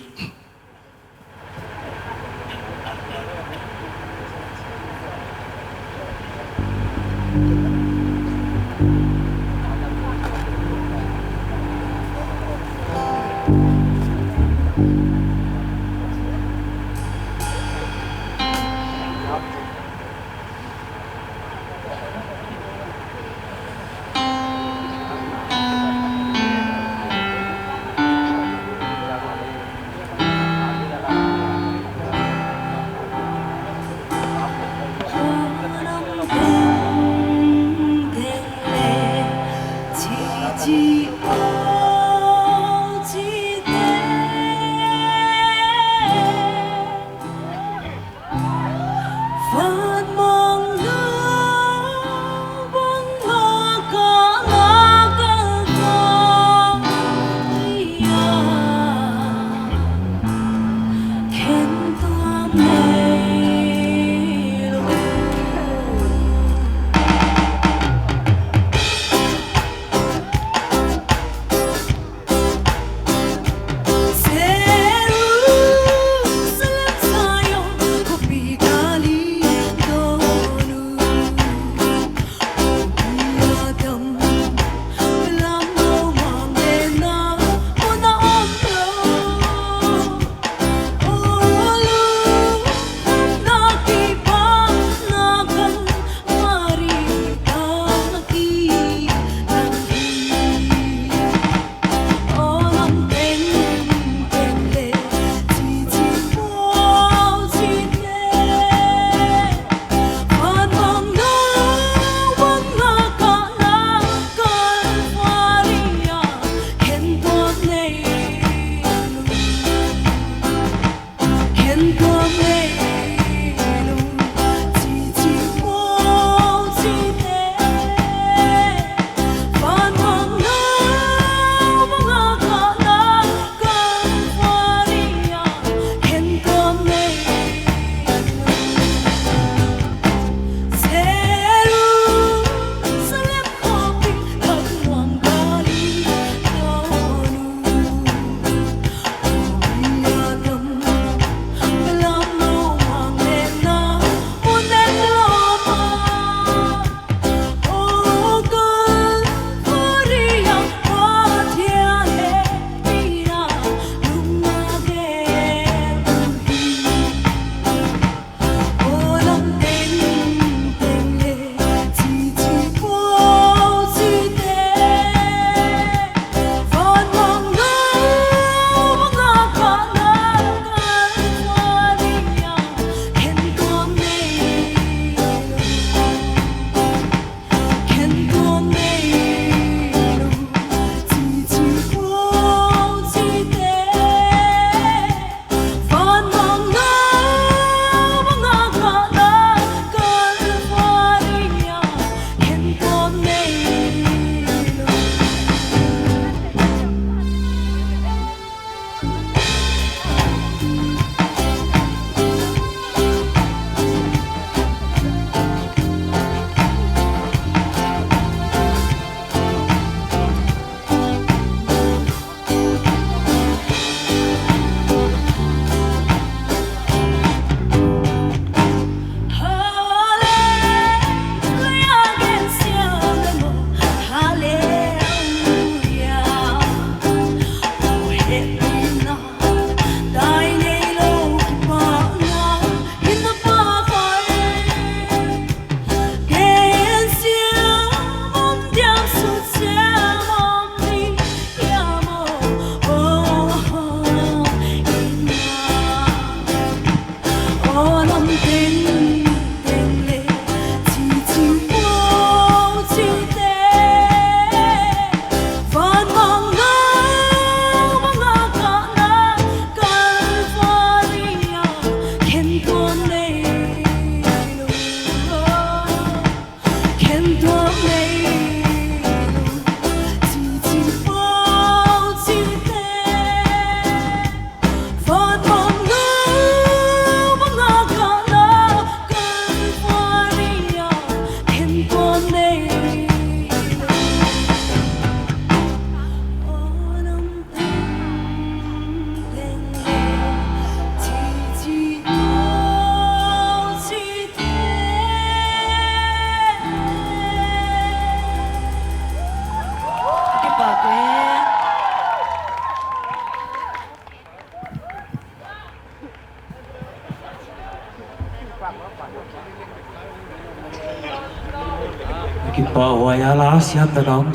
Kipa wayala siap tanam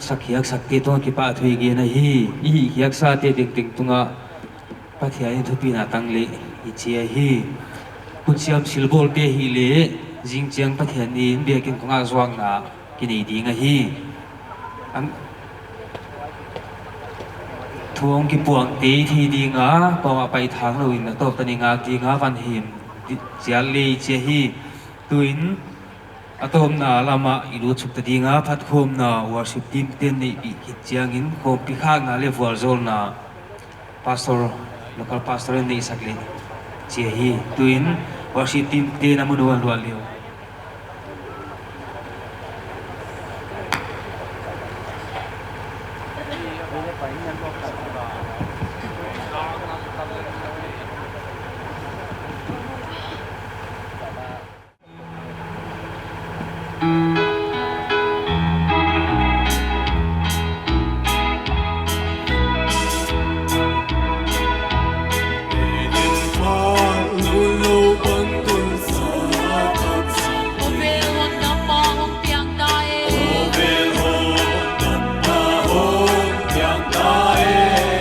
sakhiak sakti to kipa thui ge na hi I hiak sa te ting ting tunga pathiai thupi na tangle I chia hi kuchiam silbol te hi le jing chiang pathian ni be kin konga zwang na kini dinga hi an thuang ki puang te thi dinga pa pai thang lo in na top tani nga ti nga van him chial le chia hi tuin atom na lama ilu chukta dinga phat khom na worship team ten ni bi chiang in ko pi khak na le wal zol na pastor local pastor ni sakle chia hi tuin worship team te na munuan wal leo Hãy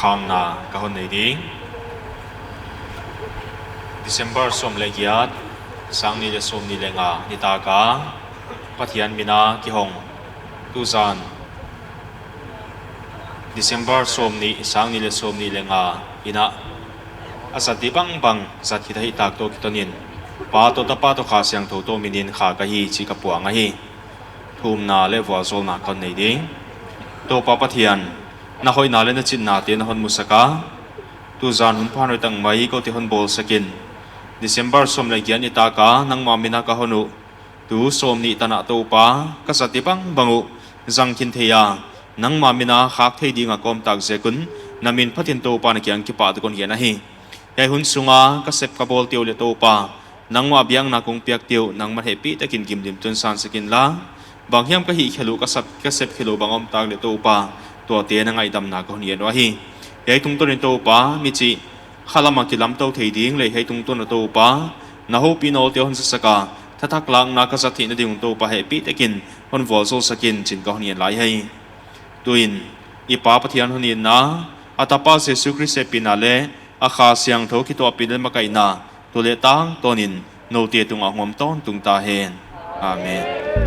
ข้างหน้าก็คนในดิ้ง December ส่งเลยกียดสังนี่จะส่งนี่เลยงานิตากาพัทยันมินากิหงตุซาน December ส่งนี่สังนี่จะส่งนี่เลยงาอินะอาศัยที่บังสัตว์ที่ได้ตากโตกิตนินป้าโตตาป้าโตขาเสียงโตโตมินินขากะฮีชิกะปัวงะฮีทุ่มนาเลวัวโซนาคนในดิ้งโตป้าพัทยันนาหอยนาเลนจินนาเตียนหอนมุสกาตุซานหุ่นพานไว้ตั้งไม่ก็ที่หอนบอลสกินDecember สมเลยกียนิตากานังมามินาka honu tu som ni tana to pa kasatipang bangu zangkin theya nang ma mina khak thei dinga kom tak zekun namin phatin to pa na kyang ki pa tu kon hian a hi yai hun sunga ka sep ka bol tiu le to pa nang ma biang na kung piak tiu nang ma hepi takin kim dim tun san sakin la bang hiam ka hi khelu ka sep khelu bangom tak le to pa to te na ngai dam na ko hian wa hi yai tung ton to pa mi chi khalama kilam to thei ding le hei tung ton to pa na ho pino te hon saka thatak lang na ka sathi na ding to pa he pi takin hon vol so sakin chin ka honian lai hei tuin i pa pathian honin na atapa se sukri se pinale a kha siang tho ki to pin ma kai na to le tang tonin no te tung a ngom ton tung ta hen amen